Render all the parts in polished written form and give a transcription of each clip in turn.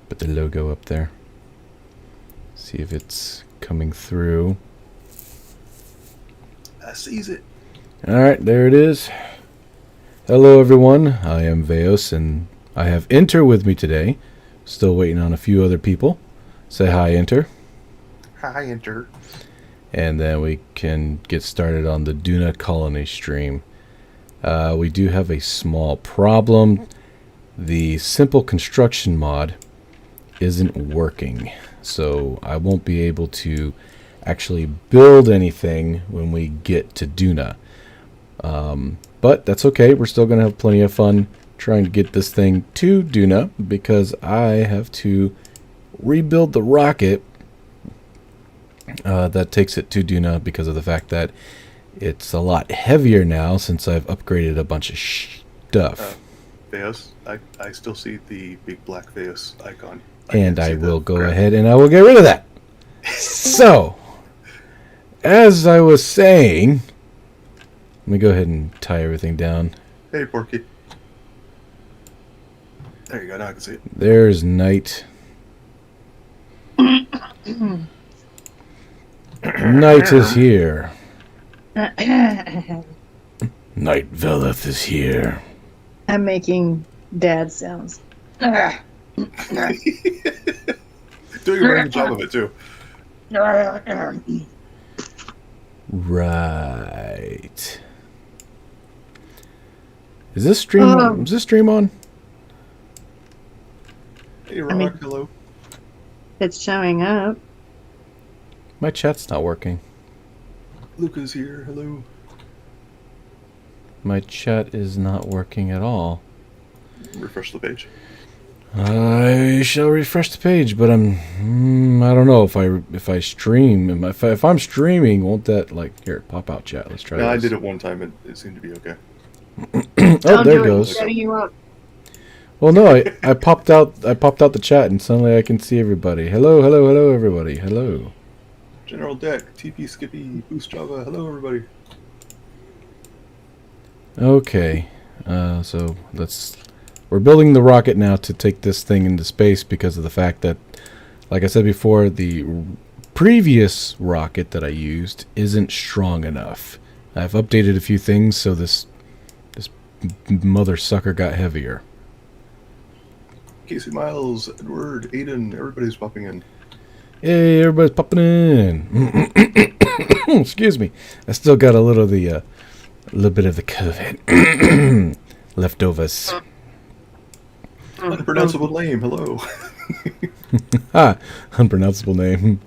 Put the logo up there. See if it's coming through. I sees it. Alright, there it is. Hello everyone, I am Veos and I have Enter with me today. Still waiting on a few other people. Say hi, Enter. Hi, Enter. And then we can get started on the Duna colony stream. We do have a small problem. The simple construction mod isn't working, so I won't be able to actually build anything when we get to Duna. But that's okay, we're still going to have plenty of fun trying to get this thing to Duna, because I have to rebuild the rocket that takes it to Duna, because of the fact that it's a lot heavier now since I've upgraded a bunch of stuff. Veos, I still see the big black Veos icon. And I will go ahead and I will get rid of that. So, as I was saying, let me go ahead and tie everything down. Hey, Porky. There you go, now I can see it. There's night. Night is here. Night Veleth is here. I'm making dad sounds. Doing a very good job of it, too. Right. Is this stream on? Hey, Rock, hello. It's showing up. My chat's not working. Luca's here, hello. My chat is not working at all. Refresh the page. I shall refresh the page, but I don't know if I stream. If I'm streaming, won't that here pop out chat? Let's try. Yeah, this. I did it one time and it seemed to be okay. Oh, there it goes. Setting you up. Well, no, I popped out the chat and suddenly I can see everybody. Hello, hello, hello, everybody. Hello. General Deck, TP Skippy, Boost Java. Hello, everybody. Okay, so we're building the rocket now to take this thing into space, because of the fact that, like I said before, the previous rocket that I used isn't strong enough. I've updated a few things, so this mother sucker got heavier. Casey Miles, Edward, Aiden, everybody's popping in. Hey, everybody's popping in. Excuse me, I still got a little bit of the COVID leftovers. Unpronounceable name, hello. Ha! Unpronounceable name.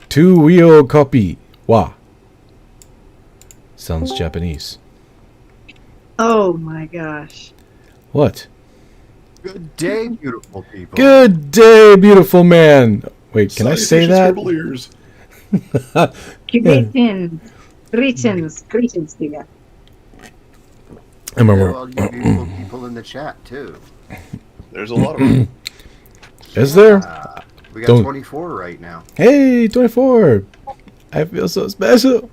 Two-wheel copy. Wa. Sounds Japanese. Oh my gosh. What? Good day, beautiful people. Good day, beautiful man. Wait, can I say that? Kerbal ears. Greetings to you. I remember. All you beautiful people in the chat too. There's a lot of them. Is there? We got Don't- 24 right now. Hey, 24. I feel so special.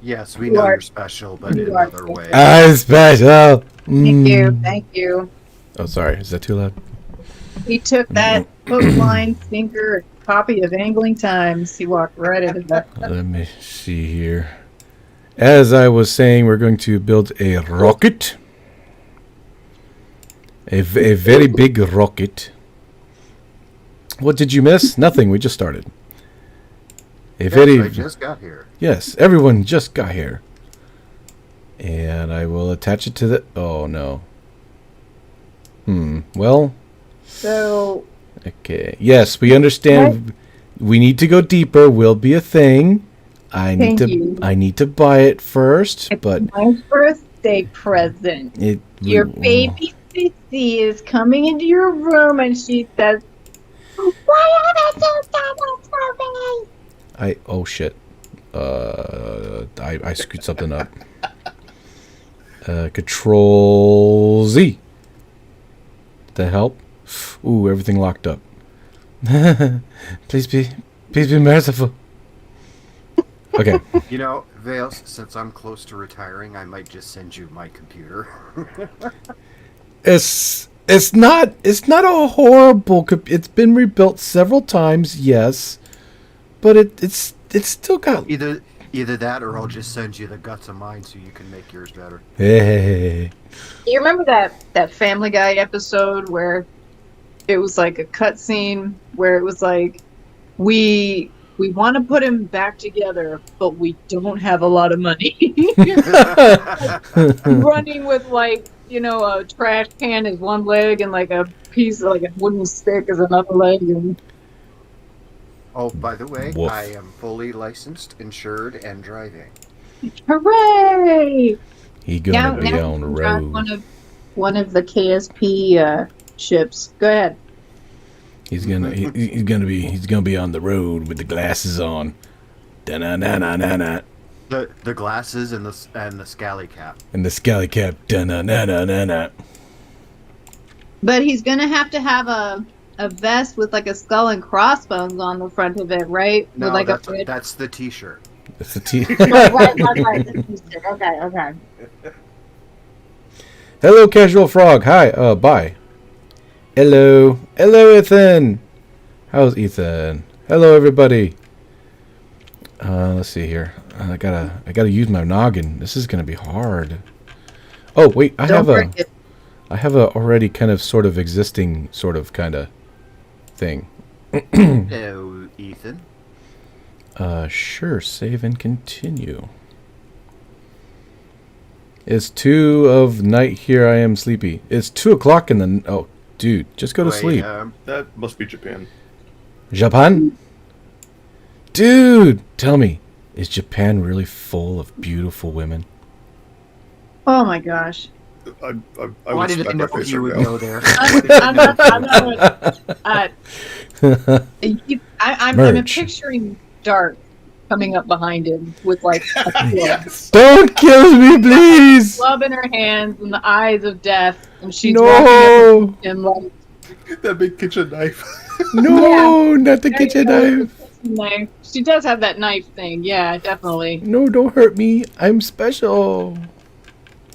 Yes, we You know are- you're special, but in you are another way. I'm special. Thank you. Thank you. Oh, sorry. Is that too loud? He took that hook, line, sinker copy of Angling Times. He walked right into that. Let me see here. As I was saying, we're going to build a rocket. A very big rocket. What did you miss? Nothing. We just started. A Yes, very... I just got here. Yes, everyone just got here. And I will attach it to the... Oh, no. Well... So, Okay. Yes, we understand. We need to go deeper. Will be a thing. I need Thank you. I need to buy it first, it's but my birthday present. Your baby Sissy is coming into your room and she says, "Why haven't you done it for me?" Oh shit. I screwed something up. Control Z. To help. Ooh, everything locked up. Please be merciful. Okay. You know, Vales, since I'm close to retiring, I might just send you my computer. It's not a horrible. It's been rebuilt several times, yes, but it's still got. Either that, or I'll just send you the guts of mine so you can make yours better. Hey. You remember that Family Guy episode where it was like a cutscene where it was like, we want to put him back together, but we don't have a lot of money. Running with like, a trash can is one leg and like a piece of like a wooden stick is another leg. And... Oh, by the way, Woof. I am fully licensed, insured, and driving. Hooray! He gonna be now on the you can drive road. one of the KSP ships. Go ahead. He's gonna be on the road with the glasses on. Da-na-na-na-na-na. The glasses and the scally cap. And the scally cap. Da-na-na-na-na-na. But he's gonna have to have a vest with like a skull and crossbones on the front of it, right? No, with like that's the T-shirt. That's the T. right. Okay. Hello, Casual Frog. Hi. Bye. Hello, Ethan. How's Ethan? Hello, everybody. Let's see here. I gotta use my noggin. This is gonna be hard. Oh wait, I have a already kind of sort of existing sort of kind of thing. Hello, Ethan. Sure. Save and continue. It's 2 of night here. I am sleepy. It's 2 o'clock in the. Oh, dude, just go to sleep. That must be Japan. Japan? Dude, tell me, is Japan really full of beautiful women? Oh my gosh. I Why would did I smack know my face you right would now. go there? I'm Merge. picturing Dark coming up behind him with like a club, Yes. Don't kill me, please! club in her hands and the eyes of death, and she's walking up No! and like That big kitchen knife. No, not the there you kitchen go, knife. knife. She does have that knife thing, yeah, definitely. No, don't hurt me. I'm special.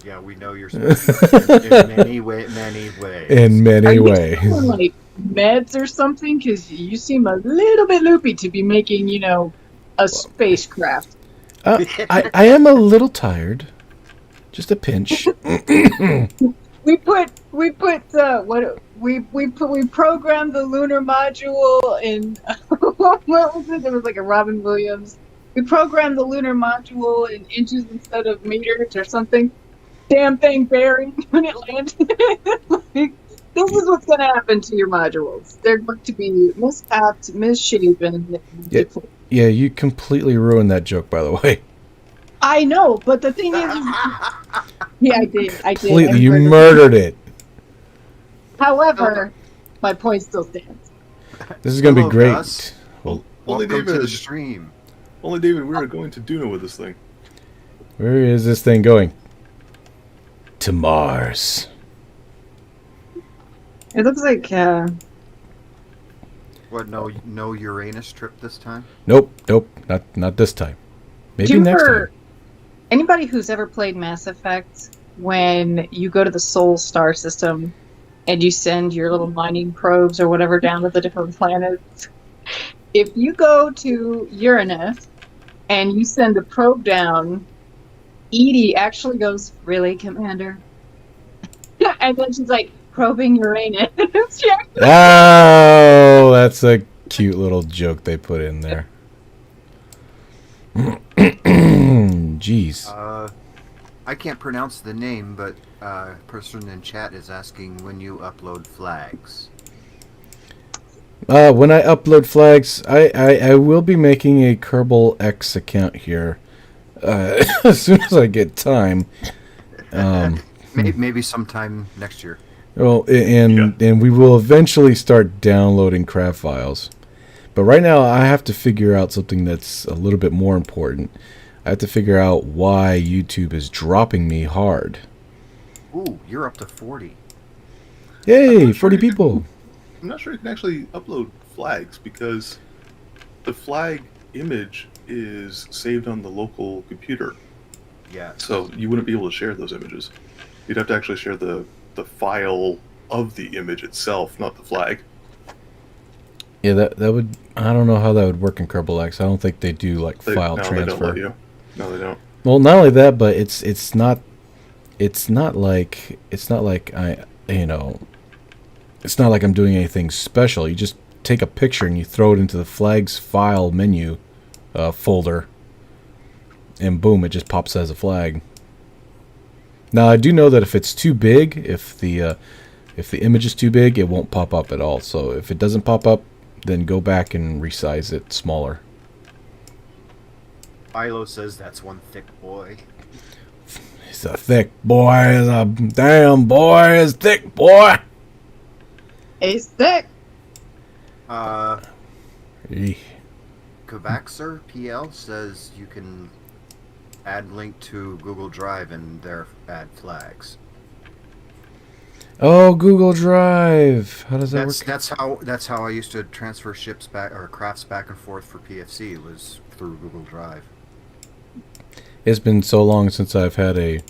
Yeah, we know you're special in many ways. In Are many you ways. taking, like meds or something? Because you seem a little bit loopy to be making, a spacecraft. I am a little tired. Just a pinch. We programmed the lunar module in what was it? It was like a Robin Williams. We programmed the lunar module in inches instead of meters or something. Damn thing buried when it landed. Like, this is what's going to happen to your modules. They're going to be mishapped, misshapen. Yeah, you completely ruined that joke, by the way. I know, but the thing is, yeah, I did. Completely, you murdered it. However, my point still stands. This is gonna be Hello, great. Gus. Well, Only Welcome to David. the stream. Only David, we were going to Duna with this thing. where is this thing going? To Mars. It looks like What? No Uranus trip this time? Nope, not this time. Maybe do you next ever, time. anybody who's ever played Mass Effect, when you go to the Sol star system and you send your little mining probes or whatever down to the different planets, if you go to Uranus and you send a probe down, Edie actually goes, "Really, Commander?" And then she's like, "Probing Uranus." She actually- Oh, that's a cute little joke they put in there. Jeez. I can't pronounce the name, but person in chat is asking when you upload flags. When I upload flags, I will be making a Kerbal X account here as soon as I get time. Maybe sometime next year. Well, and we will eventually start downloading craft files. But right now, I have to figure out something that's a little bit more important. I have to figure out why YouTube is dropping me hard. Ooh, you're up to 40. Yay, 40 people. I'm not sure you can actually upload flags because the flag image is saved on the local computer. Yeah. So you wouldn't be able to share those images. You'd have to actually share the file of the image itself, not the flag. Yeah, that would. I don't know how that would work in KerbalX. I don't think they do like file No, transfer. they don't let you. No, they don't. Well, not only that, but it's not like it's not like I'm doing anything special. You just take a picture and you throw it into the flags file menu folder, and boom, it just pops as a flag. Now I do know that if it's too big, if the image is too big, it won't pop up at all. So if it doesn't pop up, then go back and resize it smaller. Philo says that's one thick boy. He's a thick boy. He's a damn boy. He's thick boy. He's thick. Eeh. Kovaxer PL says you can add link to Google Drive and there add flags. Oh, Google Drive. How does that work? That's how I used to transfer ships back or crafts back and forth for PFC was through Google Drive. It's been so long since I've had a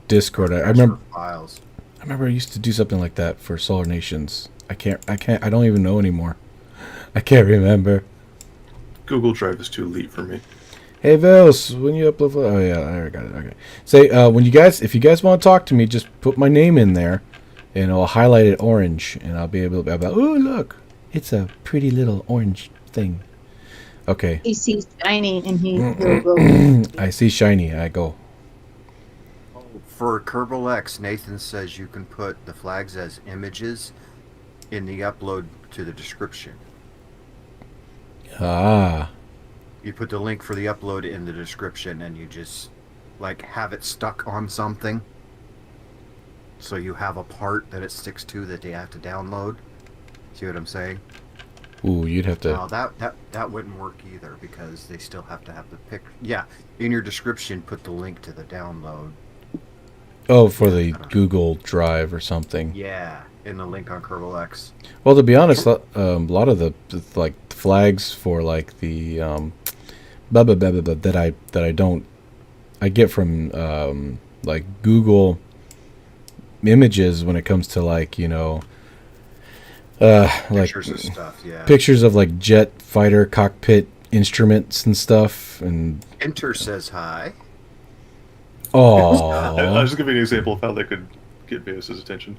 Discord. I remember files. I remember I used to do something like that for Solar Nations. I don't even know anymore. I can't remember. Google Drive is too elite for me. Hey Vils, when you upload, oh yeah, I got it. Okay. Say if you guys want to talk to me, just put my name in there, and I'll highlight it orange, and I'll be able to. Oh look, it's a pretty little orange thing. Okay. He sees shiny and he will. I see shiny. I go. For KerbalX, Nathan says you can put the flags as images in the upload to the description. Ah. You put the link for the upload in the description and you just like have it stuck on something. So you have a part that it sticks to that they have to download. See what I'm saying? Ooh, you'd have to. No, that wouldn't work either because they still have to have the pic. Yeah, in your description, put the link to the download. Oh, for the Google Drive or something. Yeah, in the link on KerbalX. Well, to be honest, a lot of the like flags for like the blah, blah, blah, blah, blah, that I get from like Google Images when it comes to like Pictures of stuff, yeah. Pictures of like jet fighter cockpit instruments and stuff. And Enter says hi. Oh, I was just giving an example of how they could get Venus's attention.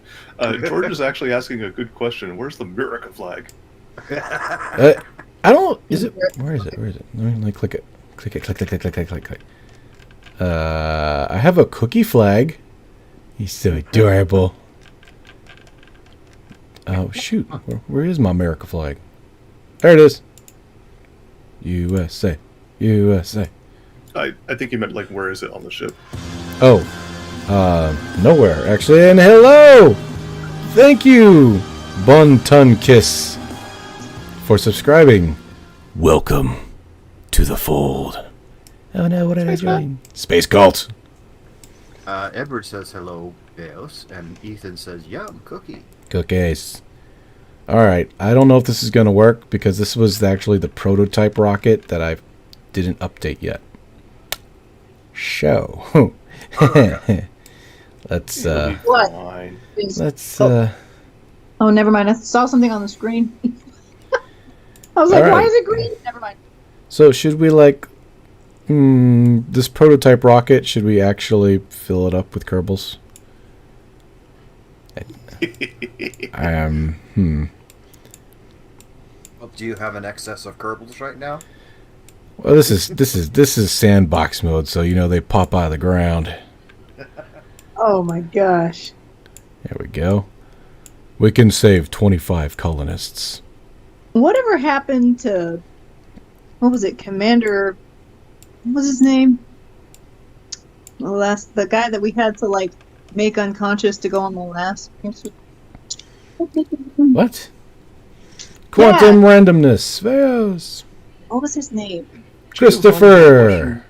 George is actually asking a good question. Where's the Murica flag? I don't. Is it? Where is it? Where is it? Let me click it. Click it. Click. I have a cookie flag. He's so adorable. Oh shoot! Where is my America flag? There it is. USA. I think he meant like where is it on the ship? Oh, nowhere actually. And hello, thank you, Bon Ton Kiss, for subscribing. Welcome to the fold. Oh no, what did I join? Space Cult. Edward says hello, Beos, and Ethan says yum, cookie. Cookies. Alright, I don't know if this is going to work because this was actually the prototype rocket that I didn't update yet. Show. Let's, What? Fine. let's, Oh, never mind. I saw something on the screen. I was like, All right. why is it green? Never mind. so should we like, this prototype rocket, should we actually fill it up with Kerbals? Do you have an excess of Kerbals right now? Well, this is sandbox mode, so they pop out of the ground. Oh my gosh. There we go. We can save 25 colonists. Whatever happened to, what was it, Commander, what was his name? The guy that we had to like make unconscious to go on the last. What? Quantum randomness. Yes. What was his name? Christopher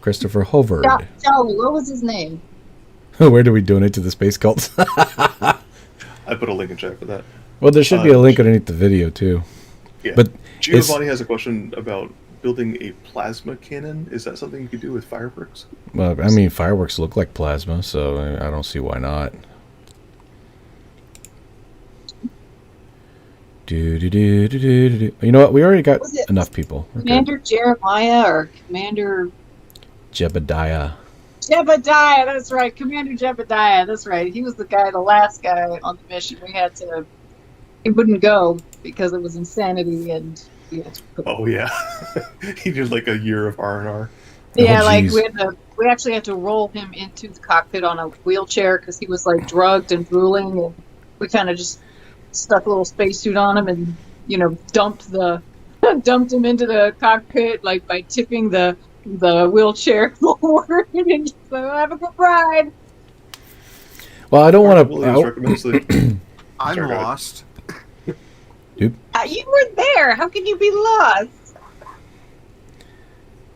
Hovard. Charlie, what was his name? Where do we donate to the space cult? I put a link in chat for that. Well, there should be a link underneath the video too. Yeah. But Giovanni has a question about building a plasma cannon. Is that something you could do with fireworks? Well, I mean, fireworks look like plasma, so I don't see why not. You know what? We already got Was it enough people. We're good. Commander Jeremiah or Commander Jebediah. Jebediah? That's right, Commander Jebediah. That's right. He was the guy, the last guy on the mission. We had to. He wouldn't go because it was insanity, and we had to put Oh yeah, he did like a year of R&R. yeah, Oh, like geez. we actually had to roll him into the cockpit on a wheelchair because he was like drugged and drooling, and we kind of just stuck a little spacesuit on him and dumped him into the cockpit like by tipping the wheelchair forward and just have a good ride. Well, I don't want Williams to. recommends that. I'm Sorry, go ahead. lost. You were there. How can you be lost?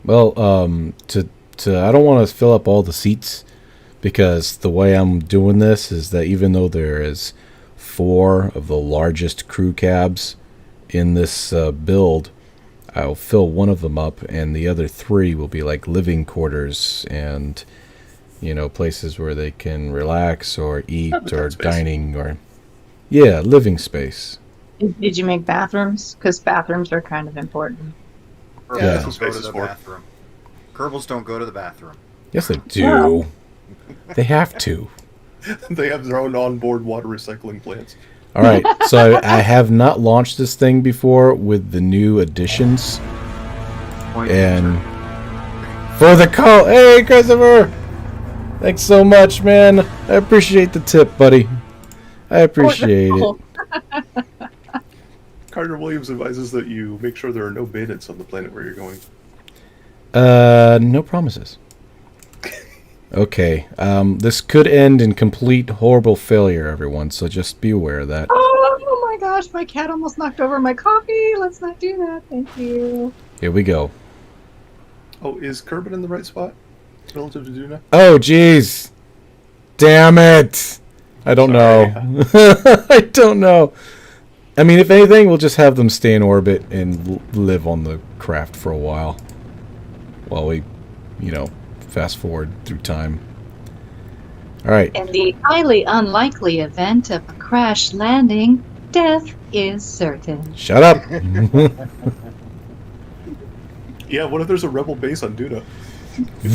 Well, to I don't want to fill up all the seats because the way I'm doing this is that even though there is 4 of the largest crew cabs in this build, I'll fill one of them up, and the other 3 will be like living quarters and places where they can relax or eat but or that's space. dining or living space. Did you make bathrooms? Because bathrooms are kind of important. Kerbals Yeah. don't go to Space the is for. bathroom. Kerbals don't go to the bathroom. Yes, they do. They have to. They have their own onboard water recycling plants. All right, so I have not launched this thing before with the new additions. Point And enter. for the call, hey Christopher, thanks so much, man. I appreciate the tip, buddy. I appreciate it. Carter Williams advises that you make sure there are no bandits on the planet where you're going. No promises. Okay, this could end in complete horrible failure, everyone. So just be aware of that. Oh my gosh, my cat almost knocked over my coffee. Let's not do that. Thank you. Here we go. Oh, is Kerbal in the right spot relative to Duna? Oh, jeez. Damn it. I don't know. I don't know. I mean, if anything, we'll just have them stay in orbit and live on the craft for a while we, fast forward through time. All right. In the highly unlikely event of a crash landing, death is certain. Shut up. Yeah, what if there's a rebel base on Duna?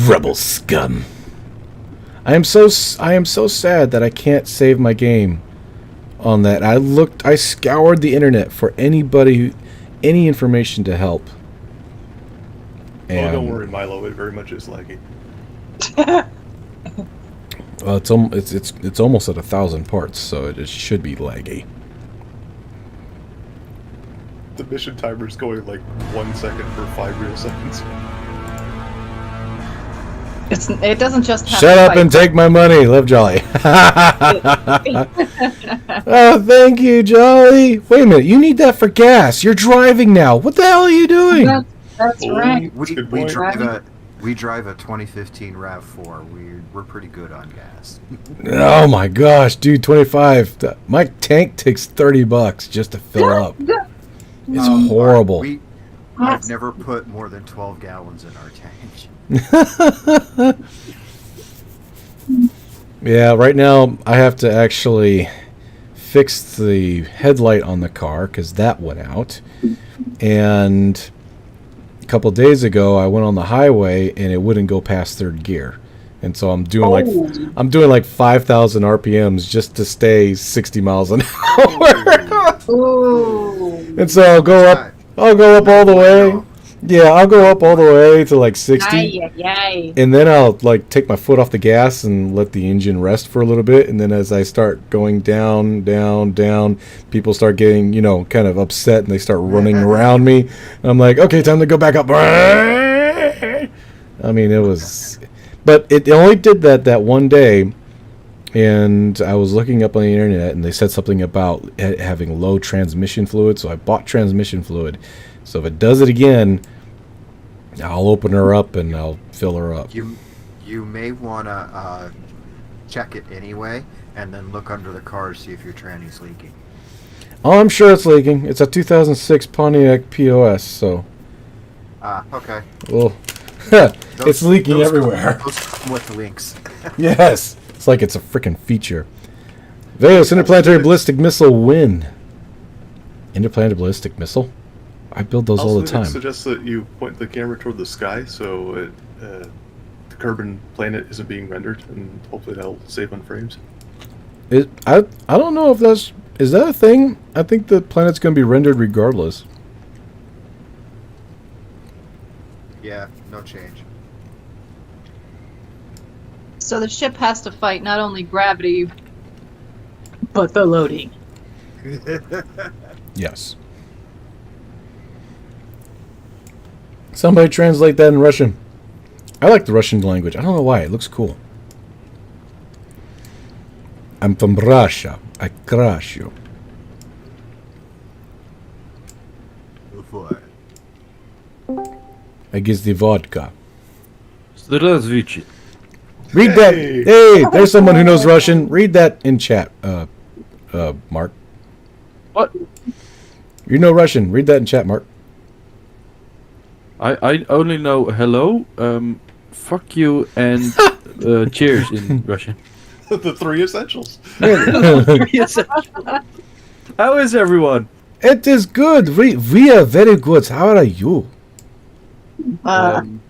Rebel scum. I am so sad that I can't save my game on that. I scoured the internet for any information to help. Oh, don't worry, Milo. It very much is laggy. Well, it's almost at 1,000 parts, so it should be laggy. The mission timer is going like 1 second for 5 real seconds. It doesn't just have Shut to up fight. and take my money, Love Jolly. Oh, thank you, Jolly. Wait a minute, you need that for gas. You're driving now. What the hell are you doing? That's Oh, right. that's a good We point. drive a 2015 RAV4. We're pretty good on gas. Oh my gosh, dude, 25. My tank takes $30 just to fill up. It's horrible. I've never put more than 12 gallons in our tank. Yeah, right now I have to actually fix the headlight on the car because that went out. And a couple days ago I went on the highway and it wouldn't go past third gear. And so I'm doing like 5,000 RPMs just to stay 60 miles an hour. Ooh. And so I'll go up all the way. Yeah, I'll go up all the way to like 60. Yay. And then I'll like take my foot off the gas and let the engine rest for a little bit. And then as I start going down, people start getting, kind of upset and they start running around me. And I'm like, okay, time to go back up. I mean, it was, but it only did that one day. And I was looking up on the internet and they said something about having low transmission fluid. So I bought transmission fluid. So if it does it again, I'll open her up and I'll fill her up. You may want to check it anyway, and then look under the car to see if your tranny's leaking. Oh, I'm sure it's leaking. It's a 2006 Pontiac POS, so... Okay. Well, it's leaking everywhere. Those come with links. Yes. It's like it's a freaking feature. Veos Interplanetary Ballistic Missile win. Interplanetary ballistic missile? I build those all the Also, time. it suggests that you point the camera toward the sky, so the Kerbal planet isn't being rendered, and hopefully that'll save on frames. I don't know if is that a thing? I think the planet's going to be rendered regardless. Yeah, no change. So the ship has to fight not only gravity, but the loading. Yes. Somebody translate that in Russian. I like the Russian language. I don't know why. It looks cool. I'm from Russia. I crush you. I guess the vodka. Здравствуйте. Read that. Hey! Hey, there's someone who knows Russian. Read that in chat, Mark. What? You know Russian. Read that in chat, Mark. I only know hello, fuck you, and cheers in Russian. The three essentials. Yes. How is everyone? It is good. We are very good. How are you? I'm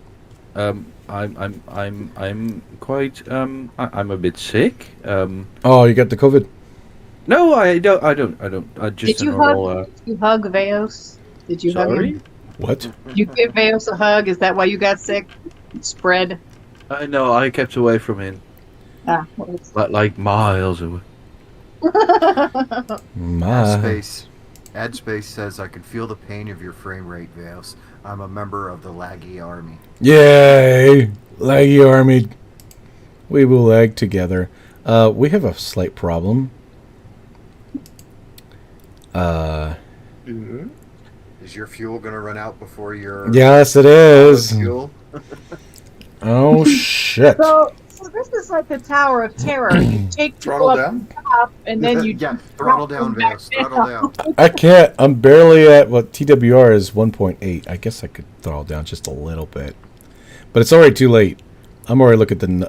quite I'm a bit sick. Oh, you got the COVID? No, I don't. I just Did you hug? Did you hug Veos? Did you hug Sorry. him? What? You give Veos a hug? Is that why you got sick? Spread. I know. I kept away from him, Ah, well, it's- but like miles away. My. Adspace says, I can feel the pain of your frame rate, Vales. I'm a member of the laggy army. Yay! Laggy army. We will lag together. We have a slight problem. Mhm. Is your fuel going to run out before your Yes, it is. fuel? Oh, shit. So this is like the Tower of Terror. You take people Throttle up down? the top, and then you yeah, throttle drop down, them back Vales. Throttle down. I can't. I'm barely at what TWR is 1.8. I guess I could throttle down just a little bit. But it's already too late. I'm already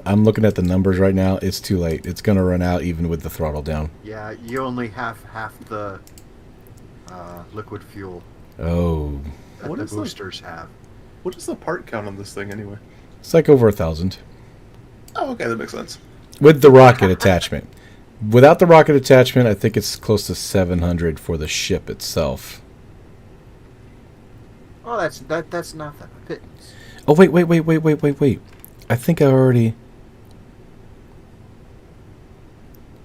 I'm looking at the numbers right now. It's too late. It's going to run out even with the throttle down. Yeah, you only have half the liquid fuel Oh. that What the is the- boosters have. What is the part count on this thing anyway? It's like over 1,000. Oh, okay, that makes sense. With the rocket attachment. Without the rocket attachment, I think it's close to 700 for the ship itself. Oh, that's not that pittance. Oh, wait. I think I already...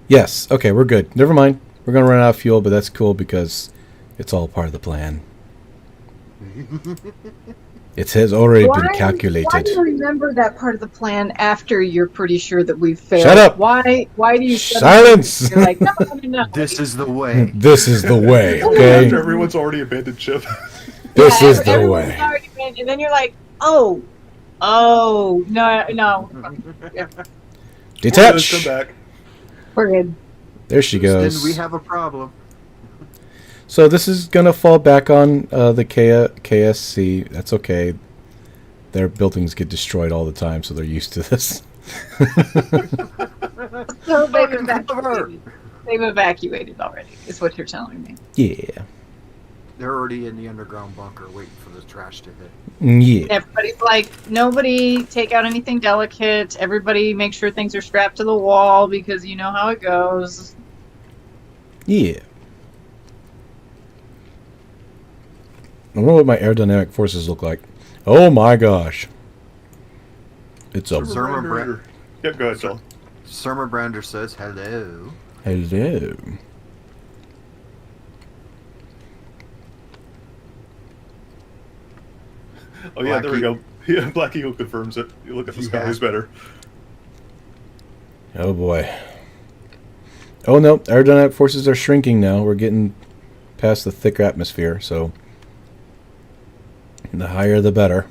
Yes, okay, we're good. Never mind. We're going to run out of fuel, but that's cool because it's all part of the plan. It has already been Why do calculated. you remember that part of the plan after you're pretty sure that we've failed? Shut up! Why do you Silence! You're like, no. This is the way. This is the way, okay? After everyone's already abandoned ship. This is the everyone's way. already been- and then you're like, oh, no. Detach! Come back. We're good. There she Then goes. we have a problem. So this is going to fall back on the KSC. That's okay. Their buildings get destroyed all the time, so they're used to this. So they've evacuated. They've evacuated already, is what you're telling me. Yeah. They're already in the underground bunker waiting for the trash to hit. Yeah. Everybody's like, nobody take out anything delicate. Everybody make sure things are strapped to the wall because you know how it goes. Yeah. I wonder what my aerodynamic forces look like. Oh my gosh. It's a... Surma Yep, go ahead, Joel. Surma Brander says hello. Hello. Oh yeah, there we Black go. Yeah, Black Eagle confirms it. You look at the sky Yeah. is better. Oh boy. Oh no, aerodynamic forces are shrinking now. We're getting past the thicker atmosphere, so the higher the better.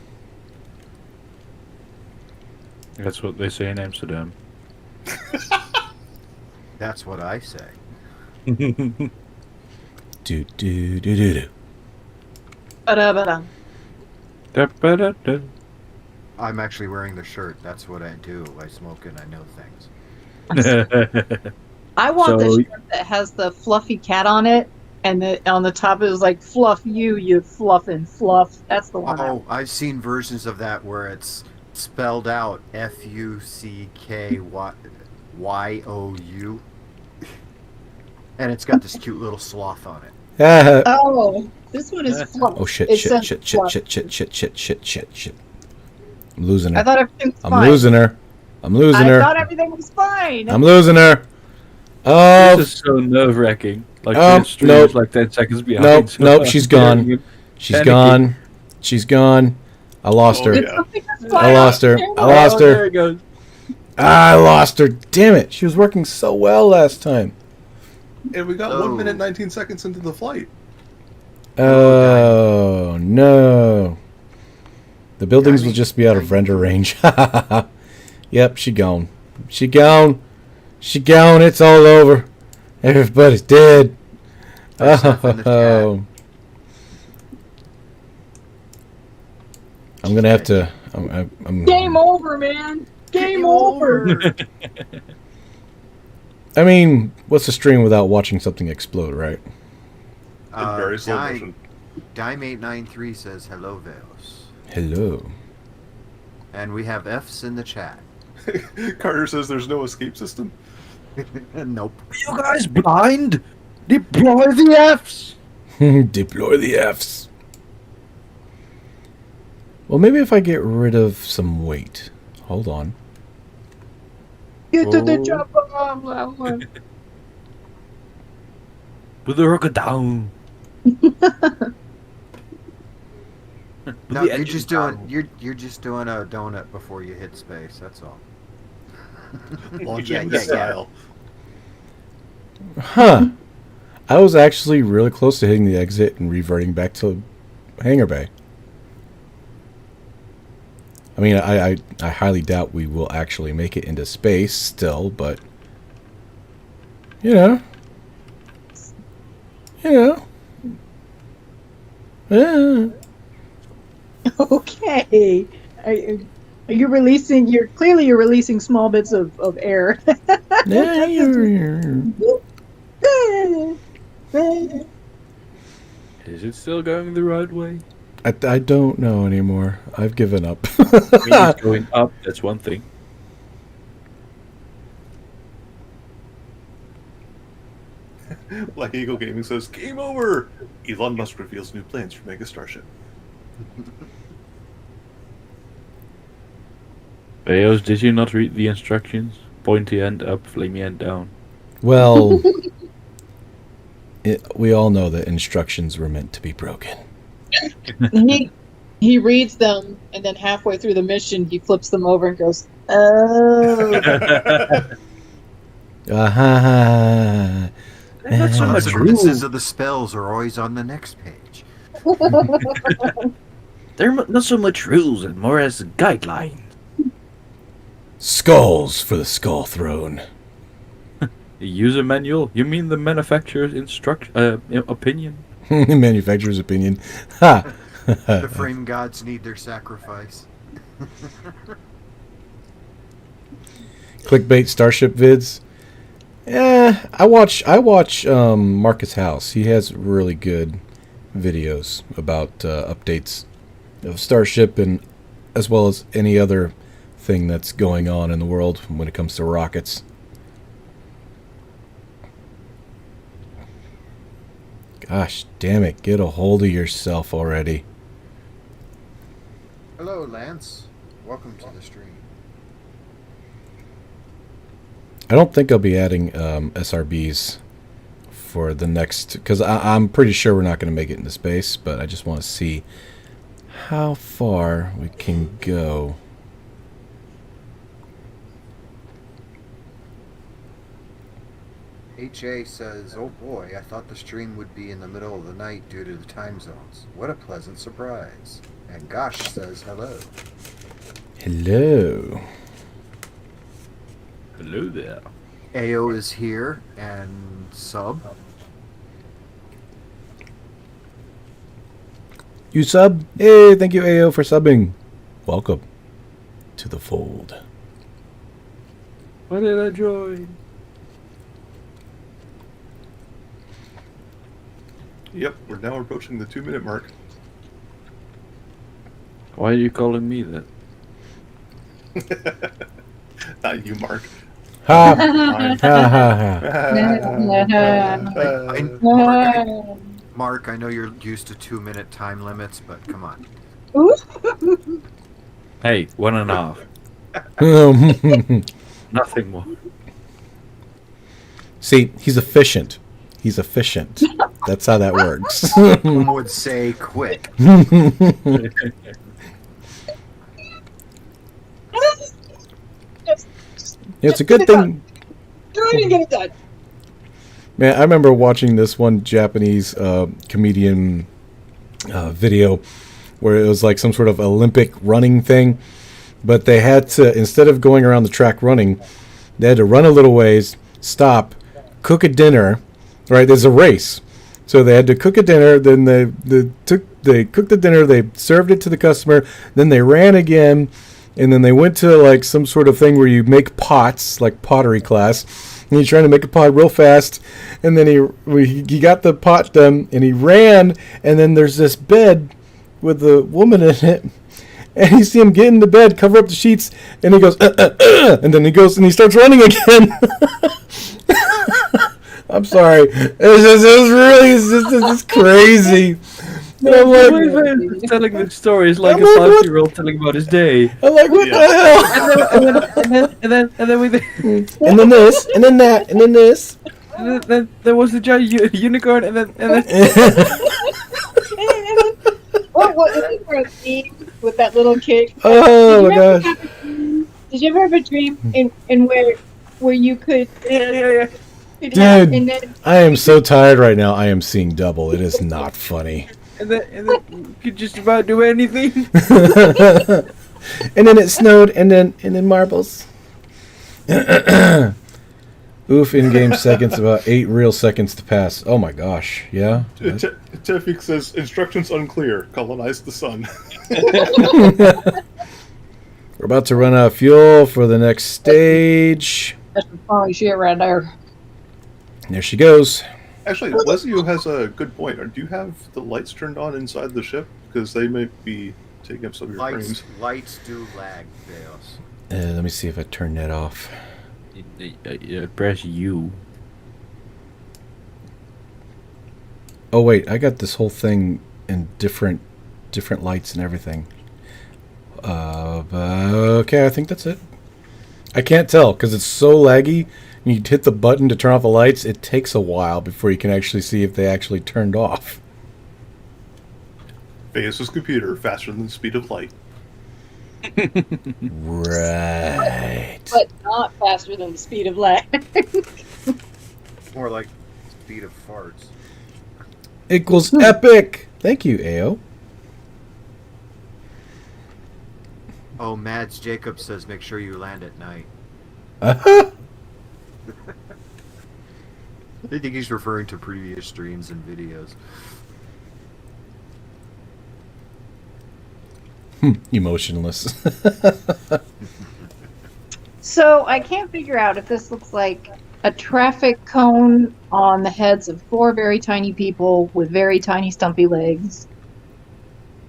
That's what they say in Amsterdam. That's what I say. Do do do do do. Ba-da-ba-da. Da-ba-da-da. I'm actually wearing the shirt. That's what I do. I smoke and I know things. I want the So- shirt that has the fluffy cat on it, and on the top it was like fluff you fluffin' fluff. That's the one. Oh, I've seen versions of that where it's spelled out FUCKYOU, and it's got this cute little sloth on it. Oh, this one is fluff. Oh shit, It shit, says shit, fluff. shit. I'm losing her. I thought everything was I'm fine. losing her. I'm losing I her. thought everything was fine. I'm losing her. Oh, This is so nerve-wracking. Like Oh, the stream nope. is like 10 seconds behind. Nope, so nope, I'm she's scaring gone. you. she's Panicking. gone. She's gone. I lost Oh, her. Did yeah. something just I fly lost out? her. I lost Oh, there her. it goes. I lost her. Damn it. She was working so well last time. And we got Oh. 1 minute 19 seconds into the flight. Oh, no. The buildings will just be out of render range. Yep, she gone. She gone. She gone. It's all over. Everybody's dead. There's stuff in the chat. Oh. I'm gonna have to. I'm Game over, man. Game over. I mean, what's a stream without watching something explode, right? In very slow motion. Dime893 says hello, Veos. Hello. And we have F's in the chat. Carter says there's no escape system. Nope. You guys blind? Deploy the Fs. Deploy the Fs. Well, maybe if I get rid of some weight. Hold on. Get to the Oh. chopper. Put the rocket down. No, you're just doing you're just doing a donut before you hit space. That's all. Launching Yeah. style. Huh. I was actually really close to hitting the exit and reverting back to hangar bay. I mean, I highly doubt we will actually make it into space still, but you know. Yeah. Okay. Are you releasing? You're releasing small bits of air. Is it still going the right way? I don't know anymore. I've given up. I mean, it's going up. That's one thing. Black Eagle Gaming says, game over! Elon Musk reveals new plans for Mega Starship. Veos, did you not read the instructions? Pointy end up, flamey end down. Well, we all know that instructions were meant to be broken. He reads them, and then halfway through the mission, he flips them over and goes, "Oh." Ah, That's so much Consequences rules. of the spells are always on the next page. There are not so much rules and more as guidelines. Skulls for the Skull Throne. The user manual? You mean the manufacturer's opinion? Manufacturer's opinion. Ha! The frame gods need their sacrifice. Clickbait Starship vids. Yeah, I watch Marcus House. He has really good videos about updates of Starship and as well as any other thing that's going on in the world when it comes to rockets. Gosh damn it, get a hold of yourself already. Hello, Lance. Welcome to the stream. I don't think I'll be adding SRBs for the next, because I'm pretty sure we're not going to make it into space, but I just want to see how far we can go. HA says, oh boy, I thought the stream would be in the middle of the night due to the time zones. What a pleasant surprise. And Gosh says hello. Hello. Hello there. AO is here and sub. You sub? Hey, thank you AO for subbing. Welcome to the fold. Why did I join? Yep, we're now approaching the 2-minute mark. Why are you calling me that? Not you, Mark. Ha! Fine. Ha ha ha. Mark, I know you're used to 2-minute time limits, but come on. Hey, 1.5. Nothing more. See, he's efficient. He's efficient. That's how that works. Some would say quick. It's a good thing. Try to get it done. Man, I remember watching this one Japanese comedian video where it was like some sort of Olympic running thing, but they had to, instead of going around the track running, they had to run a little ways, stop, cook a dinner. Right, there's a race, so they had to cook a dinner. Then they cooked the dinner. They served it to the customer. Then they ran again, and then they went to like some sort of thing where you make pots, like pottery class. And he's trying to make a pot real fast, and then he got the pot done, and he ran, and then there's this bed with the woman in it, and you see him get into bed, cover up the sheets, and he goes, and then he goes and he starts running again. I'm sorry, it's crazy. And I'm The like, way Van is telling the story is like I'm a like, what? 5-year-old telling about his day. I'm like, what the hell? And then we And then this, and then that, and then this. and then there was the giant unicorn, and then What is there a theme with that little kid? Oh my Did you ever gosh. have a dream- Did you ever have a dream in where you could yeah. and Dude, then I am so tired right now. I am seeing double. It is not funny. And then you could just about do anything. And then it snowed, and then marbles. Oof, in-game seconds, about 8 real seconds to pass. Oh my gosh, yeah? Tefik says, instructions unclear. Colonize the sun. We're about to run out of fuel for the next stage. that's the funny shit right there. There she goes. Actually, Leslie has a good point. Do you have the lights turned on inside the ship? Because they might be taking up some of your frames. Lights do lag, Theos. Let me see if I turn that off. Press U. Oh wait, I got this whole thing in different lights and everything. Okay, I think that's it. I can't tell because it's so laggy. When you hit the button to turn off the lights, it takes a while before you can actually see if they actually turned off. Theos' computer, faster than the speed of light. Right. But not faster than the speed of light. More like speed of farts. Equals epic. Thank you, AO. Oh, Mads Jacob says make sure you land at night. Uh-huh. I think he's referring to previous streams and videos. Emotionless. So I can't figure out if this looks like a traffic cone on the heads of 4 very tiny people with very tiny stumpy legs,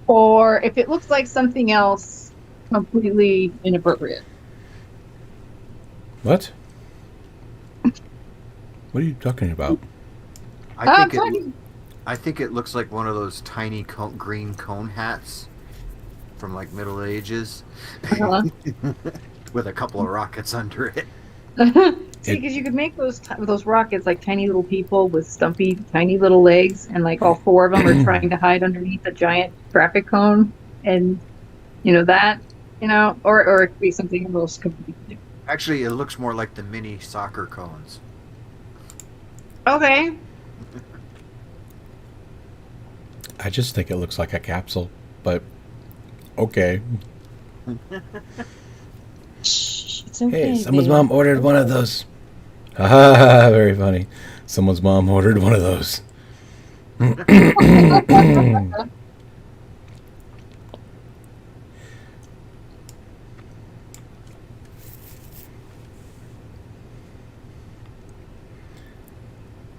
or if it looks like something else completely inappropriate. What? What are you talking about? I think talking- I think it looks like one of those tiny green cone hats from like Middle Ages, with a couple of rockets under it. See, because you could make those rockets like tiny little people with stumpy, tiny little legs, and like all 4 of them are trying to hide underneath a giant traffic cone, and that, or it could be something else completely different. Actually, it looks more like the mini soccer cones. Okay. I just think it looks like a capsule, but okay. Shh, it's okay. Hey, someone's baby. mom ordered one of those. Haha, very funny. Someone's mom ordered one of those.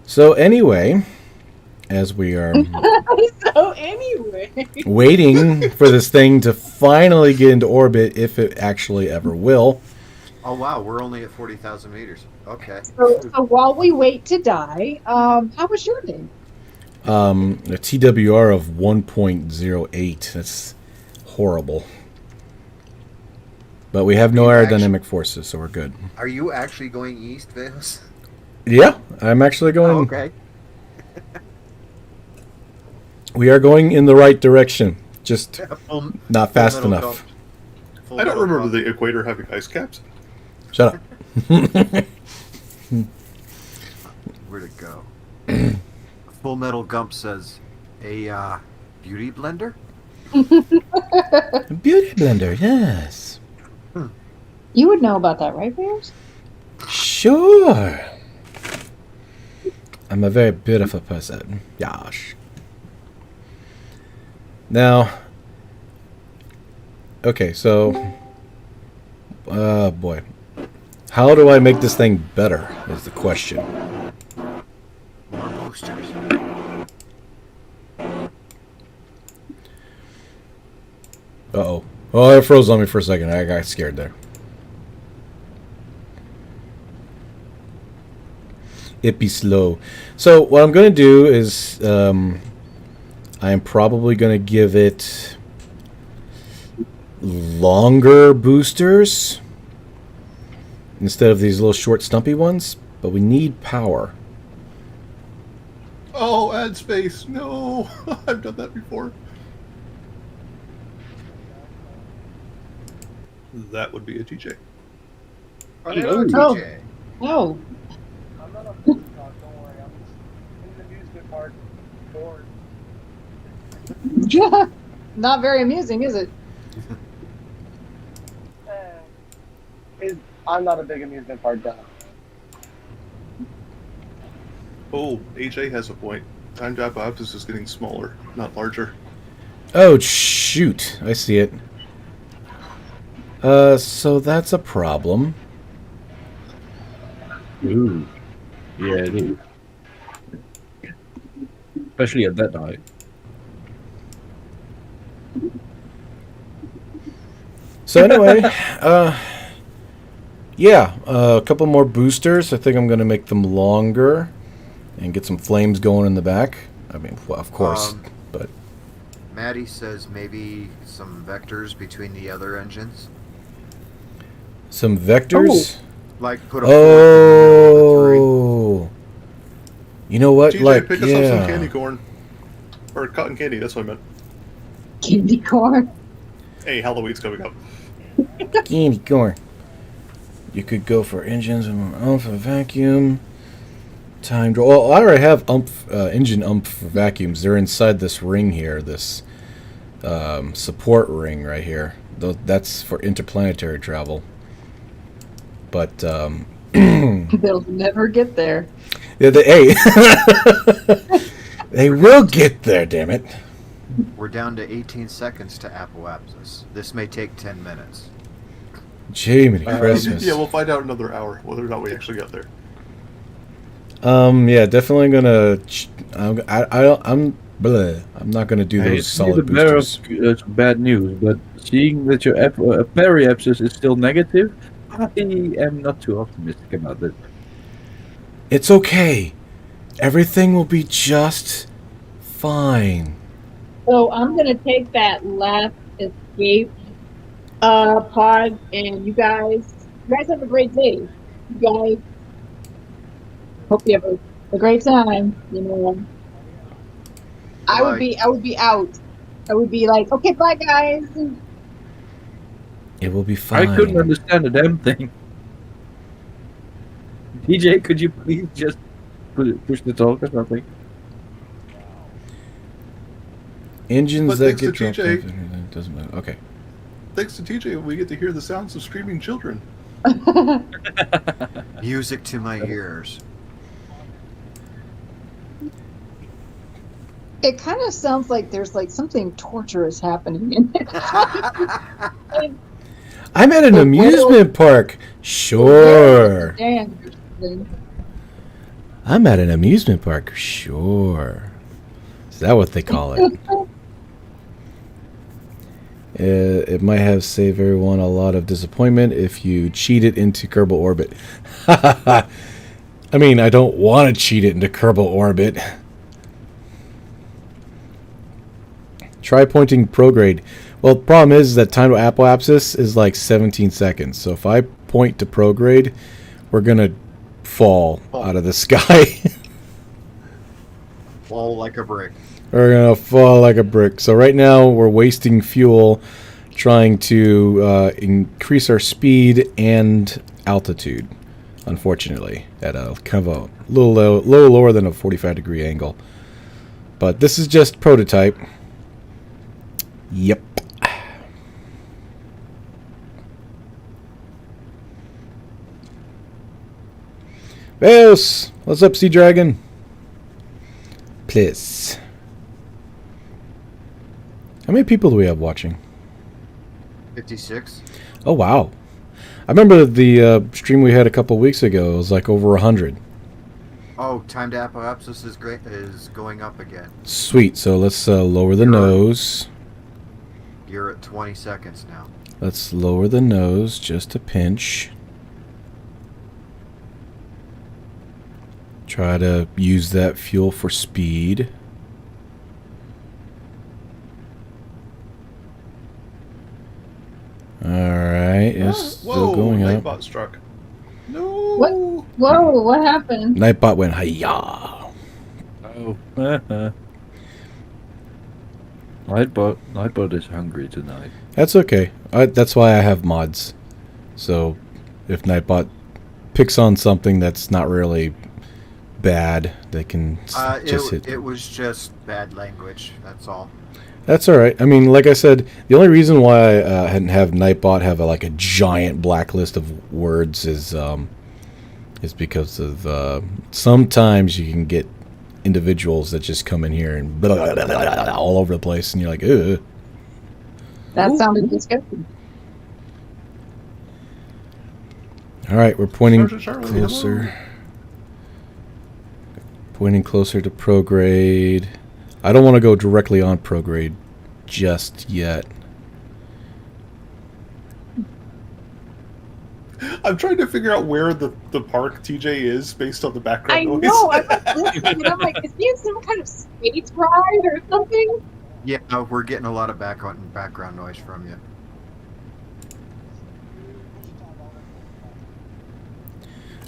So anyway, as we are So anyway, waiting for this thing to finally get into orbit, if it actually ever will. Oh wow, we're only at 40,000 meters. Okay. so while we wait to die, how was your day? A TWR of 1.08. That's horrible. But we have no aerodynamic forces, so we're good. Are you actually going east, Veos? Yeah, I'm actually going. Oh, okay. We are going in the right direction, just Full- not full fast metal enough. dump. Full I don't metal remember dump. the equator having ice caps. Shut up. Where'd it go? Full Metal Gump says, a beauty blender? A beauty blender, yes. You would know about that, right, Bears? Sure. I'm a very beautiful person. Yash. Now, okay, so, boy. How do I make this thing better, is the question. More boosters. Uh-oh. Oh, it froze on me for a second. I got scared there. It be slow. So what I'm going to do is I am probably going to give it longer boosters instead of these little short stumpy ones, but we need power. Oh, add space. No, I've done that before. That would be a TJ. Hello, Oh. TJ. No. I'm not a food talk, don't worry. I'm just in the amusement park, bored. Not very amusing, is it? I'm not a big amusement park guy. Oh, AJ has a point. Time to hypothesis is getting smaller, not larger. Oh, shoot. I see it. So that's a problem. Ooh. Yeah, it is. Especially at that height. So anyway, yeah, a couple more boosters. I think I'm going to make them longer and get some flames going in the back. I mean, well, of course, but Maddie says maybe some vectors between the other engines. some vectors. Like put a fourth in the middle of the Oh, you know what? TJ, Like, pick us up some yeah, candy corn. Or cotton candy, that's what I meant. Candy corn. Hey, Halloween's coming up. candy corn. You could go for engines and umph for vacuum. Time draw. Well, I already have engine umph for vacuums. They're inside this ring here, this support ring right here. That's for interplanetary travel. But They'll never get there. yeah, hey, they will get there. Damn it! We're down to 18 seconds to apoapsis. This may take 10 minutes. Jiminy Christmas. Yeah, we'll find out in another hour whether or not we actually got there. Yeah, definitely gonna. I'm not gonna do Hey, those it's solid the bearer boosters. of bad news, but seeing that your periapsis is still negative, I am not too optimistic about it. It's okay. Everything will be just fine. So I'm gonna take that last escape pod, and you guys have a great day. You guys hope you have a great time. You know, I would be out. I would be like, okay, bye guys. It will be fine. I couldn't understand a damn thing. DJ, could you please just push the talk or something? Engines But that thanks get to dropped TJ. off, it doesn't matter. Okay. Thanks to TJ, we get to hear the sounds of screaming children. Music to my ears. It kind of sounds like there's like something torturous happening in it. I'm at an amusement park. Sure. Damn. I'm at an amusement park. Sure. Is that what they call it? It might have saved everyone a lot of disappointment if you cheat it into Kerbal orbit. I mean, I don't want to cheat it into Kerbal orbit. Try pointing prograde. Well, the problem is that time to apoapsis is like 17 seconds. So if I point to prograde, we're going to fall out of the sky. Fall like a brick. We're going to fall like a brick. So right now we're wasting fuel trying to increase our speed and altitude, unfortunately, at a kind of a little lower than a 45-degree angle. But this is just prototype. Yep. Veos! What's up, Sea Dragon? Please. How many people do we have watching? 56. Oh, wow. I remember the stream we had a couple weeks ago. It was like over 100. Oh, time to apoapsis is going up again. Sweet. So let's lower the nose. You're at 20 seconds now. Let's lower the nose just a pinch. Try to use that fuel for speed. Alright, it's still going up. Nightbot struck. No. What? Whoa, what happened? Nightbot went hiya. Oh. Nightbot is hungry tonight. That's okay. That's why I have mods. So if Nightbot picks on something that's not really bad, they can just hit. It was just bad language. That's all. That's all right. I mean, like I said, the only reason why I hadn't have Nightbot have like a giant blacklist of words is because of sometimes you can get individuals that just come in here and blah, blah, blah, blah, blah, all over the place, and you're like, ugh. That sounded disgusting. All right, we're pointing Sergeant Charlie, closer. hello. Pointing closer to prograde. I don't want to go directly on prograde just yet. I'm trying to figure out where the park TJ is based on the background I noise. know. I'm like listening, and I'm like, is he in some kind of space ride or something? Yeah, no, we're getting a lot of background noise from you.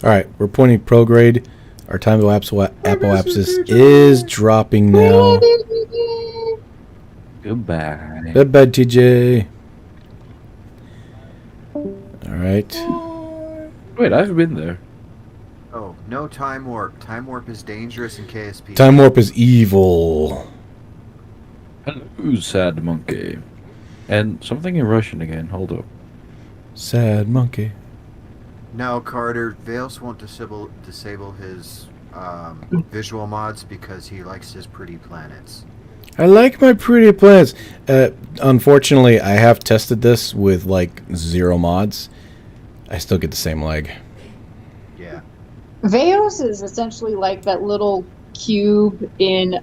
All right, we're pointing prograde. Our time to apoapsis is dropping now. Goodbye. Goodbye, TJ. All right. Wait, I've been there. Oh, no time warp. Time warp is dangerous in KSP. Time warp is evil. Hello, sad monkey. And something in Russian again. Hold up. Sad monkey. No, Carter. Vales won't disable his visual mods because he likes his pretty planets. I like my pretty plants. Unfortunately, I have tested this with like 0 mods. I still get the same lag. Yeah. Veos is essentially like that little cube in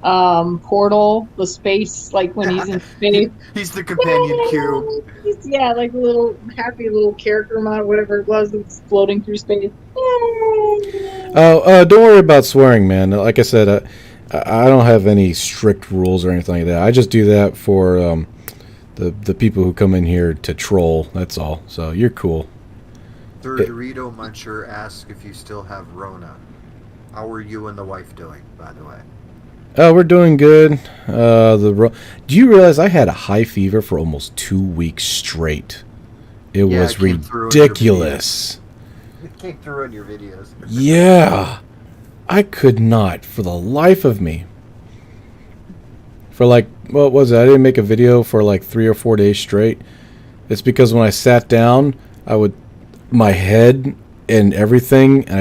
Portal, the space, like when he's in space. He's the companion cube. Yeah, like a little happy little character mod, whatever it was, that's floating through space. Oh, don't worry about swearing, man. Like I said, I don't have any strict rules or anything like that. I just do that for the people who come in here to troll. That's all. So you're cool. Third Dorito Muncher asks if you still have Rona. How are you and the wife doing, by the way? Oh, we're doing good. Do you realize I had a high fever for almost 2 weeks straight? It Yeah, was it came through in your ridiculous. It came through in your videos. Yeah. I could not, for the life of me. For like, what was it? I didn't make a video for like 3 or 4 days straight. It's because when I sat down, my head and everything, and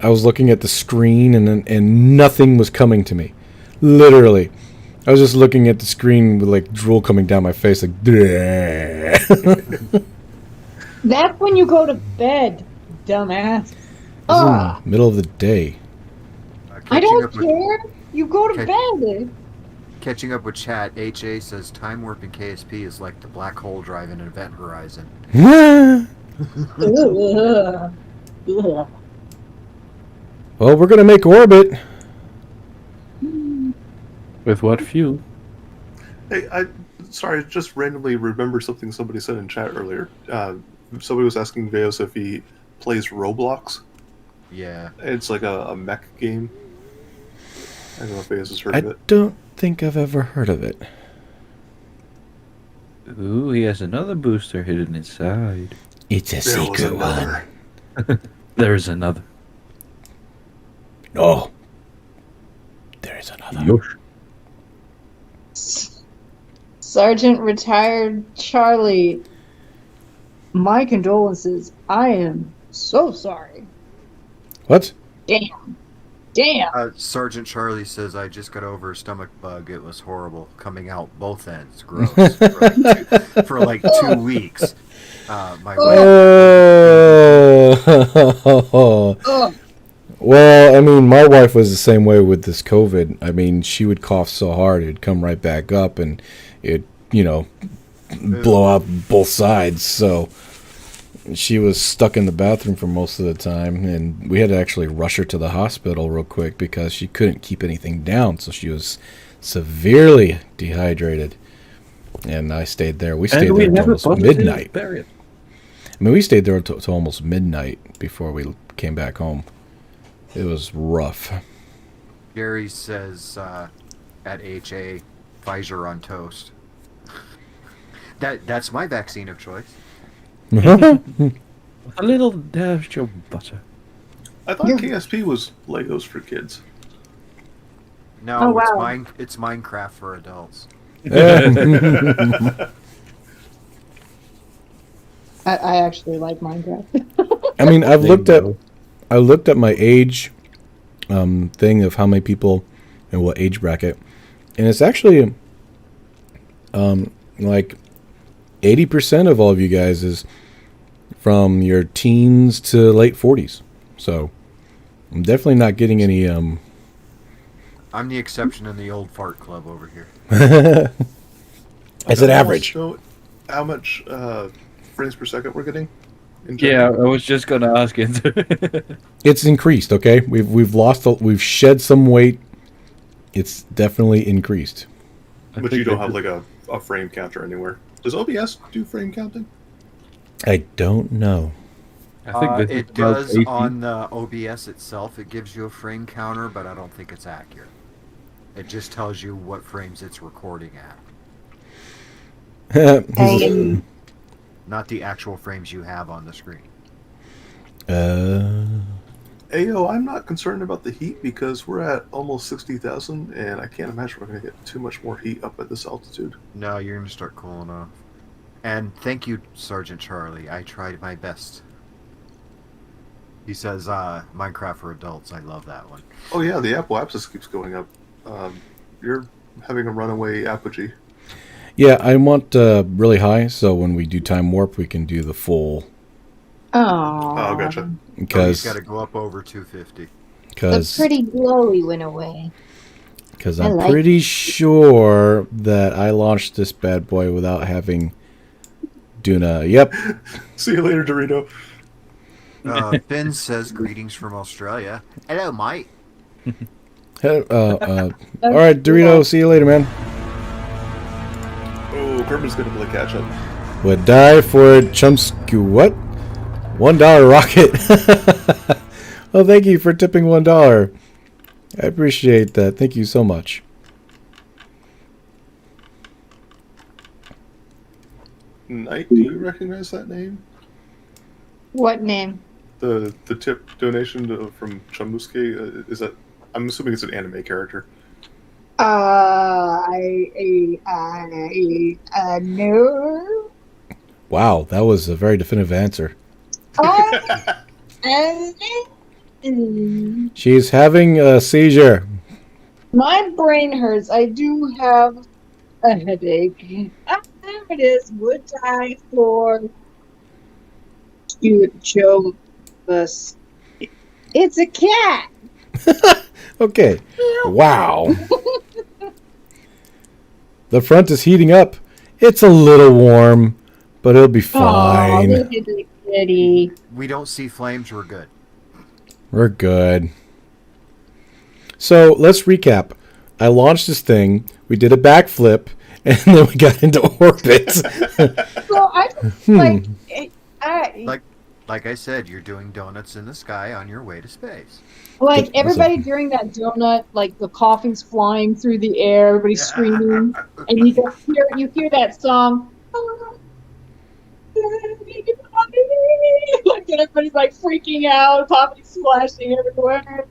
I was looking at the screen and nothing was coming to me. Literally. I was just looking at the screen with like drool coming down my face like That's when you go to bed, dumbass. This is in the middle of the day. I Catching don't up with- care. You go to Okay. bed. Catching up with chat, HA says time warp in KSP is like the black hole drive in Event Horizon. Well, Ugh. Ugh. we're gonna make orbit. With what fuel? Hey, sorry, just randomly remembered something somebody said in chat earlier. Somebody was asking Veos if he plays Roblox. Yeah. It's like a mech game. I don't know if Veos has heard I of it. don't think I've ever heard of it. Ooh, he has another booster hidden inside. It's a There was secret another. one. There is another. Oh, there is another. Yosh. Sergeant retired Charlie. My condolences. I am so sorry. What? Damn. Damn. Sergeant Charlie says, I just got over a stomach bug. It was horrible. Coming out both ends. Gross. For like 2 weeks. My wife. Oh. Ugh. Well, I mean, my wife was the same way with this COVID. I mean, she would cough so hard it'd come right back up, and it, blow out both sides. So she was stuck in the bathroom for most of the time, and we had to actually rush her to the hospital real quick because she couldn't keep anything down. So she was severely dehydrated, and I stayed there. We stayed there until almost midnight. I mean, we stayed there until almost midnight before we came back home. It was rough. Gary says at HA, Pfizer on toast. That's my vaccine of choice. A little dash of butter. I thought KSP was Legos for kids. No, Oh, wow. it's Minecraft for adults. I actually like Minecraft. I mean, I looked at my age thing of how many people and what age bracket, and it's actually like 80% of all of you guys is from your teens to late 40s. So I'm definitely not getting any. I'm the exception in the old fart club over here. As an average. So, how much frames per second we're getting? in Yeah, general? I was just gonna ask it. It's increased. Okay, we've shed some weight. It's definitely increased. But you don't have like a frame counter anywhere. Does OBS do frame counting? I don't know. I think this is It about does 80. on the OBS itself. It gives you a frame counter, but I don't think it's accurate. It just tells you what frames it's recording at, not the actual frames you have on the screen. Ayo, I'm not concerned about the heat because we're at almost 60,000, and I can't imagine we're going to get too much more heat up at this altitude. No, you're going to start cooling off. And thank you, Sergeant Charlie. I tried my best. He says, Minecraft for adults. I love that one. Oh yeah, the Apple App just keeps going up. You're having a runaway apogee. Yeah, I want really high, so when we do time warp, we can do the full. Oh, gotcha. Oh, Because he's got to go up over 250. The pretty glowy went away. Because I I'm like pretty sure that I launched this bad boy without having Duna. Yep. See you later, Dorito. Finn says, greetings from Australia. Hello, mate. All right, Dorito. See you later, man. Oh, Kerbal's going to play catch up. Would die for a Chumsky. What? $1 rocket. Well, thank you for tipping $1. I appreciate that. Thank you so much. Knight, do you recognize that name? What name? The tip donation from Chamusuke, is that? I'm assuming it's an anime character. No. Wow, that was a very definitive answer. She's having a seizure. My brain hurts. I do have a headache. There it is. Would die for you, Joe. It's a cat. Okay. Wow. The front is heating up. It's a little warm, but it'll be Oh, fine. look at the kitty. We don't see flames. We're good. We're good. So let's recap. I launched this thing. We did a backflip, and then we got into orbit. Well, I just, Like I said, you're doing donuts in the sky on your way to space. like everybody during that donut, like the coughing's flying through the air, everybody's screaming, and you hear that song. Like everybody's like freaking out, popping, splashing everywhere.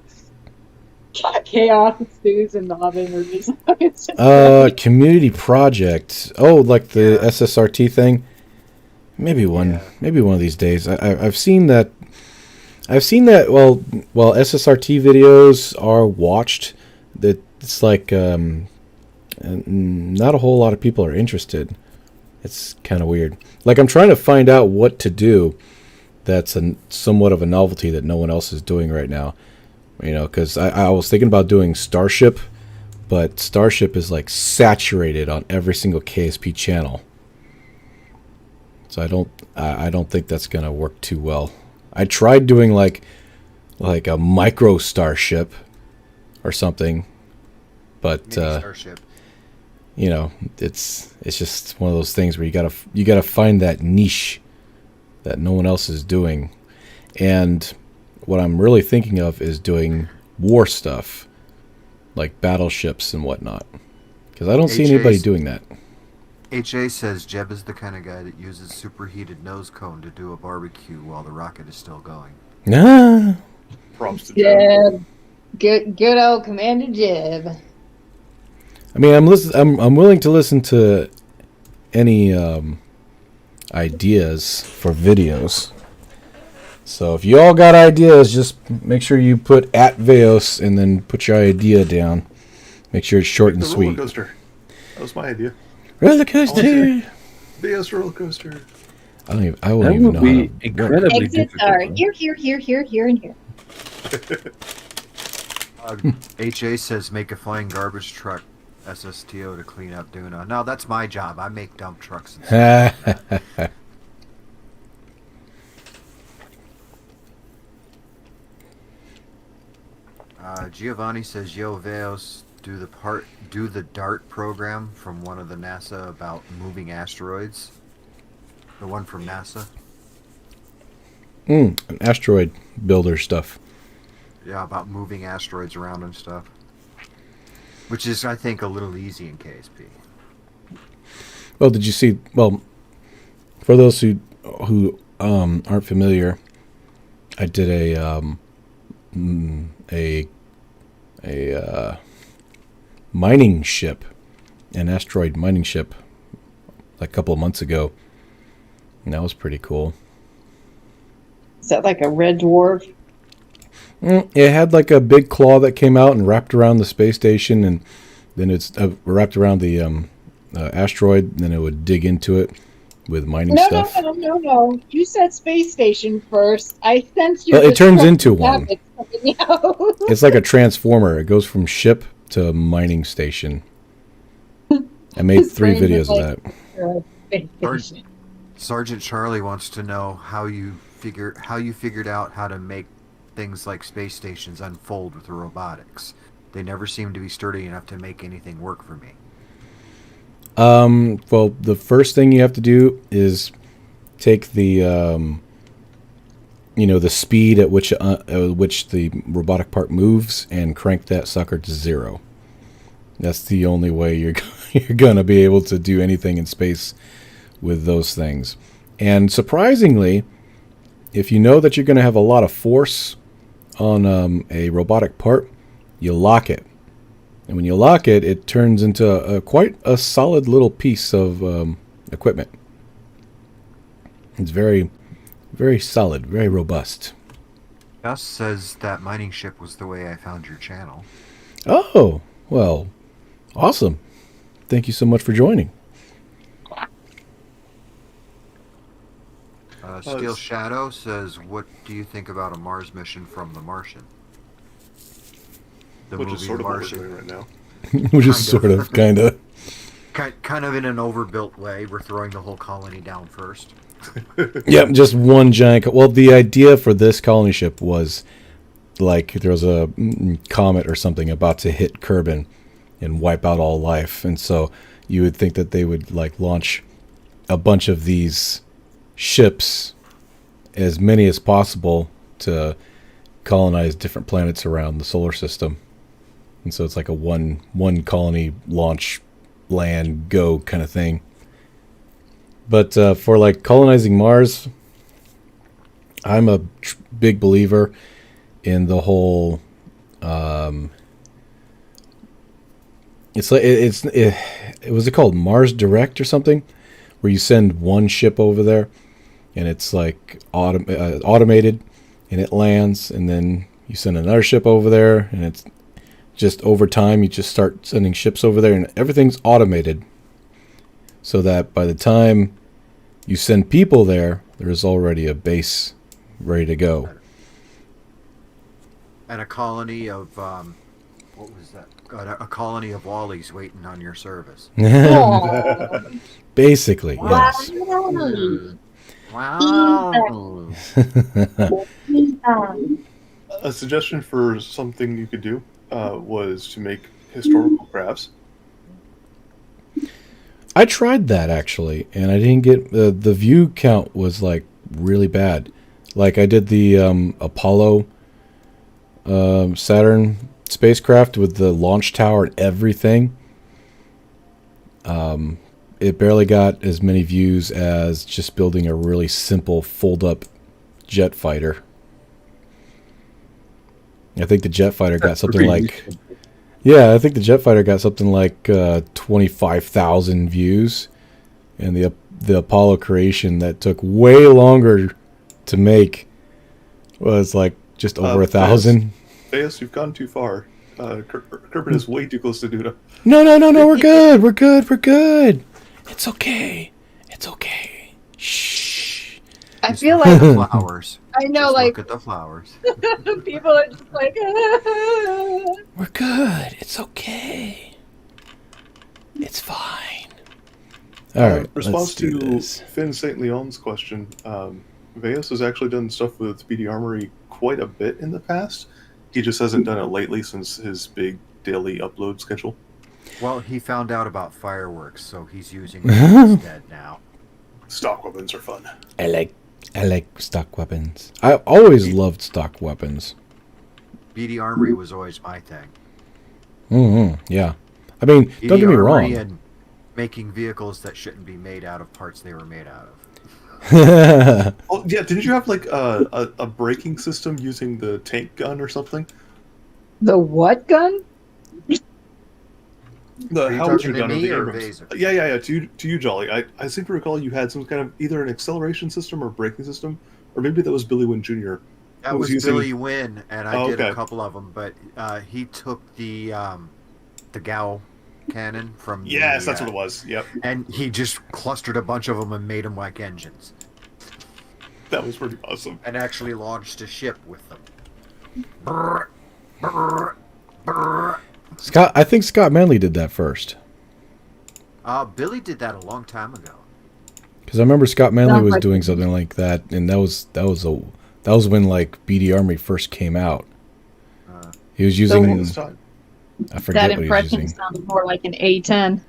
Chaos ensues in the oven, or just it's just Community project. Oh, like the SSRT thing. Maybe one of these days. I've seen that. Well, SSRT videos are watched. That it's like not a whole lot of people are interested. It's kind of weird. Like I'm trying to find out what to do. That's somewhat of a novelty that no one else is doing right now. You know, because I was thinking about doing Starship, but Starship is like saturated on every single KSP channel. So I don't think that's gonna work too well. I tried doing like a micro Starship or something, but Mini Starship. you know, it's just one of those things where you gotta find that niche that no one else is doing. And what I'm really thinking of is doing war stuff, like battleships and whatnot, because I don't see anybody doing that. HA says Jeb is the kind of guy that uses superheated nose cone to do a barbecue while the rocket is still going. Nah. Props to Jeb. Jeb. Good old Commander Jeb. I mean, I'm willing to listen to any ideas for videos. So if you all got ideas, just make sure you put @Veos and then put your idea down. Make sure it's short and The roller sweet. coaster. That was my idea. Roller coaster. BS roller coaster. I wouldn't That even would know. be How incredibly Exits difficult. are here, and here. HA says make a flying garbage truck SSTO to clean up Duna. No, that's my job. I make dump trucks. And stuff. Giovanni says, "Yo, Veos, do the DART program from one of the NASA about moving asteroids. The one from NASA. An asteroid builder stuff. Yeah, about moving asteroids around and stuff. Which is, I think, a little easy in KSP. Well, did you see? Well, for those who aren't familiar, I did a mining ship, an asteroid mining ship, a couple of months ago, and that was pretty cool. Is that like a red dwarf? It had like a big claw that came out and wrapped around the space station, and then it's wrapped around the asteroid, and then it would dig into it with mining stuff. No. You said space station first. I sense you. Well, it turns into one. Coming out. It's like a transformer. It goes from ship to mining station. I made 3 Brain videos was of that. Space station. Sergeant Charlie wants to know how you figured out how to make things like space stations unfold with the robotics. They never seem to be sturdy enough to make anything work for me. Well, the first thing you have to do is take the the speed at which the robotic part moves and crank that sucker to 0. That's the only way you're gonna be able to do anything in space with those things. And surprisingly, if you know that you're going to have a lot of force on a robotic part, you lock it. And when you lock it, it turns into quite a solid little piece of equipment. It's very, very solid, very robust. Gus says that mining ship was the way I found your channel. Oh, well, awesome. Thank you so much for joining. Steel Shadow says, what do you think about a Mars mission from The Martian? The Which is movie sort of what we're Martian. doing right now. Which is Kind sort of, kind of. Kind of in an overbuilt way. We're throwing the whole colony down first. Yep, just one giant. Well, the idea for this colony ship was like there was a comet or something about to hit Kerbin and wipe out all life, and so you would think that they would like launch a bunch of these ships, as many as possible, to colonize different planets around the solar system. And so it's like a one colony launch, land, go kind of thing. But for like colonizing Mars, I'm a big believer in the whole. It's like it was it called Mars Direct or something, where you send one ship over there, and it's like automated, and it lands, and then you send another ship over there, and it's just over time you just start sending ships over there, and everything's automated, so that by the time you send people there, there's already a base ready to go. And a colony of what was that? A colony of Wallies waiting on your service. Aw. Basically, yes. Wow. A suggestion for something you could do was to make historical crafts. I tried that actually, and I didn't get the view count was like really bad. Like I did the Apollo Saturn spacecraft with the launch tower and everything. It barely got as many views as just building a really simple fold-up jet fighter. I think the jet fighter got something like... Yeah, I think the jet fighter got something like 25,000 views. And the Apollo creation that took way longer to make was like just over 1,000. Theus, you've gone too far. Kerbin is way too close to Duna. No, we're good. We're good. It's okay. Shh. I feel like The flowers. I know, Just like look at the flowers. people are just like. We're good. It's okay. It's fine. All right. Response let's do to this. Finn St. Leon's question, Veus has actually done stuff with BD Armory quite a bit in the past. He just hasn't done it lately since his big daily upload schedule. Well, he found out about fireworks, so he's using them instead now. Stock weapons are fun. I like stock weapons. I always loved stock weapons. BD Armory was always my thing. Yeah. I mean, BD don't get me Armory wrong. and making vehicles that shouldn't be made out of parts they were made out of. Oh yeah, didn't you have like a braking system using the tank gun or something? The what gun? The Are you howitzer talking to gun or me the or Abrams. Vaser? Yeah. To you, Jolly. I seem to recall you had some kind of either an acceleration system or braking system, or maybe that was Billy Wynn Jr. That who was using- Billy Wynn, and I did okay. a couple of them, but he took the Gao cannon from Yes, the, that's what it was. Yep, and he just clustered a bunch of them and made them like engines, that was pretty awesome. and actually launched a ship with them. Brrr, brrr, brrr. Scott, I think Scott Manley did that first. Billy did that a long time ago. Because I remember Scott Manley Sounds was like- doing something like that, and that was when like BD Armory first came out. He was So using this time, I forget That what he was impression using. sounds more like an A10.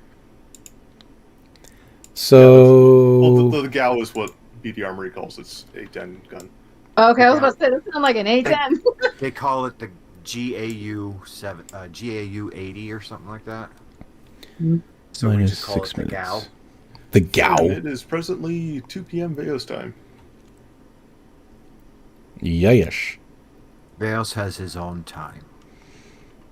So well, the Gao is what BD Armory calls its A10 gun. Okay, I was about to say that sounds like an A10. They call it the GAU 80 or something like that. So we minus just call 6 it the minutes. Gao. The Gao. It is presently 2 p.m. Veos time. Yes. Veos has his own time.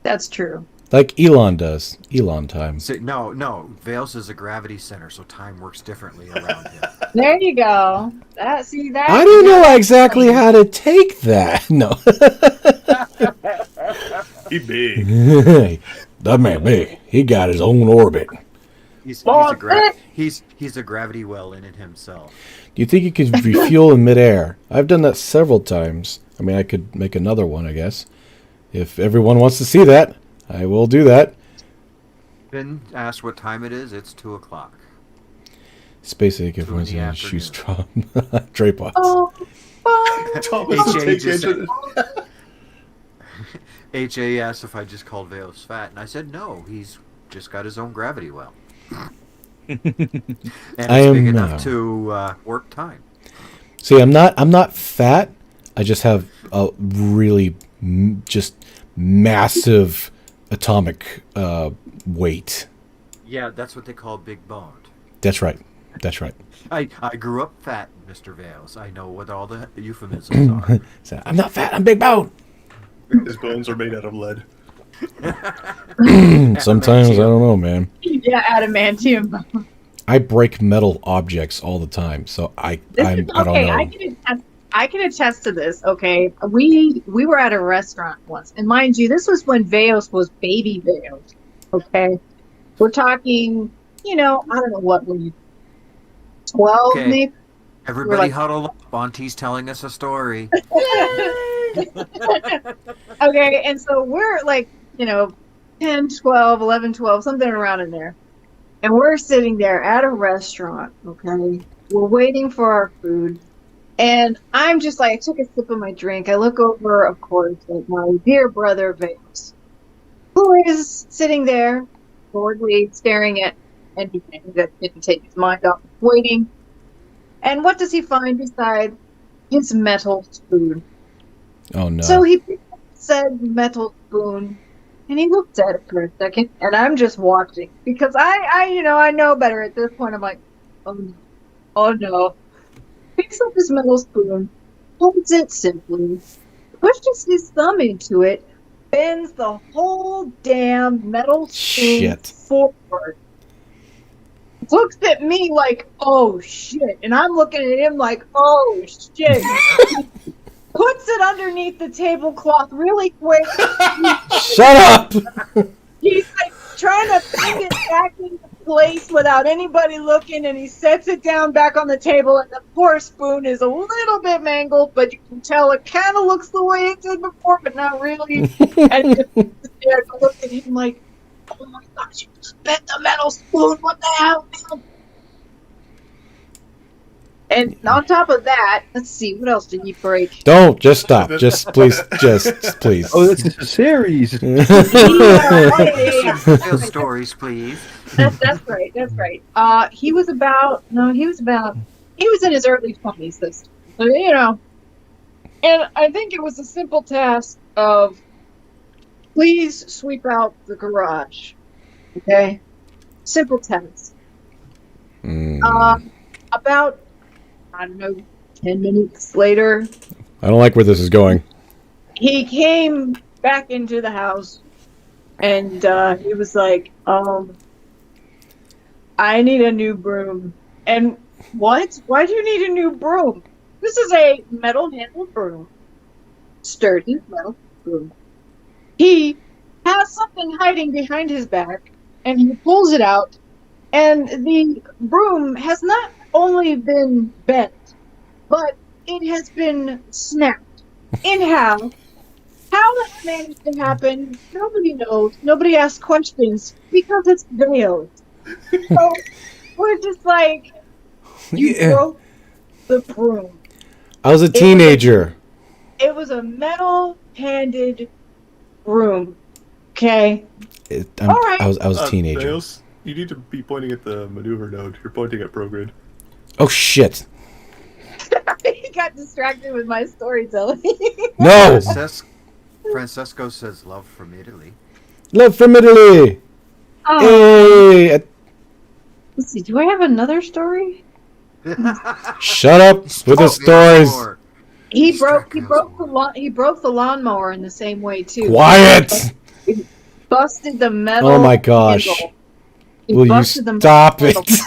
That's true. Like Elon does. Elon time. So, no. Veos is a gravity center, so time works differently around him. There you go. That I don't know exactly how to take that. No. He big. That man big. He got his own orbit. He's Oh, a gravity well in it himself. Do you think you could refuel in midair? I've done that several times. I mean, I could make another one, I guess. If everyone wants to see that. I will do that. Then asked what time it is. It's 2 o'clock. Space Age, 2 in everyone's the in afternoon. shoes. Dre pots. Oh, oh. Thomas will HA take just it. HA asked if I just called Veos fat, and I said no. He's just got his own gravity well. And it's I am big now. enough to work time. See, I'm not fat. I just have a really just massive atomic weight. Yeah, that's what they call big boned. That's right. That's right. I grew up fat, Mr. Vales. I know what all the euphemisms are. So, I'm not fat. I'm big bone. His bones are made out of lead. Sometimes I don't know, man. Yeah, adamantium. I break metal objects all the time, so I don't know. I can attest to this. Okay, we were at a restaurant once, and mind you, this was when Veos was baby Veos. Okay, we're talking, I don't know what were you, 12 Okay. maybe. Everybody like- huddle up. Auntie's telling us a story. Okay, and so we're like, 10, 12, 11, 12, something around in there. And we're sitting there at a restaurant, okay? We're waiting for our food. And I'm just like, I took a sip of my drink. I look over, of course, at my dear brother, Vance, who is sitting there, boredly staring at anything that didn't take his mind off of waiting. And what does he find beside his metal spoon? Oh no. So he picked up said metal spoon, and he looked at it for a second, and I'm just watching because I know better at this point. I'm like, oh no. Picks up his metal spoon, holds it simply, pushes his thumb into it, bends the whole damn metal spoon Shit. forward. Looks at me like, oh shit, and I'm looking at him like, oh shit. Puts it underneath the tablecloth really quick. Shut up. He's like trying to bring it back into place without anybody looking, and he sets it down back on the table, and the poor spoon is a little bit mangled, but you can tell it kind of looks the way it did before, but not really. And just there to look at him like, oh my gosh, you just bent the metal spoon, what the hell, man? And on top of that, let's see, what else did he break? Don't just stop. Just please. Just please. Oh, this is a series. Tell stories, please. That's right. He was in his early 20s this time. So, and I think it was a simple task of, please sweep out the garage. Okay? Simple task. About, I don't know, 10 minutes later, I don't like where this is going. he came back into the house, and he was like, I need a new broom. And what? Why do you need a new broom? This is a metal-handled broom. Sturdy metal broom. He has something hiding behind his back, and he pulls it out, and the broom has not only been bent, but it has been snapped in half. How that managed to happen, nobody knows. Nobody asks questions because it's veiled. So we're just like, you Yeah. broke the broom. I was a teenager. It was a metal-handed broom. Okay. All right. I was a teenager. Nails, you need to be pointing at the maneuver node. You're pointing at prograde. Oh shit. He got distracted with my storytelling. No. Francesco says love from Italy. Love from Italy. Hey. Let's see. Do I have another story? Shut up with the stories. He broke the lawnmower in the same way too. Quiet. He busted the metal. Oh my gosh. handle. He Will you busted the stop metal it?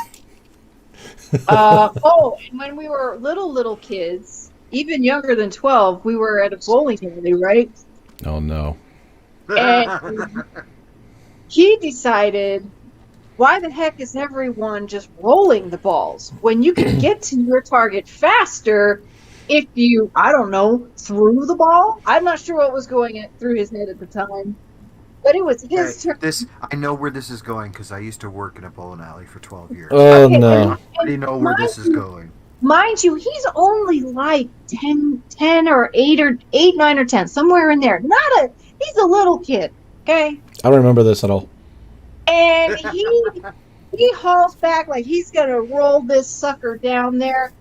handle. And when we were little kids, even younger than 12, we were at a bowling alley, right? Oh no. And he decided, why the heck is everyone just rolling the balls when you can get to your target faster if you, I don't know, threw the ball? I'm not sure what was going through his head at the time. But it was Okay, his turn. I know where this is going because I used to work in a bowling alley for 12 years. Oh Okay, no. I already know where this is going. Mind you, he's only like 10 or 8, 9 or 10, somewhere in there. He's a little kid, okay? I don't remember this at all. And he hauls back like he's gonna roll this sucker down there.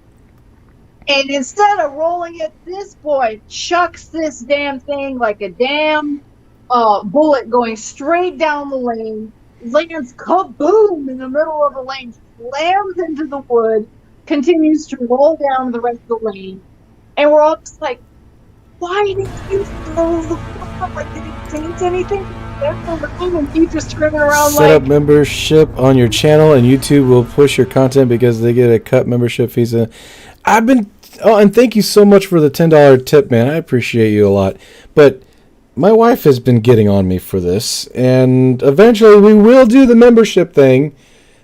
And instead of rolling it, this boy chucks this damn thing like a damn bullet going straight down the lane, lands kaboom in the middle of the lane, slams into the wood, continues to roll down the rest of the lane. And we're all just like, why did you throw the fuck? Like, did he taint anything? And keep just turning around Set up membership on your channel, and YouTube will push your content because they get a cut membership fees. I've been, and thank you so much for the $10 tip, man. I appreciate you a lot. But my wife has been getting on me for this, and eventually we will do the membership thing.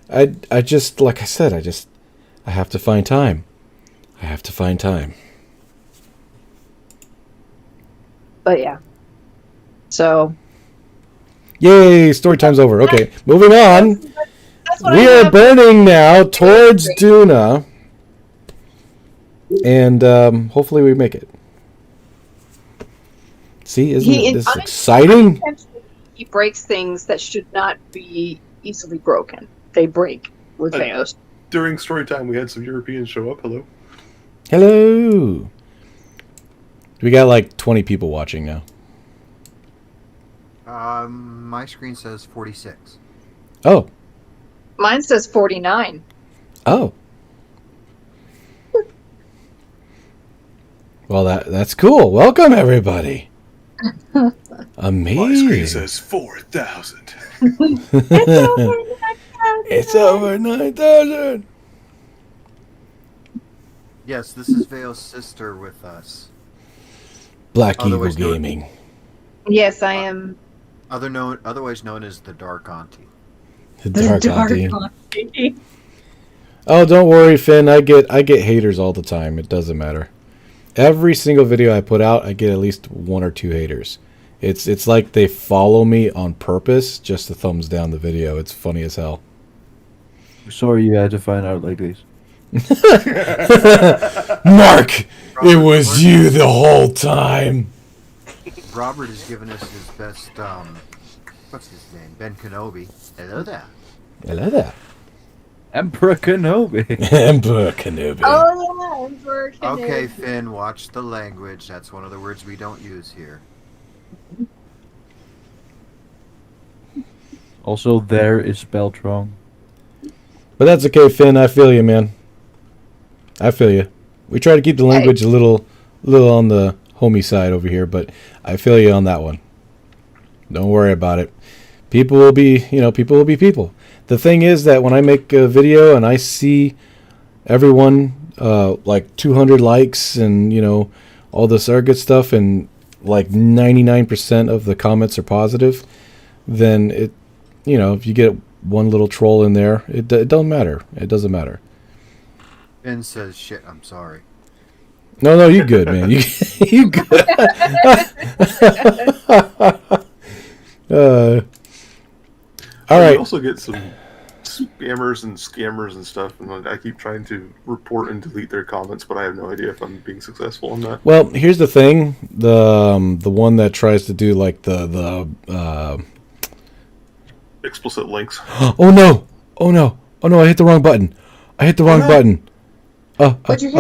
I just, like I said, I have to find time. I have to find time. But yeah. So. Yay, story time's over. Okay, moving on. That's what We I are have. burning now towards Duna. And hopefully we make it. See, isn't this exciting? He breaks things that should not be easily broken. They break with Theos. During story time, we had some Europeans show up. Hello. Hello. We got like 20 people watching now. My screen says 46. Oh. Mine says 49. Oh. Well, that's cool. Welcome, everybody. Amazing. My screen says 4,000. It's over 9,000. Yes, this is Vale's sister with us. Black Eagle Otherwise known- Gaming. Yes, I am. Otherwise known as the Dark Auntie. The Dark Auntie. Auntie. Oh, don't worry, Finn. I get haters all the time. It doesn't matter. Every single video I put out, I get at least 1 or 2 haters. It's like they follow me on purpose just to thumbs down the video. It's funny as hell. Sorry you had to find out like this. Mark, it was you the whole time. Robert has given us his best, what's his name? Ben Kenobi. Hello there. Hello there. Emperor Kenobi. Emperor Kenobi. Oh, yeah, Emperor Kenobi. Okay, Finn, watch the language. That's one of the words we don't use here. Also, there is spelled wrong. But that's okay, Finn. I feel you, man. I feel you. We try to keep the language a little on the homey side over here, but I feel you on that one. Don't worry about it. People will be people. The thing is that when I make a video and I see everyone like 200 likes and all this other good stuff, and like 99% of the comments are positive, then it if you get one little troll in there, it don't matter. It doesn't matter. Finn says, "Shit, I'm sorry." No, you good, man. You good. All right. We also get some spammers and scammers and stuff, and I keep trying to report and delete their comments, but I have no idea if I'm being successful in that. Well, here's the thing: the one that tries to do like the Explicit links. oh no! I hit the wrong button. Button. What'd you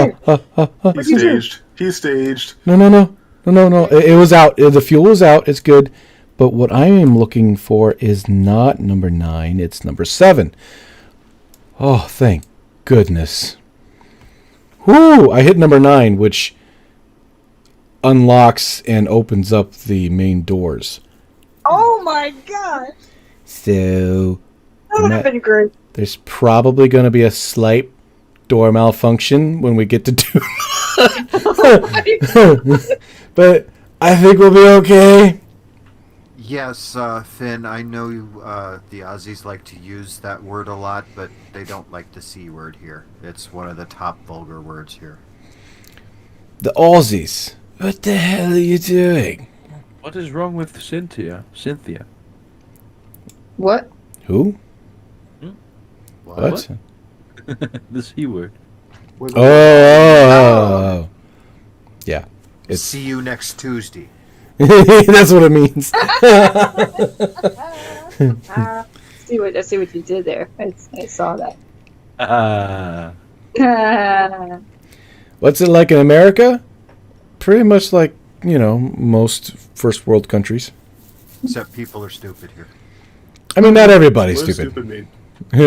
hit? He's staged. No. It was out. The fuel was out. It's good. But what I am looking for is not number 9. It's number 7. Oh, thank goodness. Whoo! I hit number 9, which unlocks and opens up the main doors. Oh my gosh. So That would have been great. there's probably going to be a slight door malfunction when we get to do. But I think we'll be okay. Yes, Finn, I know the Aussies like to use that word a lot, but they don't like the C word here. It's one of the top vulgar words here. The Aussies. What the hell are you doing? What is wrong with Cynthia? What? Who? What? The C word. Was it- Oh. Yeah. It's See you next Tuesday. that's what it means. I see what you did there. I saw that. Ah. What's it like in America? Pretty much like, most first world countries. Except people are stupid here. I mean, not everybody's What does stupid. stupid mean?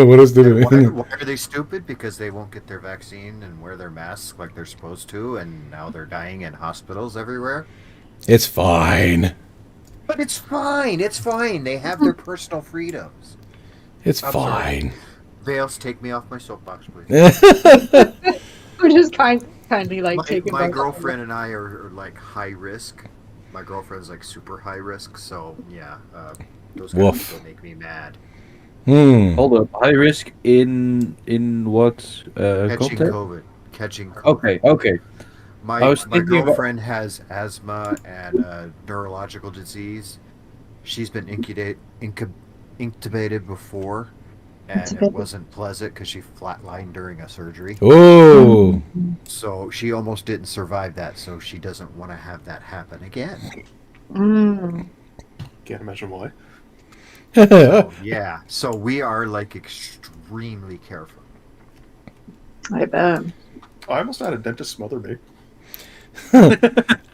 What is stupid? Why are they stupid? Because they won't get their vaccine and wear their masks like they're supposed to, and now they're dying in hospitals everywhere. It's fine. But it's fine. It's fine. They have their personal freedoms. It's I'm sorry. fine. Vales, take me off my soapbox, please. We're just kindly like taking My both girlfriend and I are like high risk. My girlfriend's like super high risk, so yeah, those kind of Woof. people make me mad. Hold up. High risk in what Catching context? COVID. Catching COVID. Okay. My I was thinking about- girlfriend has asthma and neurological disease. She's been intubated before, and it Intubated. wasn't pleasant because she flatlined during a surgery. Oh. So she almost didn't survive that, so she doesn't want to have that happen again. Can't imagine why. So, yeah, so we are like extremely careful. I bet. I almost had a dentist smother me.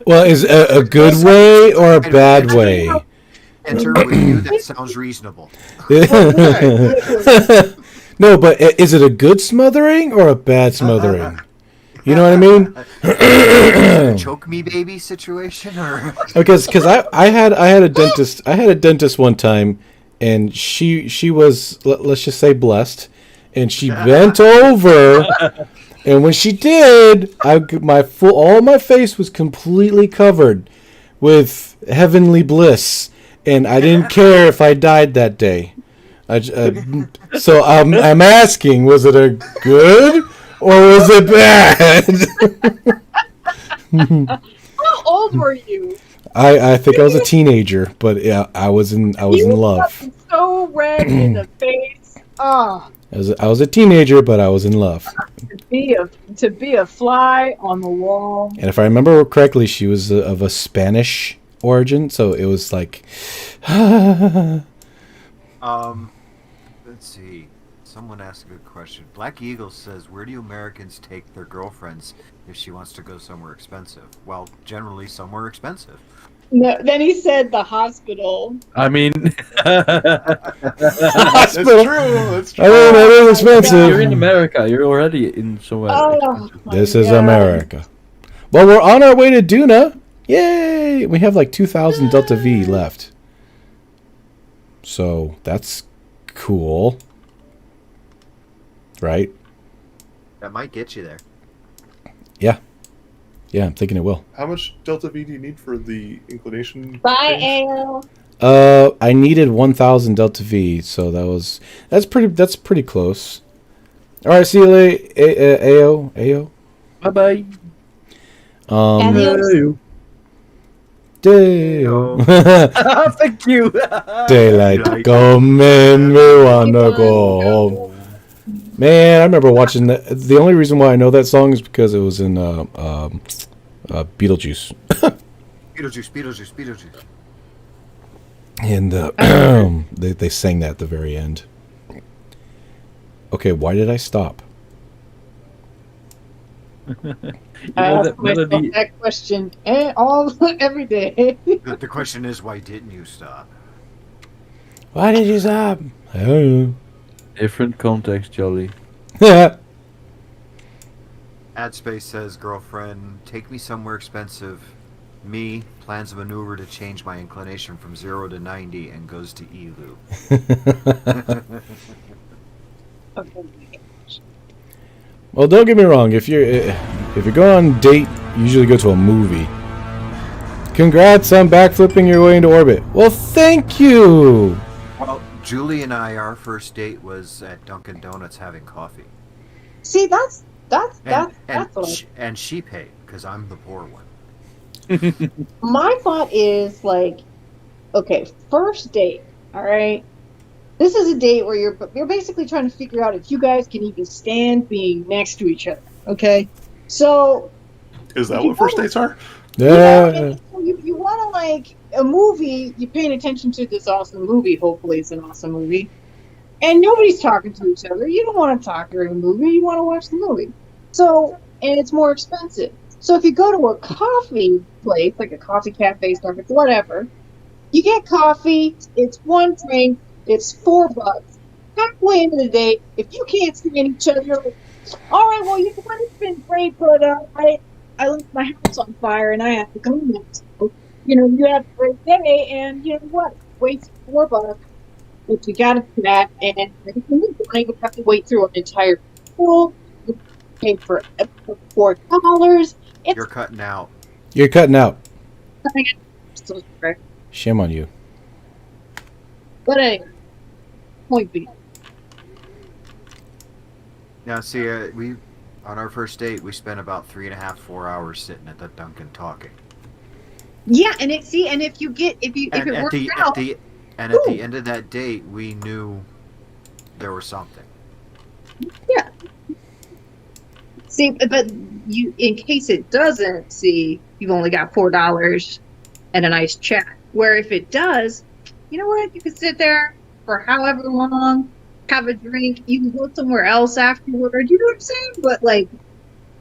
Well, is a good way or a bad way? Enter with you, that sounds reasonable. No, but is it a good smothering or a bad smothering? You know what I mean? Choke me baby situation, or Because I had a dentist one time, and she was, let's just say, blessed, and she bent over, and when she did, all my face was completely covered with heavenly bliss, and I didn't care if I died that day. So I'm asking, was it a good or was it bad? How old were you? I think I was a teenager, but yeah, I was in love. So red in the face. Oh, I was a teenager, but I was in love. to be a fly on the wall. And if I remember correctly, she was of a Spanish origin, so it was like, let's see. Someone asked a good question. Black Eagle says, "Where do Americans take their girlfriends if she wants to go somewhere expensive?" Well, generally somewhere expensive. No, then he said the hospital. I mean, That's true. That's true. I mean, that is expensive. you're in America. You're already in somewhere. Oh, expensive. my This is God. America. Well, we're on our way to Duna. Yay! We have like 2,000 Delta V left. So that's cool. Right? That might get you there. Yeah, I'm thinking it will. How much Delta V do you need for the inclination? Bye, change? Ale. I needed 1,000 Delta V, so that's pretty close. All right, see you later, Ao. Bye bye. Adios. Dale. Thank you. Daylight coming, we wanna go home. Man, I remember watching that. The only reason why I know that song is because it was in Beetlejuice. Beetlejuice. And they sang that at the very end. Okay, why did I stop? I ask myself that question every day. The question is, why didn't you stop? Why did you stop? I don't know. Different context, Jolly. AdSpace says, "Girlfriend, take me somewhere expensive." Me plans a maneuver to change my inclination from 0 to 90 and goes to Elu. Well, don't get me wrong. If you're going on a date, you usually go to a movie. Congrats on backflipping your way into orbit. Well, thank you. Well, Julie and I, our first date was at Dunkin' Donuts having coffee. See, that's And what and she paid because I'm the poor one. my thought is like, okay, first date, all right. This is a date where you're basically trying to figure out if you guys can even stand being next to each other. Okay, so Is that if you what first wanna- dates are? Yeah, Yeah. and so you want to like a movie. You're paying attention to this awesome movie. Hopefully, it's an awesome movie, and nobody's talking to each other. You don't want to talk during the movie. You want to watch the movie. So, and it's more expensive. So if you go to a coffee place, like a coffee cafe, Starbucks, whatever, you get coffee. It's one drink. It's $4. Halfway into the day, if you can't stand each other, you're like, all right, well, you know what? It's been great, but I left my house on fire and I have to come now. So, you know, you have a great day, and you know what? Waste $4, but you got to chat, and you don't even have to wait through an entire pool. You pay for $4. It's You're cutting out. You're cutting out. so great. Shame on you. But anyway, point being. Now, see, we on our first date, we spent about 3.5, 4 hours sitting at the Dunkin' talking. Yeah, and if you get if And it at works the out, at the end of that date, we knew there was something. yeah. See, but you, in case it doesn't, see, you've only got $4 and a nice chat. Where if it does, you know what? You can sit there for however long, have a drink. You can go somewhere else afterward. You know what I'm saying? But like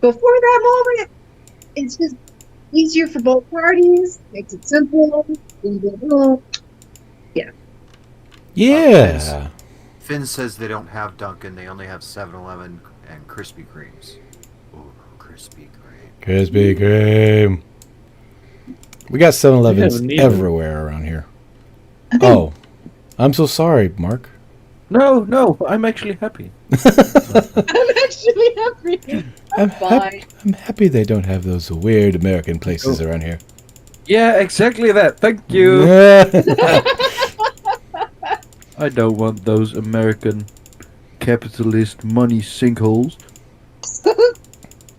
before that moment, it's just easier for both parties. Makes it simple. Boom, boom, boom. Yeah. Finn says they don't have Dunkin', they only have 7-Eleven and Krispy Kremes. Ooh, Krispy Kreme. Krispy Kreme. We got 7-Elevens Yeah, neither. everywhere around here. Oh, I'm so sorry, Mark. No, I'm actually happy. I'm actually happy. I'm fine. I'm happy they don't have those weird American places around here. Yeah, exactly that. Thank you. I don't want those American capitalist money sinkholes.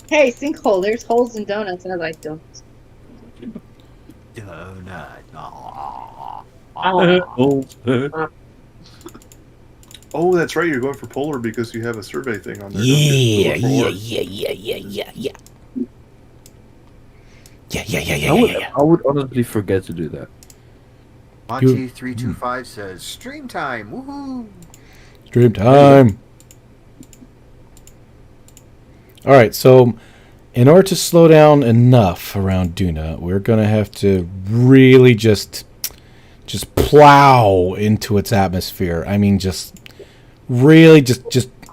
Hey, sinkhole. There's holes in donuts, and I like donuts. Donut. Oh. Oh, that's right. You're going for polar because you have a survey thing on there. don't Yeah. you? I would honestly forget to do that. Monty325 says, stream time, woohoo! Stream time. All right, so in order to slow down enough around Duna, we're gonna have to really just plow into its atmosphere. I mean, just really just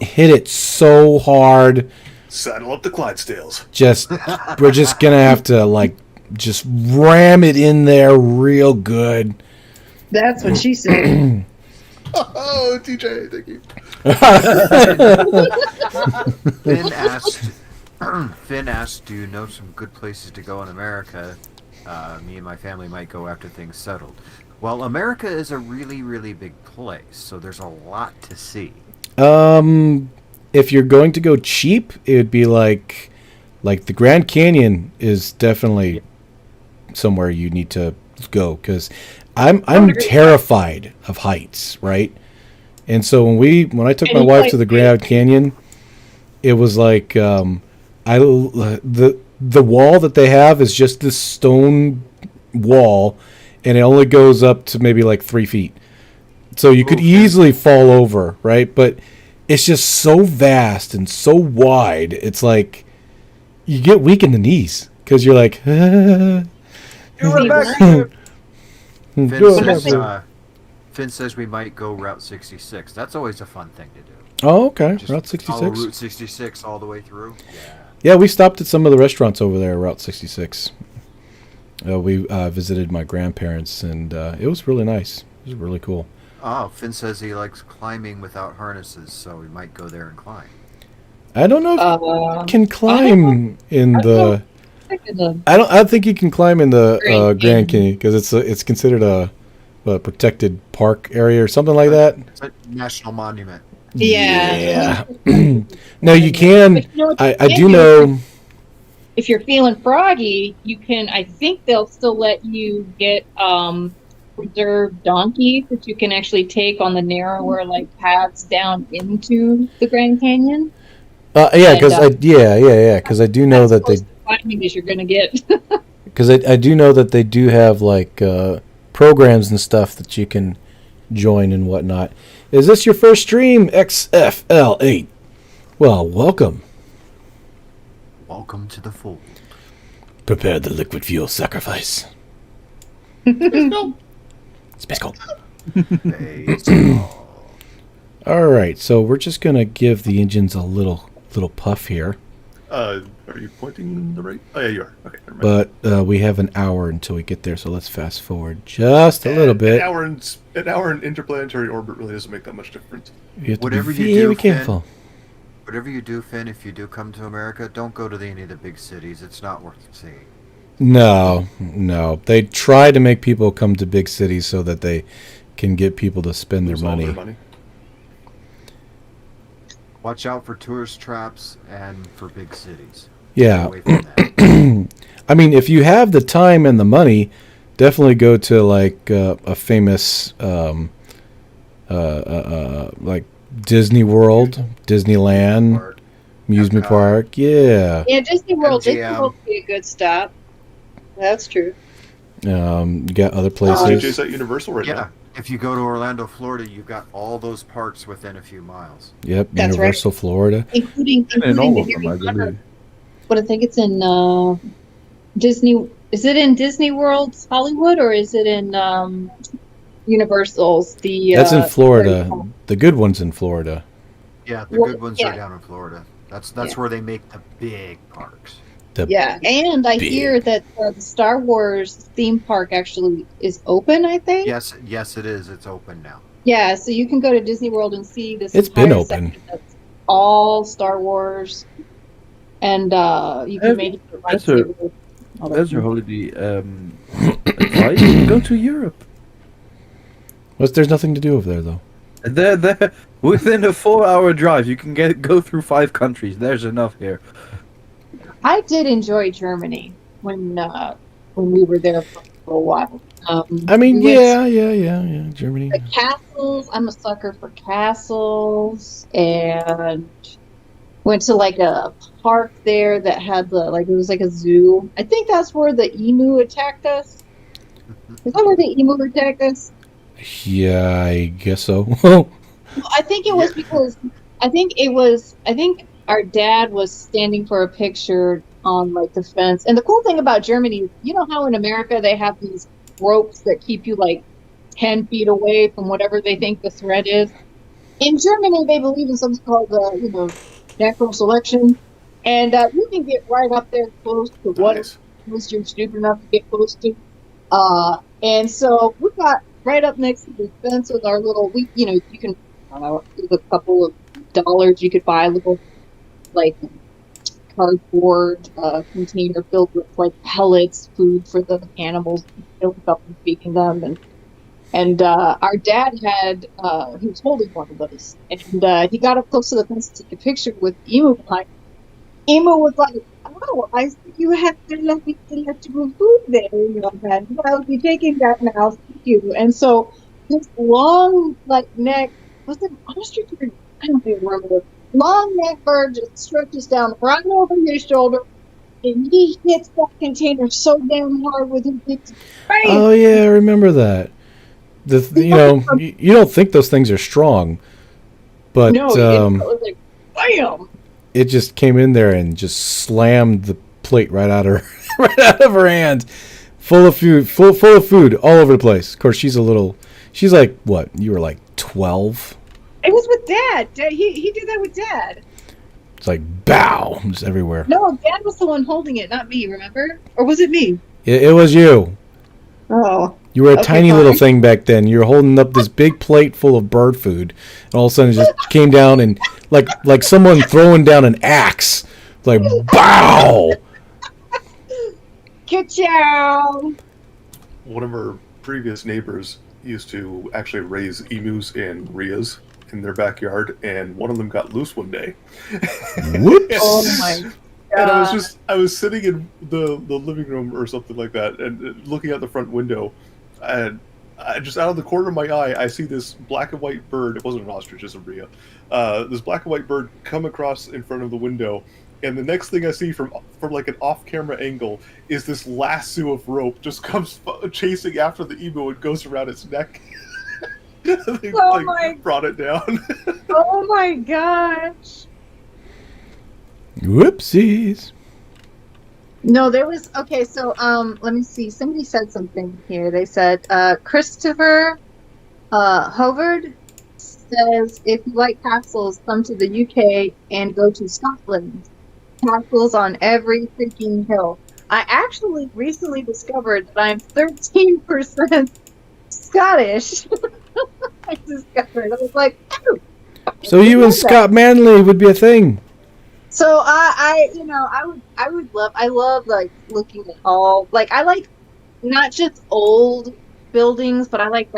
hit it so hard. Saddle up the Clydesdales. We're just gonna have to like just ram it in there real good. That's what she said. Oh, TJ, thank you. Finn asked, do you know some good places to go in America? Me and my family might go after things settled. Well, America is a really, really big place, so there's a lot to see. If you're going to go cheap, it would be like the Grand Canyon is definitely somewhere you need to go, because I'm terrified of heights, right? And so when I took my wife to the Grand Canyon, it was like the wall that they have is just this stone wall, and it only goes up to maybe like 3 feet. So you could easily fall over, right? But it's just so vast and so wide. It's like you get weak in the knees because you're like. Finn says we might go Route 66. That's always a fun thing to do. Oh, okay. Just Route follow 66. Route 66 all the way through. Yeah, we stopped at some of the restaurants over there, Route 66. We visited my grandparents, and it was really nice. It was really cool. Oh, Finn says he likes climbing without harnesses, so we might go there and climb. I don't know if you can climb in the. I don't think you can climb in the Grand Canyon because it's considered a protected park area or something like that. It's a national monument. Yeah. No, you can. But you know what you I can do do? know. If you're feeling froggy, you can. I think they'll still let you get reserve donkeys that you can actually take on the narrower like paths down into the Grand Canyon. Yeah, because because I do know that That's the finding is you're gonna get. because I do know that they do have like programs and stuff that you can join and whatnot. Is this your first stream, XFL8? Well, welcome. Welcome to the fold. Prepare the liquid fuel sacrifice. Space Gold. All right, so we're just gonna give the engines a little puff here. Are you pointing the right? Oh yeah, you are. Okay, never mind. But we have an hour until we get there, so let's fast forward just a little bit. An hour in interplanetary orbit really doesn't make that much difference. You have to Whatever be you very do, Finn, careful. Whatever you do, Finn, if you do come to America, don't go to any of the big cities. It's not worth seeing. No. They try to make people come to big cities so that they can get people to spend their Lose all money. Watch out for tourist traps and for big cities. Yeah. Stay away from that. I mean, if you have the time and the money, definitely go to like a famous like Disney World, Disneyland, Park. amusement Epcot. park. Yeah. Yeah, Disney World. Disney MGM. World would be a good stop. That's true. You got other TJ's places. at Universal right Yeah, now. if you go to Orlando, Florida, you've got all those parks within a few miles. Yep, That's right. Universal Florida. Including And the all of them, Harry I Potter. believe. But I think it's in Disney. Is it in Disney World's Hollywood or is it in Universal's? That's in Harry Florida. Potter? The good one's in Florida. Yeah, the Well, good ones yeah. are down in Florida. That's Yeah. where they make the big parks. The Yeah, and I big- hear that the Star Wars theme park actually is open. I think. Yes, it is. It's open now. Yeah, so you can go to Disney World and see this. It's been entire open. section that's all Star Wars, and you can make it that's a- That's your holiday advice. Go to Europe. Well, there's nothing to do over there, though. There, within a 4-hour drive, you can go through 5 countries. There's enough here. I did enjoy Germany when we were there for a while. I mean, we went yeah. Germany. to the castles. I'm a sucker for castles, and went to like a park there that had it was like a zoo. I think that's where the emu attacked us. Is that where the emu attacked us? Yeah, I guess so. Well, I think it was because I think our dad was standing for a picture on like the fence. And the cool thing about Germany, you know how in America they have these ropes that keep you like 10 feet away from whatever they think the threat is. In Germany, they believe in something called natural selection, and you can get right up there close to what Nice. you're stupid enough to get close to. And so we got right up next to the fence with our little, you can, I don't know, with a couple of dollars, you could buy a little, like, cardboard container filled with, like, pellets, food for the animals, filled up and feeding them. And our dad had, he was holding one of those. And he got up close to the fence to take a picture with Emu behind. Emu was like, "Oh, I see you have delectable food there in your hand. I'll be taking that now. Thank you." And so this long, neck, was it ostrich or I don't even remember. Long neck bird just stretches down right over his shoulder, and he hits that container so damn hard with his big bang. Oh yeah, I remember that. You don't think those things are strong, but No, it was like, bam! it just came in there and just slammed the plate right out of her hand, full of food all over the place. Of course, she's like what? You were like 12. It was with Dad. He did that with Dad. It's like bow, just everywhere. No, Dad was the one holding it, not me. Remember? Or was it me? It was you. Oh. You were a Okay, tiny fine. little thing back then. You were holding up this big plate full of bird food, and all of a sudden it just came down and like someone throwing down an axe, like bow. Ka-chow! One of our previous neighbors used to actually raise emus and rheas in their backyard, and one of them got loose one day. Whoops. Oh my And god. I was sitting in the living room or something like that, and looking out the front window, and just out of the corner of my eye, I see this black and white bird. It wasn't an ostrich, it's a rhea. This black and white bird come across in front of the window, and the next thing I see from like an off-camera angle is this lasso of rope just comes chasing after the emu and goes around its neck. They brought it down. Oh my gosh. Whoopsies. No, there was okay. So, let me see. Somebody said something here. They said, Christopher, Hovard says, if you like castles, come to the UK and go to Scotland. Castles on every freaking hill. I actually recently discovered that I'm 13% Scottish. I discovered. I was like, oh. So you and Scott Manley would be a thing. So I love like looking at all, like I like not just old buildings, but I like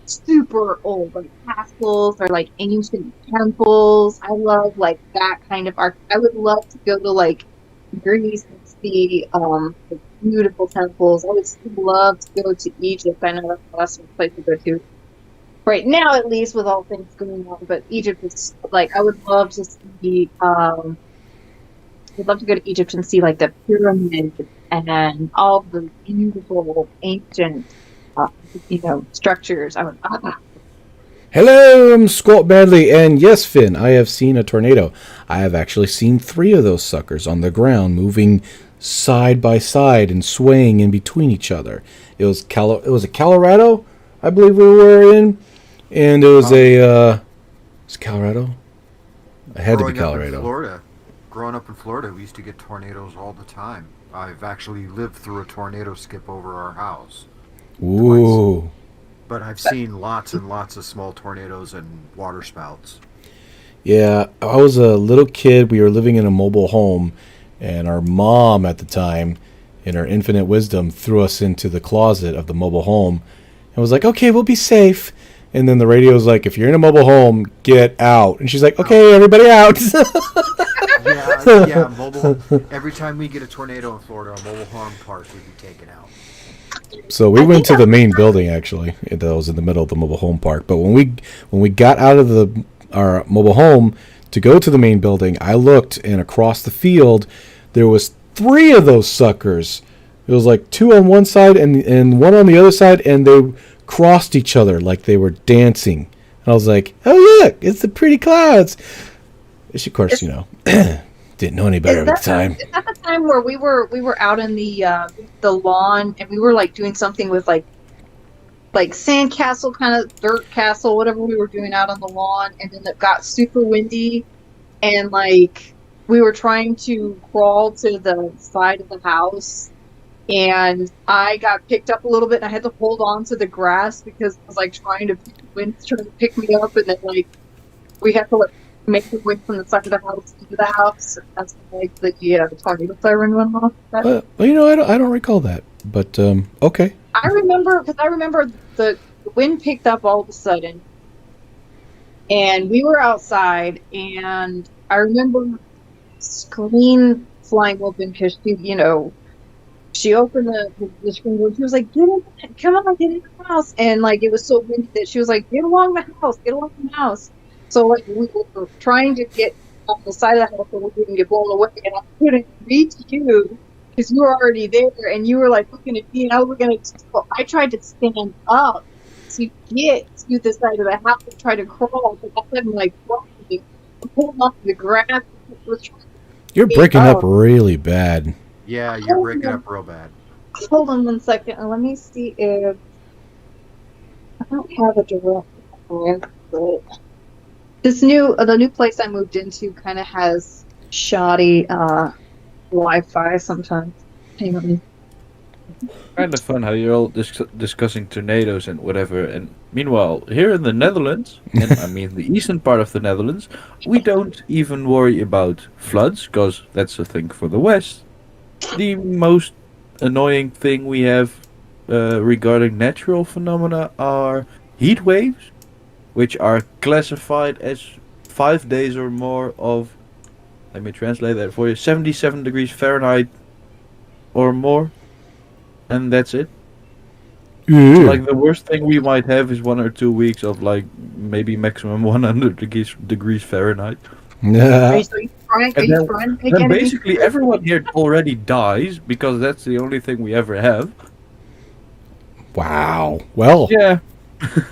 super old, like castles or like ancient temples. I love like that kind of art. I would love to go to like Greece and see the beautiful temples. I would love to go to Egypt. I know that's the last place to go to right now, at least with all things going on. But Egypt is like I would love to see. I'd love to go to Egypt and see like the pyramids and all the beautiful ancient, structures. I would. Hello, I'm Scott Manley, and yes, Finn, I have seen a tornado. I have actually seen 3 of those suckers on the ground, moving side by side and swaying in between each other. It was a Colorado, I believe we were in, and it was it's Colorado. It had to be Colorado. Growing up in Florida, we used to get tornadoes all the time. I've actually lived through a tornado skip over our house. Ooh. Twice. But I've seen lots and lots of small tornadoes and water spouts. Yeah, I was a little kid. We were living in a mobile home, and our mom at the time, in her infinite wisdom, threw us into the closet of the mobile home and was like, okay, we'll be safe. And then the radio was like, if you're in a mobile home, get out. And she's like, okay, everybody out. Yeah, mobile. Every time we get a tornado in Florida, a mobile home park would be taken out. So we went to the main building, actually. That was in the middle of the mobile home park. But when we got out of our mobile home to go to the main building, I looked, and across the field, there was 3 of those suckers. It was like 2 on one side and 1 on the other side, and they crossed each other like they were dancing. And I was like, oh, look, it's the pretty clouds. Which, of course, didn't know any better at the time. Is that the time where we were out in the lawn and we were like doing something with like sandcastle, kind of dirt castle, whatever we were doing out on the lawn, and then it got super windy, and like we were trying to crawl to the side of the house, and I got picked up a little bit, and I had to hold on to the grass because I was like trying to pick me up, and then like we had to make the way from the side of the house to the house. That's like the tornado siren went off. I don't recall that, but okay. I remember the wind picked up all of a sudden, and we were outside, and I remember screen flying open because she opened the screen door. She was like, "Come on, get in the house!" And like it was so windy that she was like, "Get along the house." So like we were trying to get on the side of the house so we didn't get blown away, and I couldn't reach you because you were already there, and you were like looking at me, and I tried to stand up to get to the side of the house and try to crawl, but I couldn't like crawl. I pulled off the grass. You're breaking up really bad. Yeah, you're breaking up real bad. Hold on 1 second, and let me see if I don't have a direct line, but the new place I moved into kind of has shoddy Wi-Fi sometimes. Hang on. Kind of fun how you're all discussing tornadoes and whatever, and meanwhile, here in the Netherlands, and I mean the eastern part of the Netherlands, we don't even worry about floods, because that's a thing for the west. The most annoying thing we have regarding natural phenomena are heat waves, which are classified as 5 days or more of, let me translate that for you, 77 degrees Fahrenheit or more, and that's it. Like the worst thing we might have is 1 or 2 weeks of like maybe maximum 100 degrees Fahrenheit. Are Yeah. you trying? Are And you then, trying to then make enemy? basically everyone here already dies because that's the only thing we ever have. Wow. Well, Yeah.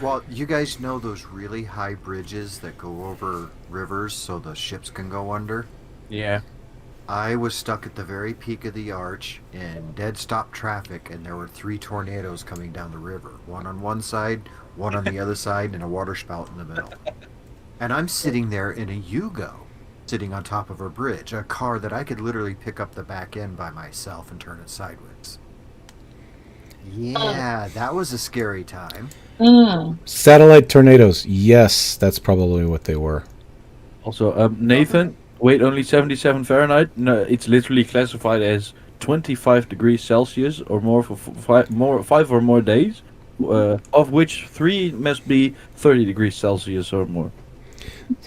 Well, you guys know those really high bridges that go over rivers so the ships can go under? Yeah. I was stuck at the very peak of the arch in dead stop traffic, and there were 3 tornadoes coming down the river. One on one side, one on the other side, and a water spout in the middle. And I'm sitting there in a Yugo, sitting on top of a bridge, a car that I could literally pick up the back end by myself and turn it sideways. Yeah, that was a scary time. satellite tornadoes. Yes, that's probably what they were. Also, Nathan, wait, only 77 Fahrenheit? No, it's literally classified as 25 degrees Celsius or more for 5 or more days, of which 3 must be 30 degrees Celsius or more.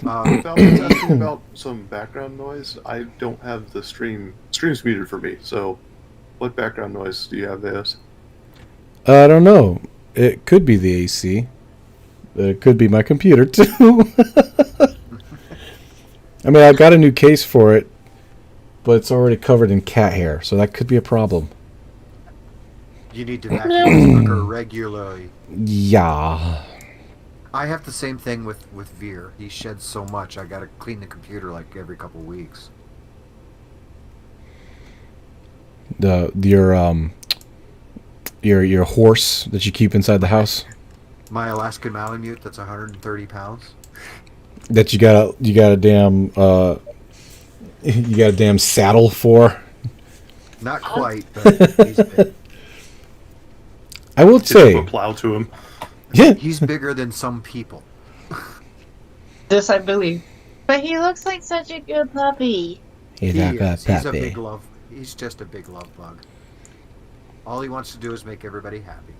Val was asking about some background noise. I don't have the streams muted for me, so what background noise do you have, Veos? I don't know. It could be the AC. It could be my computer too. I mean, I got a new case for it, but it's already covered in cat hair, so that could be a problem. You need to vacuum the cooker regularly. Yeah. I have the same thing with Veer. He sheds so much, I gotta clean the computer like every couple weeks. Your horse that you keep inside the house My Alaskan Malamute, that's 130 pounds. that you got a damn you got a damn saddle for. Not quite, but he's big. I will Hitch up say, a plow to him. yeah, He's bigger than some people. This I believe. But he looks like such a good puppy. he's He like a is. He's a puppy. big love. He's just a big love bug. All he wants to do is make everybody happy.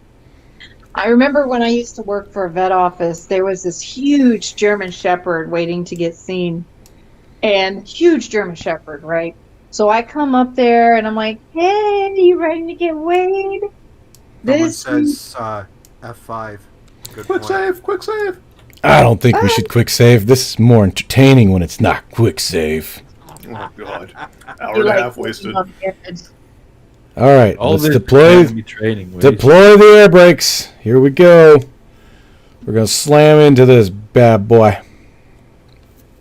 I remember when I used to work for a vet office, there was this huge German Shepherd waiting to get seen. And huge German Shepherd, right? So I come up there and I'm like, hey, you ready to get weighed? Someone This says F5. Good Quick point. save! Quick save! I don't think we should quick save. This is more entertaining when it's not quick save. Oh god, hour you and a like half wasted. on the edge. All right, All let's this deploy academy training. waste. the air brakes. Here we go. We're gonna slam into this bad boy.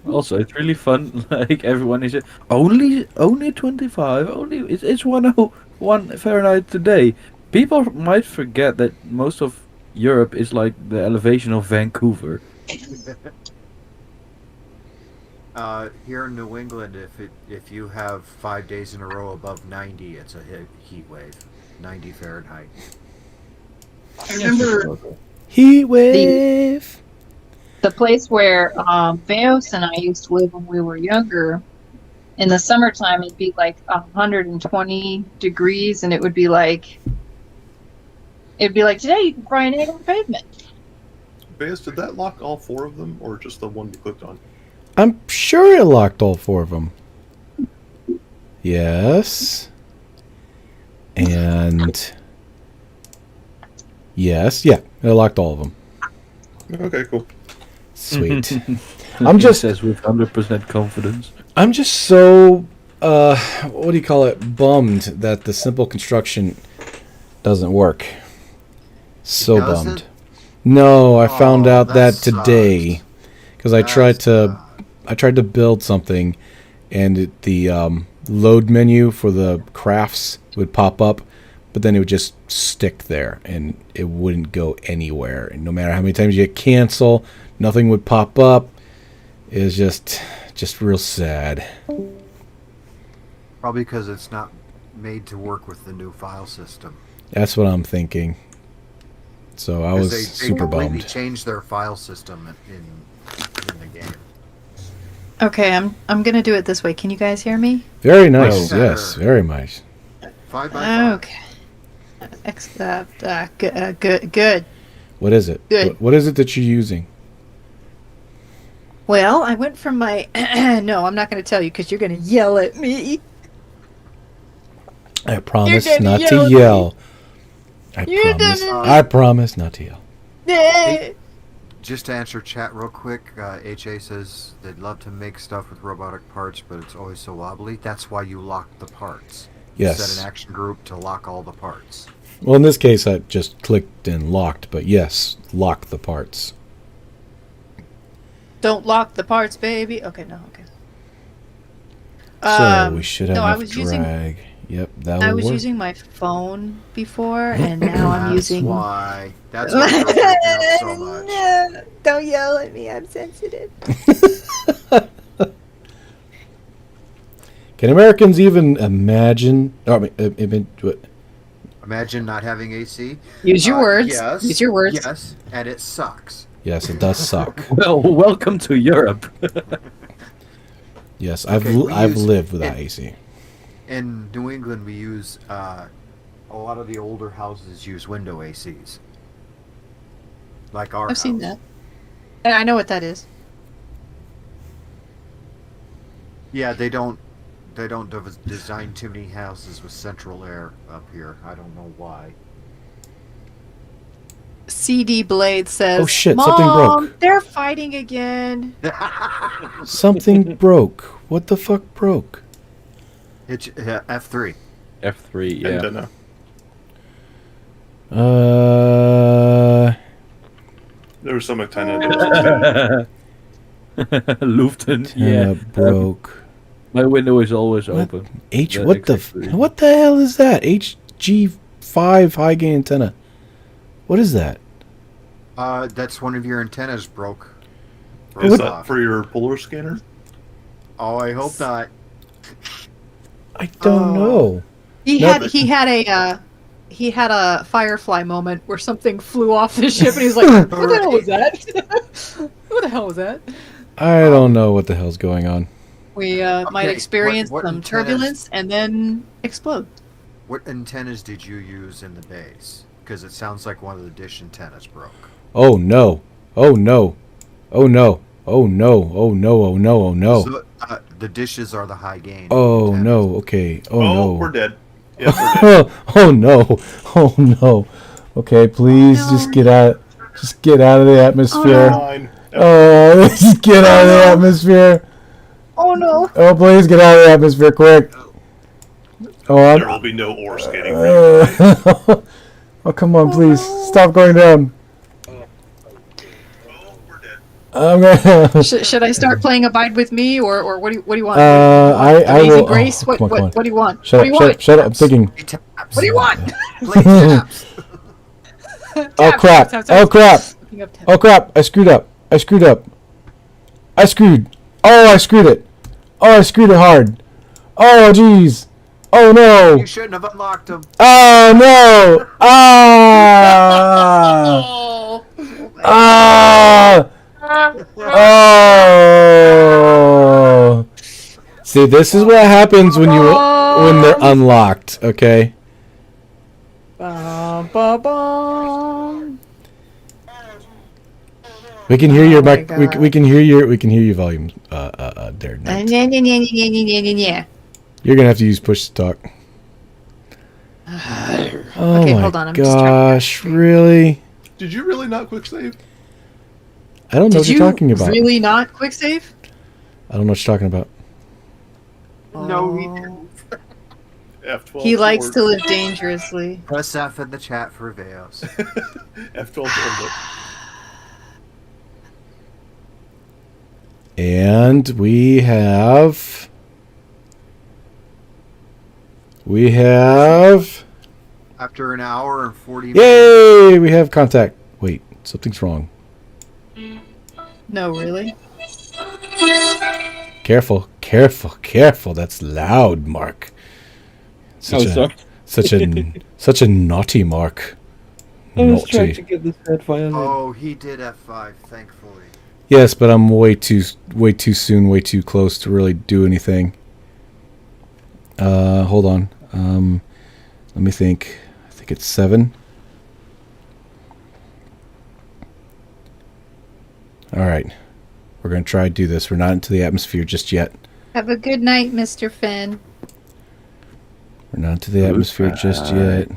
Also, it's really fun. Like everyone is only 25. It's 101 Fahrenheit today. People might forget that most of Europe is like the elevation of Vancouver. Here in New England, if you have 5 days in a row above 90, it's a heat wave. 90 Fahrenheit. I remember Heat wave. the place where Veos and I used to live when we were younger. In the summertime, it'd be like 120 degrees, and it would be like today you can fry an egg on the pavement. Veos, did that lock all 4 of them, or just the one you clicked on? I'm sure it locked all 4 of them. Yes. And yes, yeah, it locked all of them. Okay, cool. Sweet. I'm just says with 100% confidence. I'm just so what do you call it? Bummed that the simple construction doesn't work. So Doesn't? bummed. No, I found Oh, out that that today because I tried to build something, and the load menu for the crafts would pop up, but then it would just stick there and it wouldn't go anywhere. And no matter how many times you cancel, nothing would pop up. It was just real sad. Probably because it's not made to work with the new file system. That's what I'm thinking. So I 'Cause was they super completely bummed. changed their file system in the game. Okay, I'm gonna do it this way. Can you guys hear me? Very nice. No. Yes, very nice. 5 by 5. Okay. Good. What is it? Good. What is it that you're using? Well, I went from my. No, I'm not gonna tell you because you're gonna yell at me. I promise gonna not yell to at me. yell. I promise not to yell. Just to answer chat real quick, HA says they'd love to make stuff with robotic parts, but it's always so wobbly. That's why you lock the parts. Yes. Set an action group to lock all the parts. Well, in this case, I just clicked and locked, but yes, lock the parts. Don't lock the parts, baby. Okay, no, okay. So we should have no, I enough was drag. Yep, that will I was work. using my phone before, and now I'm using. That's why you're freaking out so much. No, don't yell at me. I'm sensitive. Can Americans even imagine? Imagine not having AC. Use your words. Yes. Use your words. Yes, and it sucks. Yes, it does suck. Well, welcome to Europe. Yes, Okay, I've lived without AC. In New England, we use a lot of the older houses use window ACs, like our I've seen house. that. And I know what that is. Yeah, they don't design too many houses with central air up here. I don't know why. CD Blade says, Oh, shit, Mom, something broke." They're fighting again. Something broke. What the fuck broke? It's F3. F3, yeah. Antenna. There was some antenna. Luften, Yeah, yeah. broke. My window is always What? open. What the hell is that? HG5 high gain antenna. What is that? That's one of your antennas broke. Is that for your polar scanner? Oh, I hope not. I don't know. He No, had a Firefly moment where something flew off the ship, and he's like, "What the hell was that? What the hell was that?" I don't know what the hell's going on. We might experience what some antennas- turbulence and then explode. What antennas did you use in the base? Because it sounds like one of the dish antennas broke. Oh no. Oh no. Oh no. Oh no. Oh no. Oh no. Oh no. So, the dishes are the high gain. Oh antennas. no. Okay. Oh no. We're dead. Yeah, we're dead. Oh no. Oh no. Okay, please just get out. Just get out of the atmosphere. Fine. Oh, just get out of the atmosphere. Oh no! Oh, please get out of the atmosphere quick. Oh, There will be no ore scanning for you. oh, come on, please stop going down. We're dead. I'm gonna. Should I start playing Abide with Me, or what do you want? I Amazing will. Grace. Oh, come on. What do you want? Shut What do up! you Shut want? up! Shut up! I'm thinking. What do you want? Play taps. Oh crap! Oh crap! Picking up tabs. Oh crap! I screwed up. I screwed up. I screwed. Oh, I screwed it. Oh, I screwed it hard. Oh, jeez. Oh no. You shouldn't have unlocked them. Oh no. Ah. Oh. Ah. Oh. See, this is what happens when they're unlocked. Okay. Bum, bum, bum. We can hear your my mic. God. We can hear your volume. There. Nate. Yeah. You're gonna have to use push to talk. Oh Okay, my hold on, I'm just trying to- gosh, really? Did you really not quick save? I don't know Did what you you're talking about. really not quick save? I don't know what you're talking about. No, he Oh. F12. He likes to forward. live dangerously. Press F in the chat for Veos. F12 forward. And we have After an hour and 40 minutes. yay! We have contact. Wait, something's wrong. No, really? Careful, careful, careful. That's loud, Mark. Such a naughty Mark. I was trying Naughty. to get this head violin. Oh, he did F5, thankfully. Yes, but I'm way too soon, way too close to really do anything. Hold on. Let me think. I think it's 7. All right. We're going to try to do this. We're not into the atmosphere just yet. Have a good night, Mr. Finn. We're not into the atmosphere just yet.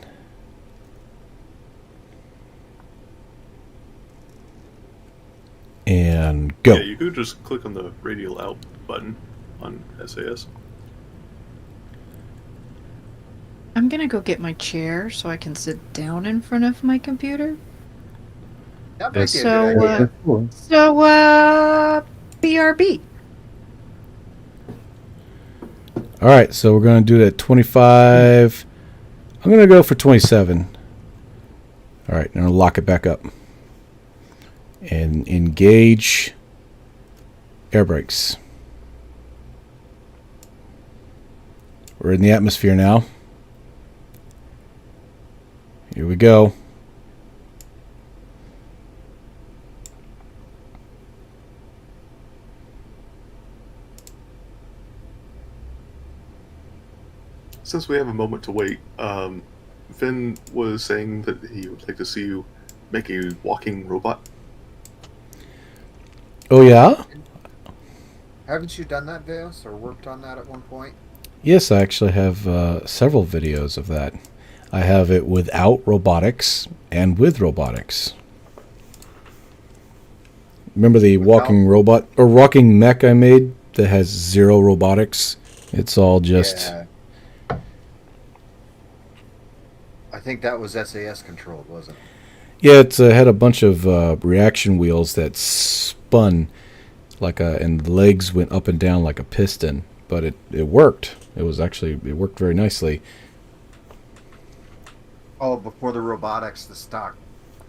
And go. Yeah, you could just click on the radial out button on SAS. I'm gonna go get my chair so I can sit down in front of my computer. That might be a So, good idea. BRB. All right, so we're going to do it at 25. I'm going to go for 27. All right, now lock it back up. And engage air brakes. We're in the atmosphere now. Here we go. Since we have a moment to wait, Finn was saying that he would like to see you make a walking robot. Oh, yeah? Haven't you done that, Veos, or worked on that at one point? Yes, I actually have several videos of that. I have it without robotics and with robotics. Remember the walking robot or walking mech I made that has 0 robotics? It's all just... Yeah. I think that was SAS controlled, wasn't it? Yeah, it had a bunch of reaction wheels that spun like and the legs went up and down like a piston, but it worked. It worked very nicely. Oh, before the robotics, the stock.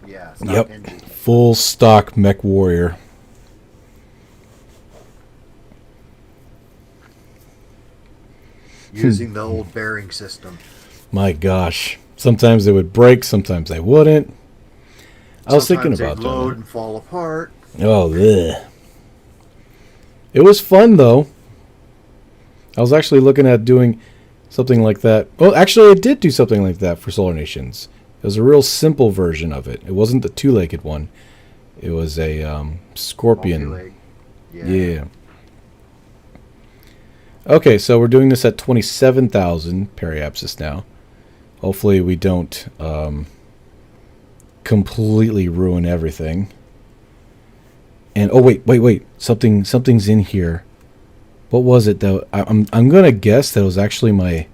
Yeah. Stock Yep, engine. full stock mech warrior. Using the old bearing system. My gosh, sometimes they would break, sometimes they wouldn't. I was thinking Sometimes about they'd load that. and fall apart. Oh, ugh. It was fun though. I was actually looking at doing something like that. Well, actually, I did do something like that for Solar Nations. It was a real simple version of it. It wasn't the 2-legged one. It was a scorpion. Multi-leg. Yeah. Okay, so we're doing this at 27,000 periapsis now. Hopefully we don't completely ruin everything. And oh wait, something's in here. What was it though? I'm gonna guess that it was actually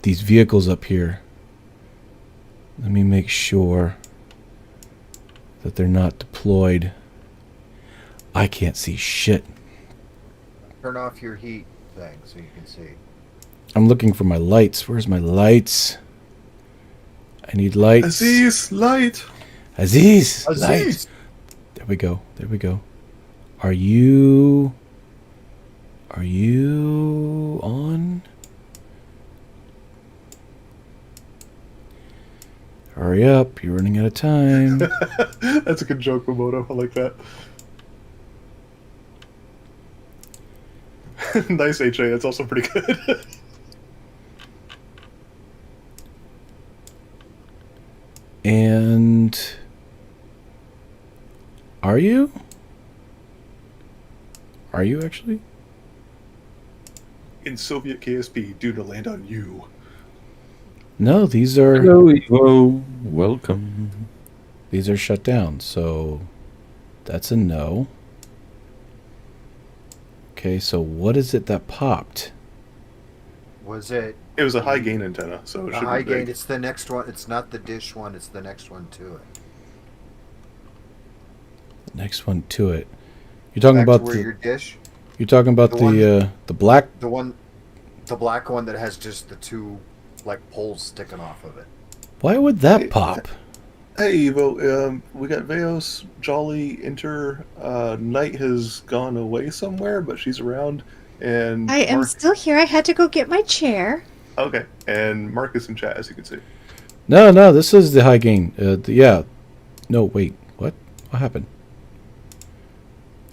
these vehicles up here. Let me make sure that they're not deployed. I can't see shit. Turn off your heat thing so you can see. I'm looking for my lights. Where's my lights? I need lights. Aziz, light! Aziz! Aziz! Light. There we go. There we go. Are you on? Hurry up. You're running out of time. That's a good joke, Momoto. I like that. Nice, HA. That's also pretty good. And are you? Are you actually? In Soviet KSP, Duna land on you. No, these are Hello, Evo. Welcome. shut down. So that's a no. Okay, so what is it that popped? Was it It was a high gain antenna, so it the should high be big. gain? It's the next one. It's not the dish one. It's the next one to it. Next one to it. You're talking Back about to where your the. dish, You're talking about the black. the black one that has just the two like poles sticking off of it. Why would that pop? Hey, Evo, we got Veos, Jolly, Inter. Knight has gone away somewhere, but she's around. And I am Mark- still here. I had to go get my chair. Okay, and Mark is in chat, as you can see. No, this is the high gain. Yeah. No, wait. What? What happened?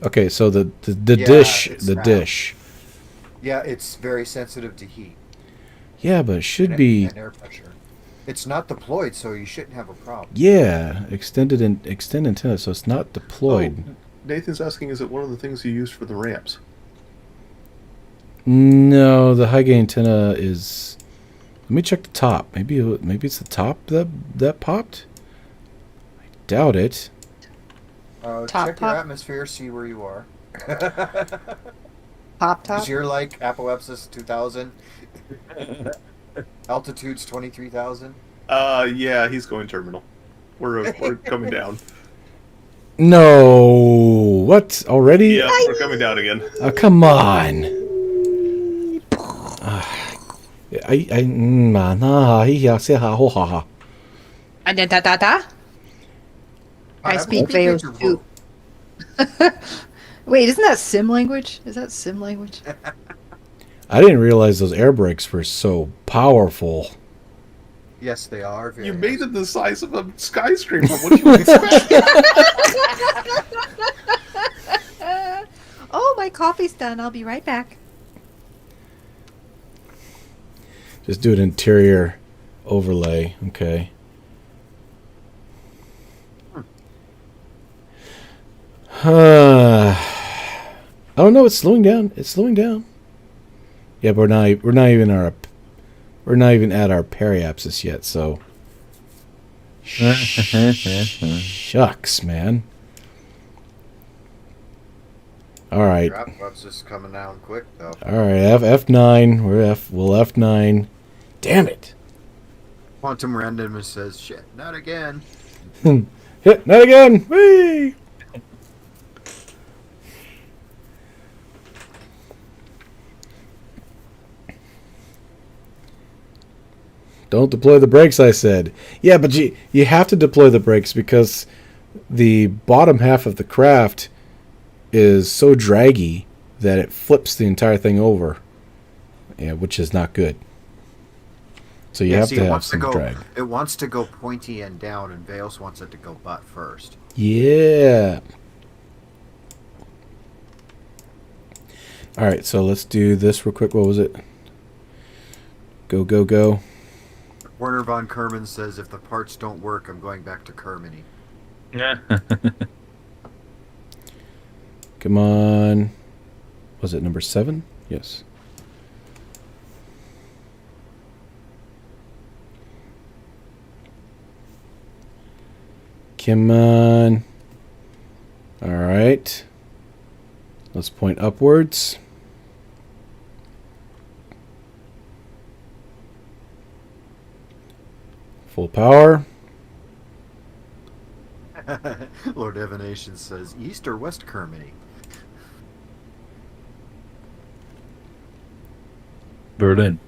Okay, so the Yeah, dish, it's the round. dish. Yeah, it's very sensitive to heat Yeah, but it should and, be. and air pressure. It's not deployed, so you shouldn't have a problem. Yeah, extend antenna, so it's not deployed. Oh, Nathan's asking, is it one of the things you used for the ramps? No, the high gain antenna is. Let me check the top. Maybe it's the top that popped. I doubt it. Top, Check your top. atmosphere, see where you are. Pop top. Is your like Apoapsis 2000? Altitude's 23,000. Yeah, he's going terminal. We're coming down. No, what already? Yeah, we're coming down again. Oh, come on. Da. I Alright, speak we Veos your too. Wait, isn't that sim language? Is that sim language? I didn't realize those air brakes were so powerful. Yes, they are. Very You made nice. it the size of a skyscraper. What do you expect? Oh, my coffee's done. I'll be right back. Just do an interior overlay, okay. Oh no, it's slowing down. It's slowing down. Yeah, but we're not even at our periapsis yet, so shucks, man. All right. Your Apoapsis coming down quick though. All right, F9. We'll F9. Damn it. Quantum randomness says, "Shit, not again." Hit, not again. Whee! Don't deploy the brakes, I said. Yeah, but you have to deploy the brakes because the bottom half of the craft is so draggy that it flips the entire thing over. Yeah, which is not good. So you have see, to it have wants some to go, drag. It wants to go pointy and down, and Veos wants it to go butt first. Yeah. All right, so let's do this real quick. What was it? Go, go, go. Werner von Kerman says, "If the parts don't work, I'm going back to Kermany." Come on. Was it number 7? Yes. Come on. All right. Let's point upwards. Full power. Lord Evanation says, "East or West Kermany?" Berlin.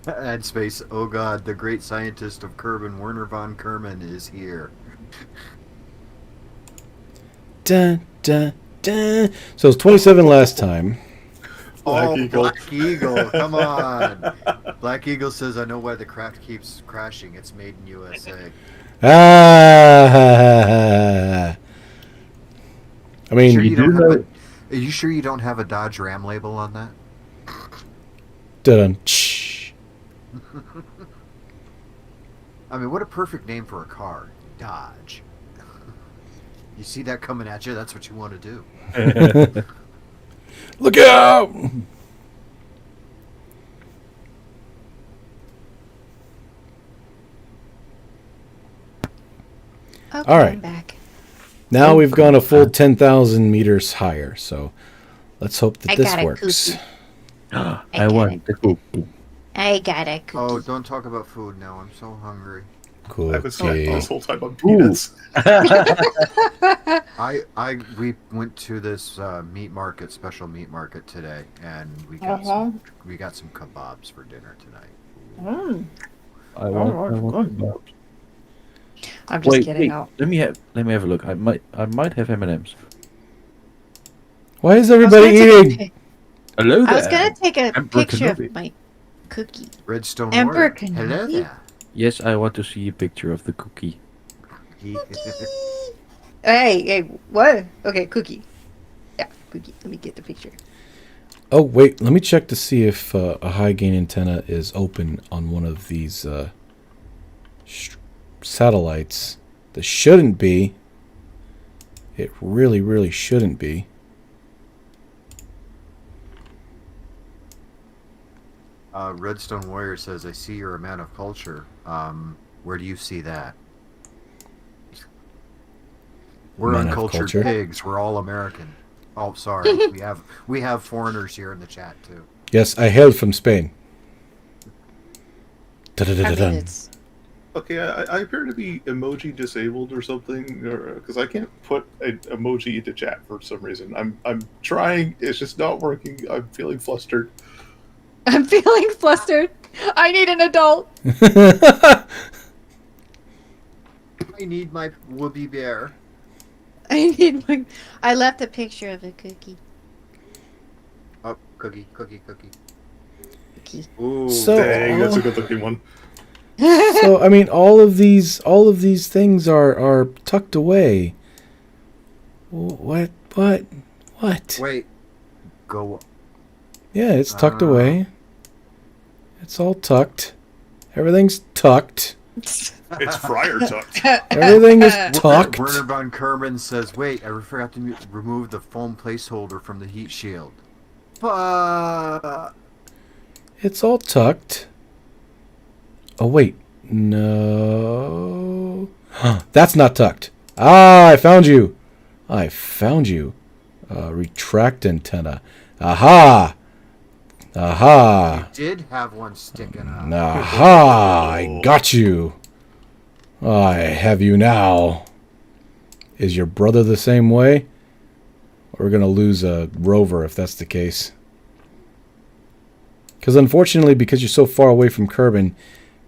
Ad space. Oh God, the great scientist of Kerbin, Werner von Kerman, is here. Dun, dun, dun. So it was 27 last time. Black Eagle. Black Eagle, come on. Black Eagle says, "I know why the craft keeps crashing. It's made in USA." Ah. I mean, Sure you you don't do have know- a, are you sure you don't have a Dodge Ram label on that? dun, I mean, what a perfect name for a car. Dodge. You see that coming at you, that's what you want to do. Look out! Okay, All right. I'm back. Now we've gone a full 10,000 meters higher, so let's hope that I this got a works. cookie. I want the cookie. I got a cookie. Oh, don't talk about food now. I'm so hungry. I was stuck Cookie. this whole time on peanuts. We went to this meat market, special meat market today, and we got some kebabs for dinner tonight. I want kebabs. I'm just Wait, kidding. Out. let me have a look. I might have M&Ms. Why is everybody eating? Hello there. I was gonna take a Emperor picture Kenobi. of my cookie. Redstone Emperor Warrior. Hello Kenobi? there. Yes, I want to see a picture of the cookie. Hey, what? Okay, cookie. Yeah, cookie. Let me get the picture. Oh, wait. Let me check to see if a high gain antenna is open on one of these satellites. This shouldn't be. It really, really shouldn't be. Redstone Warrior says, "I see you're a man of culture. Where do you see that? We're Men of uncultured culture. pigs. We're all American. Oh, sorry. we have foreigners here in the chat too. Yes, I hail from Spain. I mean, Da-da-da-da-dun. it's Okay, I appear to be emoji disabled or something, because I can't put an emoji into chat for some reason. I'm trying. It's just not working. I'm feeling flustered. I'm feeling flustered. I need an adult. I need my whoopee bear. I left a picture of a cookie. Oh, cookie. Cookie. Ooh. So- Dang, that's a good looking one. So I mean, all of these things are tucked away. What? Wait. Go. Yeah, it's tucked away. It's all tucked. Everything's tucked. It's Friar tucked. Everything is tucked. Werner von Kerman says, "Wait, I forgot to remove the foam placeholder from the heat shield." But It's all tucked. Oh wait, no. That's not tucked. Ah, I found you. Retract antenna. Aha. you did have one sticking up. Aha! I got you. I have you now. Is your brother the same way? We're gonna lose a rover if that's the case. Because unfortunately, because you're so far away from Kerbin,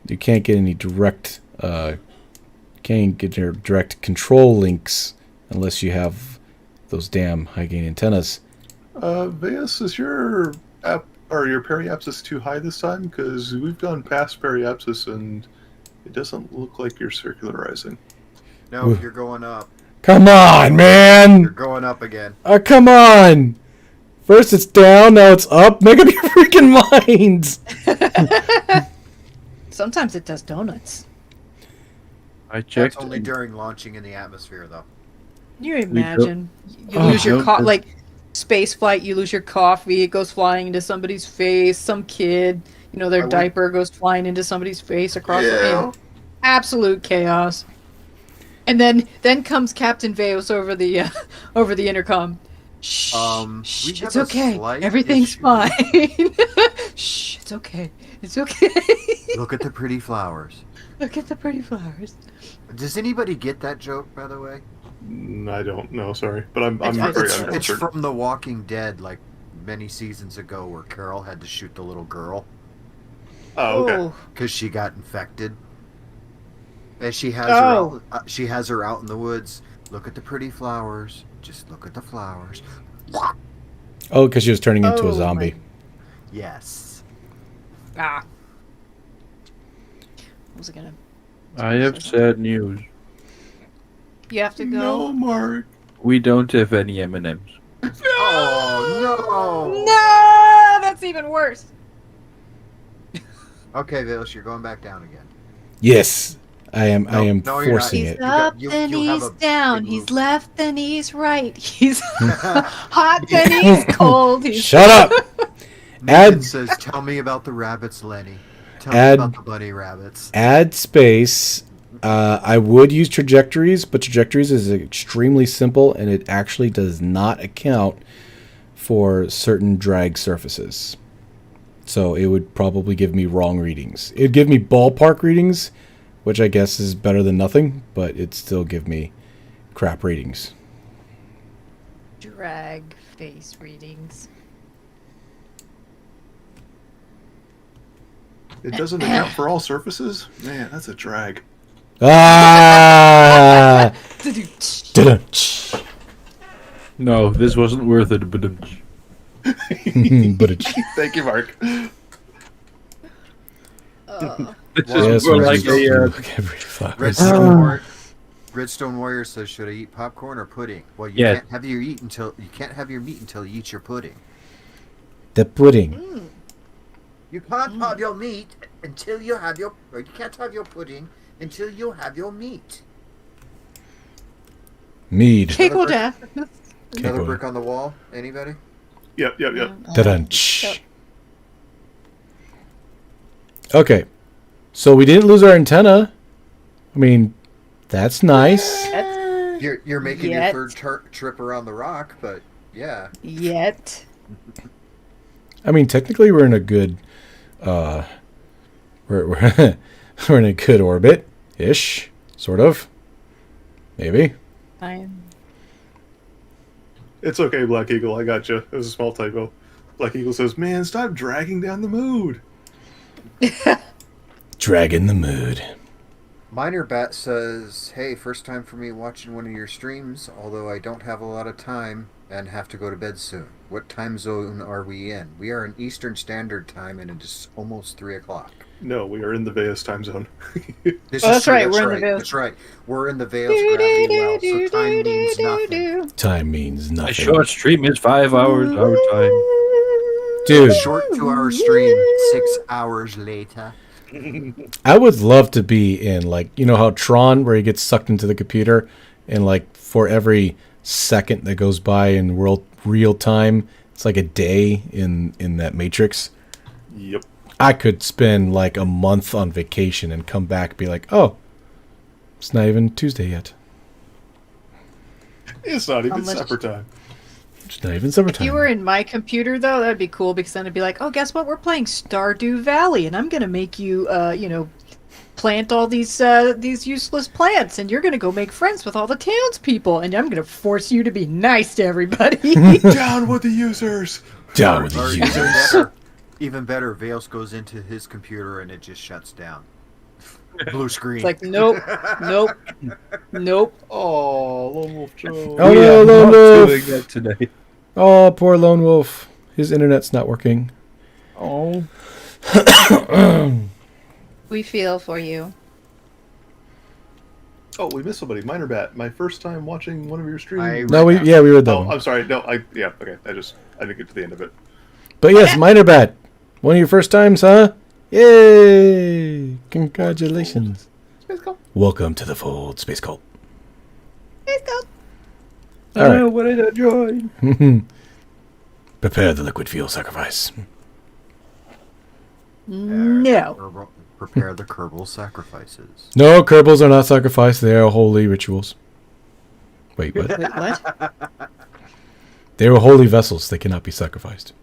you can't get any direct, can't get your direct control links unless you have those damn high gain antennas. Veus, is your app or your periapsis too high this time? Because we've gone past periapsis and it doesn't look like you're circularizing. No, you're going up. Come on, You're man! going up again. Come on! First it's down, now it's up. Make up your freaking minds! Sometimes it does donuts. I That's checked. only during launching in the atmosphere, though. Can you imagine? You Oh, lose your don't- like space flight. You lose your coffee. It goes flying into somebody's face. Some kid, their I went- diaper goes flying into somebody's face across the Yeah. absolute chaos. And then comes Captain Veos over the intercom. Shh, We shh, have it's a okay. slight Everything's issue. fine. Shh, it's okay. It's okay. Look at the pretty flowers. Look at the pretty flowers. Does anybody get that joke, by the way? I don't know, sorry, but I'm very It's uncultured. from The Walking Dead, like many seasons ago, where Carol had to shoot the little girl Oh, okay. because she got infected. And she has Oh. she has her out in the woods. Look at the pretty flowers. Just look at the flowers. Oh, because she was turning into a Oh, zombie. my- Yes. Ah. What was I gonna? I have sad news. You have to go. No, Mark. We don't have any M&Ms. Oh No, that's even worse. no. Okay, Vilas, you're going back down again. Yes, I am. I No, am no, you're not. forcing He's it. up, you then have he's a down. big He's move. left, then he's right. He's Hot, then he's cold. He's Shut up. Nathan Add- says, "Tell me about the rabbits, Lenny. Tell Add- me about the bunny rabbits." Add space. I would use trajectories, but trajectories is extremely simple, and it actually does not account for certain drag surfaces. So it would probably give me wrong readings. It'd give me ballpark readings, which I guess is better than nothing, but it'd still give me crap readings. drag face readings. It doesn't account for all surfaces? Man, that's a drag. Ah! Da-dun. No, this wasn't worth it. But But it, Thank you, Mark. this Well, is yes, more we like do a. every fuck. Redstone Warrior says, "Should I eat popcorn or pudding?" Well, you Yeah. can't have your meat until you eat your pudding. The pudding. You can't have your meat until you have your. Or you can't have your pudding until you have your meat. Mead. Cake will death. Another boy. brick on the wall. Anybody? Yep. Da-dun. Okay. So we didn't lose our antenna. I mean, that's nice. You're making Yet. your third trip around the rock, but yeah. Yet. I mean, technically, we're in a good, we're we're in a good orbit, ish, sort of, maybe. It's okay, Black Eagle. I got you. It was a small typo. Black Eagle says, "Man, stop dragging down the mood." Dragging the mood. Minor Bat says, "Hey, first time for me watching one of your streams, although I don't have a lot of time and have to go to bed soon. What time zone are we in? We are in Eastern Standard Time and it is almost 3 o'clock. No, we are in the Veus time zone. This Oh, is that's true, right, that's we're in the right, Veus. That's right. We're in the Veus gravity well, so time means nothing. Time means A nothing. short stream is 5 hours our time. Dude, Short 2-hour stream, 6 hours later. I would love to be in, like, you know how Tron, where he gets sucked into the computer, and, like, for every second that goes by in real time, it's like a day in that Matrix. Yep. I could spend, like, a month on vacation and come back and be like, oh, it's not even Tuesday yet. It's not even Unless- supper time. It's not even If summertime. you were in my computer, though, that'd be cool because then it'd be like, oh, guess what? We're playing Stardew Valley, and I'm gonna make you, plant all these useless plants, and you're gonna go make friends with all the townspeople, and I'm gonna force you to be nice to everybody. Down with the users. Down with Or the even users. better, even better, Veos goes into his computer and it just shuts down. Blue screen. It's like, nope, nope. Oh, Lone Wolf Joe. Oh, We no, are Lone not Wolf. doing that today. Oh, poor Lone Wolf. His internet's not working. Oh. We feel for you. Oh, we missed somebody. Minor Bat. My first time watching one of your streams. No, we read that Oh, one. I'm sorry. No, yeah, okay. I didn't get to the end of it. But yes, Minor Bat. One of your first times, huh? Yay! Congratulations. Space Cult. Welcome to the fold, Space Cult. All Oh, right. what did I join? Prepare the liquid fuel sacrifice. No. Prepare the Kerbal sacrifices. No, Kerbals are not sacrificed. They are holy rituals. Wait, what? Wait, what? They were holy vessels. They cannot be sacrificed.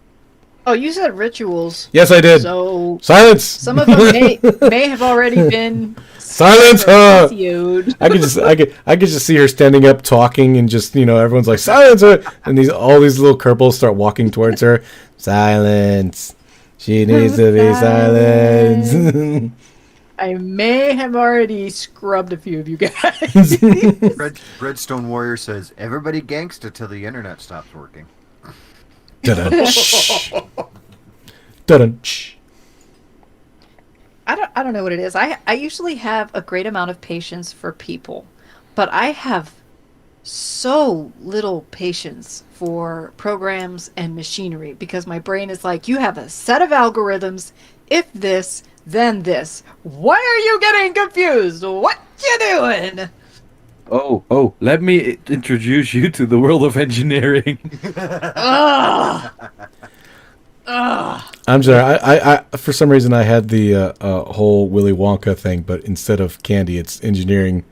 Oh, you said rituals. Yes, I did. So Silence! some of them may have already been Silence her! CO'd. I could just see her standing up talking and just, everyone's like, silence her! And all these little Kerbals start walking towards her. Silence. She needs to be silenced. I may have already scrubbed a few of you guys. Redstone Warrior says, everybody gangsta till the internet stops working. Dun-dun-shh. Dun-dun-shh. I don't know what it is. I usually have a great amount of patience for people, but I have so little patience for programs and machinery because my brain is like, you have a set of algorithms. If this, then this. Why are you getting confused? What you doing? Oh, let me introduce you to the world of engineering. Ugh. Ugh. I'm sorry. I for some reason I had the whole Willy Wonka thing, but instead of candy, it's engineering.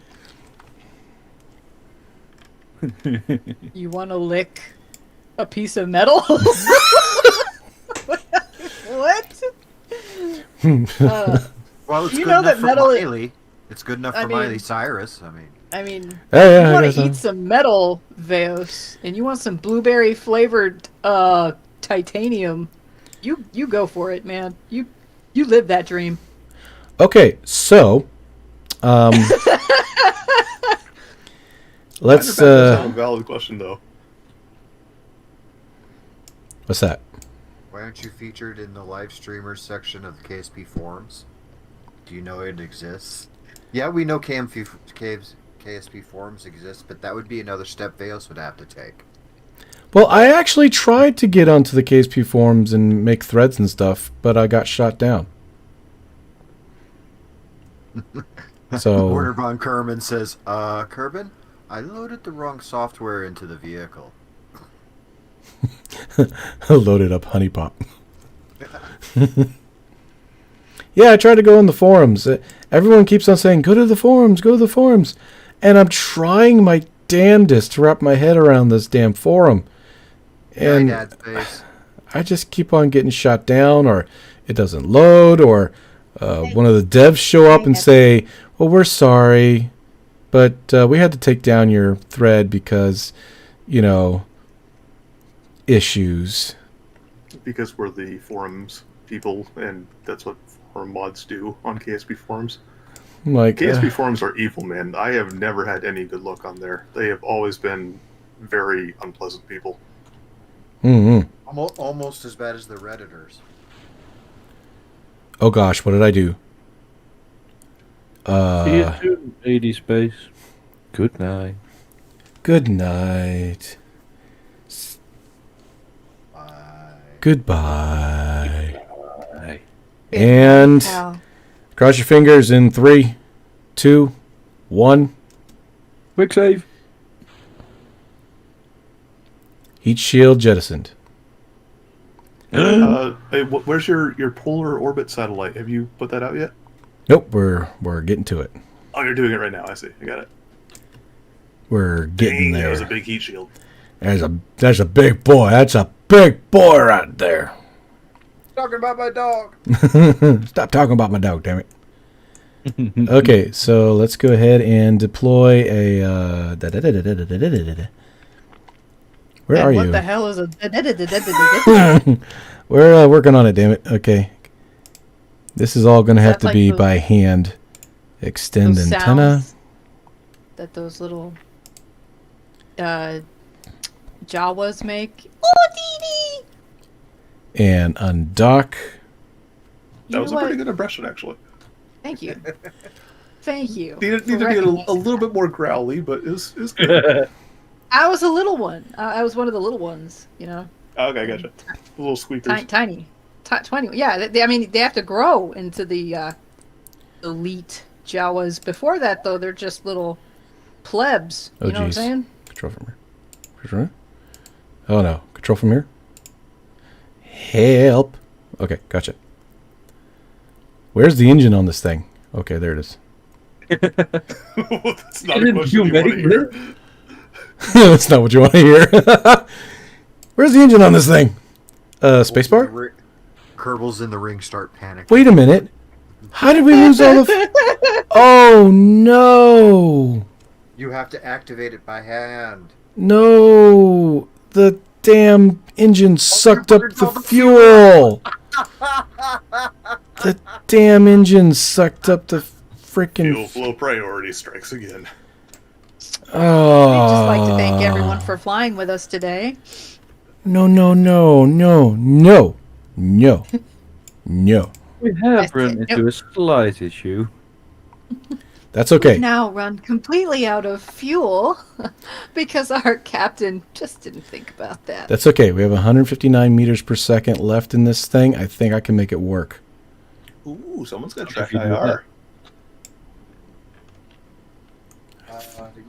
You want to lick a piece of metal? What? Well, it's You good know enough that for metal- Miley. It's good enough I for mean- Miley Cyrus. I mean, Yeah, you I want guess to so. eat some metal, Veos, and you want some blueberry flavored titanium. You go for it, man. You live that dream. Okay, so let's Minor Bat does have a valid question, though. what's that? why aren't you featured in the live streamers section of the KSP forums? Do you know it exists? Yeah, we know KSP forums exist, but that would be another step Veos would have to take. Well, I actually tried to get onto the KSP forums and make threads and stuff, but I got shot down. So Werner von Kerman says, Kerbin, I loaded the wrong software into the vehicle. loaded up honey pop. Yeah, I tried to go on the forums, Everyone keeps on saying, go to the forums, go to the forums. And I'm trying my damnedest to wrap my head around this damn forum. And Dad's face. I just keep on getting shot down, or it doesn't load, or one of the devs show up and say, well, we're sorry, but we had to take down your thread because, you know, issues. Because we're the forums people, and that's what forum mods do on KSP forums. I'm like, KSP forums are evil, man. I have never had any good luck on there. They have always been very unpleasant people. mm-hmm. Almost as bad as the Redditors. Oh gosh, what did I do? See you soon, 80 space. Good night. Good night. Bye. Goodbye. Bye. And Wow. cross your fingers in 3, 2, 1. Quick save. Heat shield jettisoned. Hey, where's your polar orbit satellite? Have you put that out yet? Nope, we're getting to it. Oh, you're doing it right now. I see. I got it. We're getting Dang, that there. was a big heat shield. There's a big boy. That's a big boy right there. Talking about my dog. Stop talking about my dog, damn it. Okay, so let's go ahead and deploy a. Where And are what you? the hell is a... We're working on it, damn it. Okay. This is all going to Is have that to like be those- by hand. Extend those antenna. sounds that those little Jawas make. Oh, Dee Dee! And undock. You That was know a pretty what? good impression, actually. Thank you. Thank you. Needed for to be a recognizing little bit more growly, but it was good. I was a little one. I was one of the little ones, you know. Okay, gotcha. The little squeakers. Tiny. 20. Yeah, I mean, they have to grow into the elite Jawas. Before that, though, they're just little plebs. Oh, You know what I'm geez. saying? Control from here. Control from here? Oh, no. Control from here? Help. Okay, gotcha. Where's the engine on this thing? Okay, there it is. That's not a Didn't question you you want to make hear. That's not what you want to hear. Where's the engine on this thing? Spacebar? Kerbal's in the ring. Start panicking. Wait a minute. How did we lose all the... Oh, no. You have to activate it by hand. No. The damn engine sucked up the fuel. The damn engine sucked up the Fuel freaking... flow priority strikes again. Oh. I'd just like to thank everyone for flying with us today. No, no, no, no, no, no, no. We have Yes, run it- into a slight issue. That's okay. Now run completely out of fuel because our captain just didn't think about that. That's okay. We have 159 meters per second left in this thing. I think I can make it work. Ooh, someone's got If track you do IR.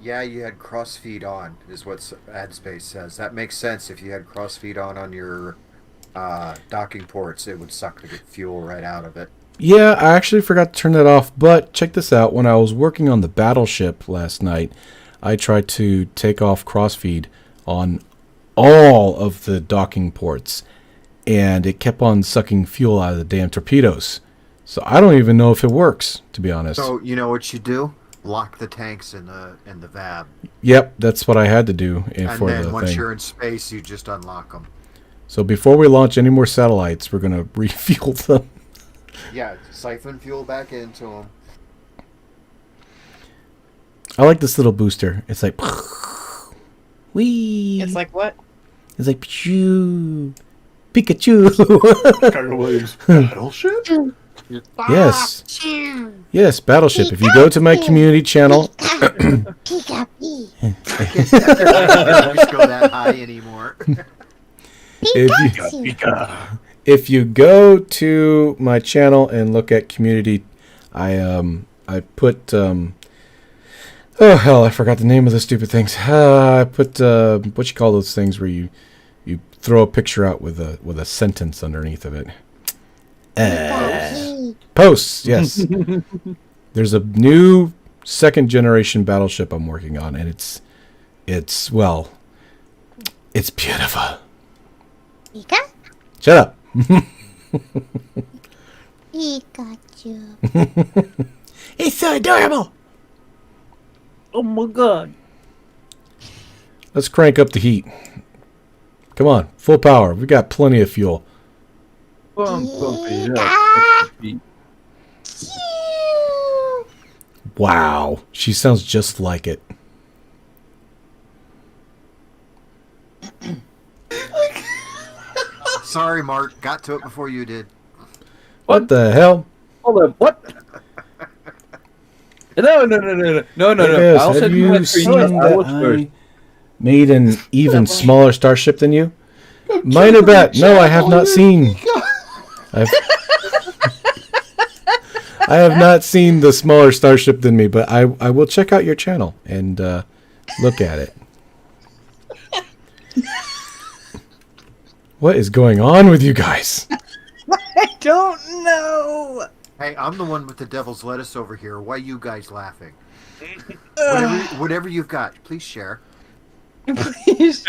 Yeah, you had crossfeed on, is what AdSpace says. That makes sense. If you had crossfeed on your docking ports, it would suck the fuel right out of it. Yeah, I actually forgot to turn that off, but check this out. When I was working on the battleship last night, I tried to take off crossfeed on all of the docking ports, and it kept on sucking fuel out of the damn torpedoes. So I don't even know if it works, to be honest. So you know what you do? Lock the tanks in the VAB, Yep, that's what I had to do and for then the once thing. you're in space, you just unlock them. So before we launch any more satellites, we're going to refuel them. Yeah, siphon fuel back into them. I like this little booster. It's like... Wee. It's like what? It's like... Pikachu. Pikachu. Carter Williams, battleship? Yes. Yes, Battleship. If you go to my community channel... Just go that high anymore. If you go to my channel and look at community, I put oh hell, I forgot the name of the stupid things. I put what you call those things where you throw a picture out with a sentence underneath of it. Posts, yes. There's a new 2nd generation battleship I'm working on, and it's beautiful. Pika? Shut up. Pikachu. It's so adorable. Oh my god. Let's crank up the heat. Come on, full power. We got plenty of fuel. Pump it up. Wow, she sounds just like it. Sorry, Mark. Got to it before you did. What the hell? Hold up, what? No. Yes, I'll have set you you seen I that was first. I made an even smaller starship than you? Minor bet. No, I have not seen. I have not seen the smaller starship than me, but I will check out your channel and look at it. What is going on with you guys? I don't know. Hey, I'm the one with the devil's lettuce over here. Why you guys laughing? Whatever you've got, please share. Please.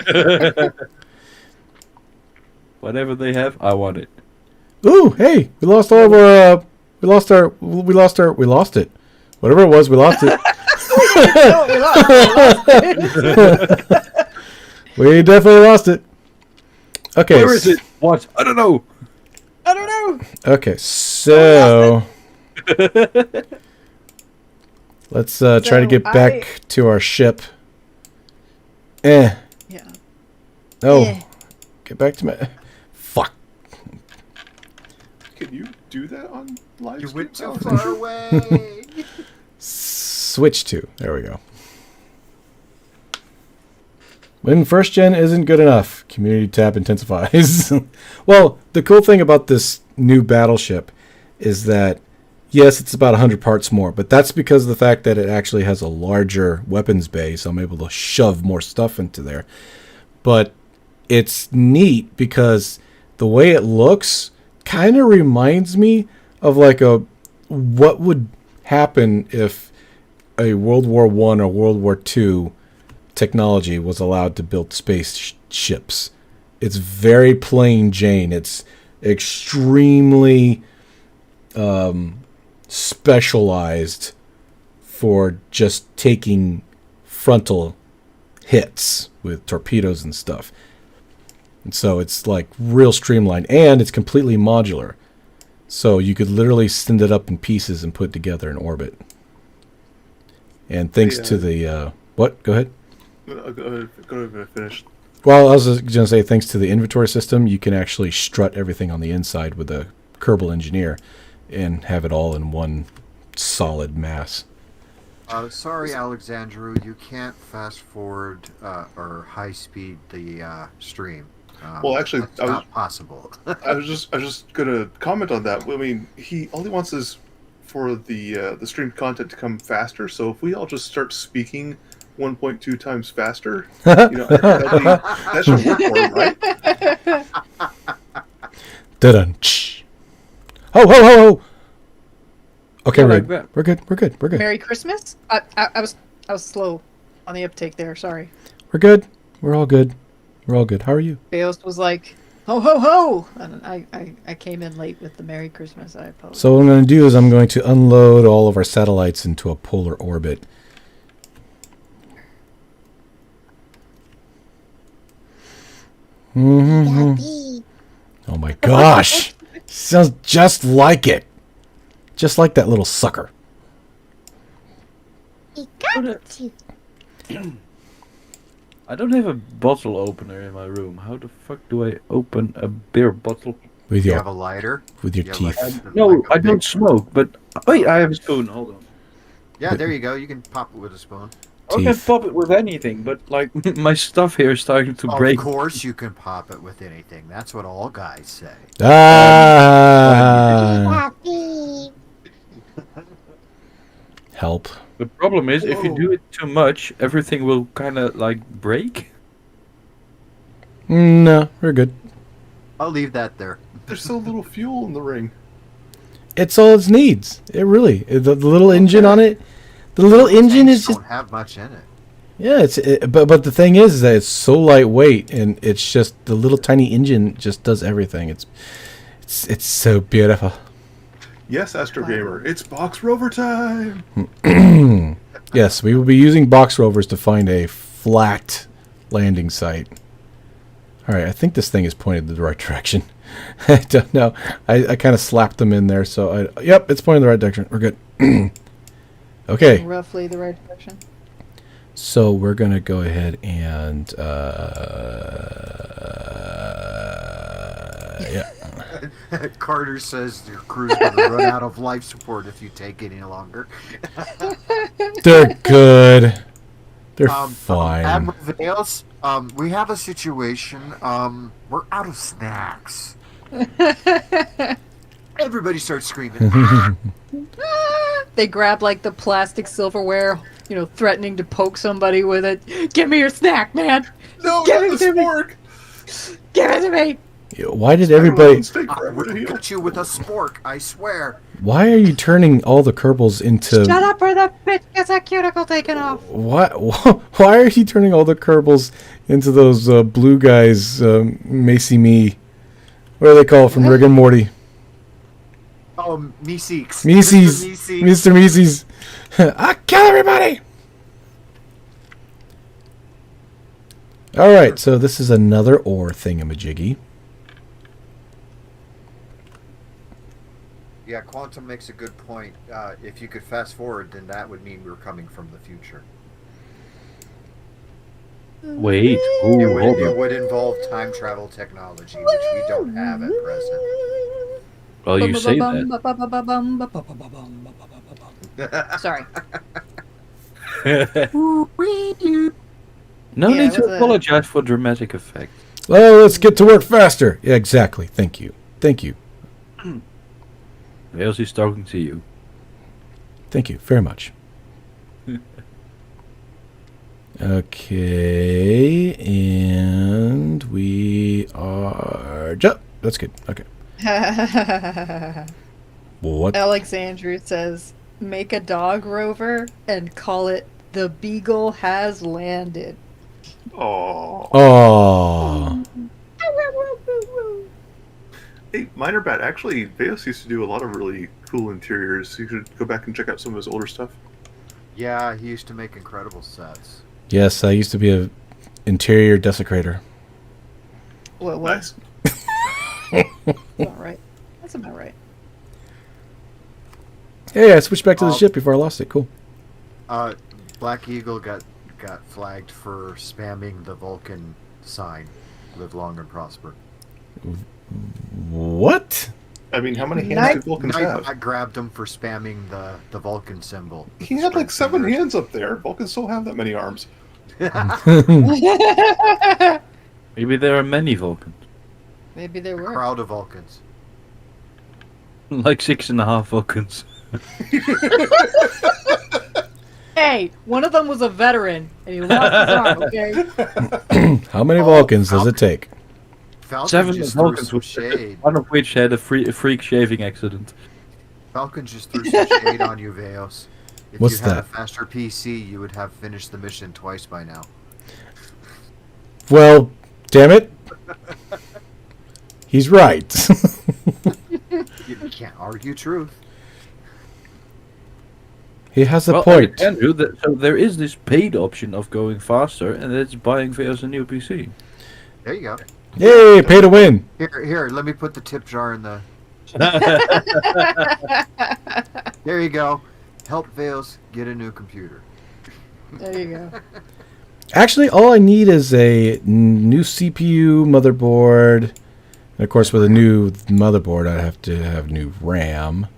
Whatever they have, I want it. Ooh, hey, we lost all of our. We lost it. Whatever it was, we lost it. We definitely lost it. Okay. Where is it? What? I don't know. I don't know. Okay, so let's try to get back to our ship. Yeah. Oh, Eh. get back to my. Fuck. Can you do that on live You stream? went too far away. Switch to. There we go. When first gen isn't good enough, community tab intensifies. Well, the cool thing about this new battleship is that, yes, it's about 100 parts more, but that's because of the fact that it actually has a larger weapons bay, so I'm able to shove more stuff into there. But it's neat because the way it looks kind of reminds me of like what would happen if a World War I or World War II technology was allowed to build space ships. It's very plain Jane. It's extremely specialized for just taking frontal hits with torpedoes and stuff. And so it's like real streamlined, and it's completely modular. So you could literally send it up in pieces and put it together in orbit. And thanks to the what? Go ahead. Go ahead, finish. Well, I was going to say, thanks to the inventory system, you can actually strut everything on the inside with a KerbalEngineer and have it all in one solid mass. Sorry, Alexandru, you can't fast forward or high speed the stream. Well, actually, that's not possible. I was just gonna comment on that. I mean, all he wants is for the streamed content to come faster. So if we all just start speaking 1.2 times faster, that should work for him, right? Dun ho ho ho ho. Okay, Like we're good. Merry Christmas. I was slow on the uptake there. Sorry. We're good. We're all good. How are you? Beos was like, ho ho ho, and I came in late with the Merry Christmas. I apologize. So what I'm going to do is I'm going to unload all of our satellites into a polar orbit. Mm-hmm. Oh my gosh! Sounds just like it. Just like that little sucker. Pikachu. I don't have a bottle opener in my room. How the fuck do I open a beer bottle? With You your have a lighter? with your You have teeth. No, like a I don't big- smoke, but wait, I have a spoon. Hold on. Yeah, there you go. You can pop it with a spoon. I can Teeth. pop it with anything, but like my stuff here is starting to break. Of course you can pop it with anything. That's what all guys say. Ah! Happy. Help. The problem is, if you do it too much, everything will kind of like break. No, we're good. I'll leave that there. There's so little fuel in the ring. it's all it needs. It really the little engine on it. The little engine is just don't have much in it. yeah. But the thing is that it's so lightweight and it's just the little tiny engine just does everything. It's so beautiful. Yes, Astro Gamer, it's Box Rover time. Yes, we will be using box rovers to find a flat landing site. All right, I think this thing is pointed in the right direction. I don't know. I kind of slapped them in there, so yep, it's pointing in the right direction. We're good. Okay. Roughly the right direction. So we're gonna go ahead and yeah. Carter says your crew's gonna run out of life support if you take any longer. They're good. They're fine. Admiral Vales, we have a situation. We're out of snacks. Everybody starts screaming. They grab like the plastic silverware, you know, threatening to poke somebody with it. Give me your snack, man! No, Give not it the to me! spork. Give it to me! Why did everybody? I will cut you with a spork, I swear. Why are you turning all the Kerbals into? Shut up or that bitch gets that cuticle taken off. Why are you turning all the Kerbals into those blue guys, Macy Me? What do they call it from Rick and Morty? Oh, Meeseeks. Mises. Mr. Mr. Mises. I kill everybody! Alright, so this is another ore thingamajiggy. Yeah, Quantum makes a good point. If you could fast forward, then that would mean we're coming from the future. Wait. It Ooh, would, hold it on. would involve time travel technology, which we don't have at present. Well, you say that. Sorry. No Yeah, need it to was a- apologize for dramatic effect. Well, let's get to work faster. Yeah, exactly. Thank you. Thank you. Wales is talking to you. Thank you very much. Okay, and we are... That's good. Okay. What? Alexandru says, make a dog rover and call it The Beagle Has Landed. Oh. Oh. Hey, Minor Bat, actually, Veos used to do a lot of really cool interiors. You should go back and check out some of his older stuff. Yeah, he used to make incredible sets. Yes, I used to be a interior desecrator. What? Nice. That's about right. That's about right. Hey, I switched back to the ship before I lost it. Cool. Black Eagle got flagged for spamming the Vulcan sign. Live long and prosper. What? I mean, how many hands do Vulcans have? I grabbed him for spamming the Vulcan symbol. with He the had like straight 7 fingers. hands up there. Vulcans still have that many arms. Maybe there are many Vulcans. Maybe there A were. crowd of Vulcans. Like 6.5 Vulcans. Hey, one of them was a veteran, and he lost his arm, okay? How many Oh, Vulcans does it take? Falcon 7 just threw Vulcans, some shade. one of which had a freak shaving accident. Falcon just threw some shade on you, Veos. If What's you had a that? faster PC, you would have finished the mission twice by now. Well, damn it. He's right. You can't argue truth. He has a Well, point. Andrew, so there is this paid option of going faster, and that's buying Veos a new PC. There you go. Yay, pay to win. Here, let me put the tip jar in the... There you go. Help Veos get a new computer. There you go. Actually, all I need is a new CPU, motherboard. And of course, with a new motherboard, I have to have new RAM.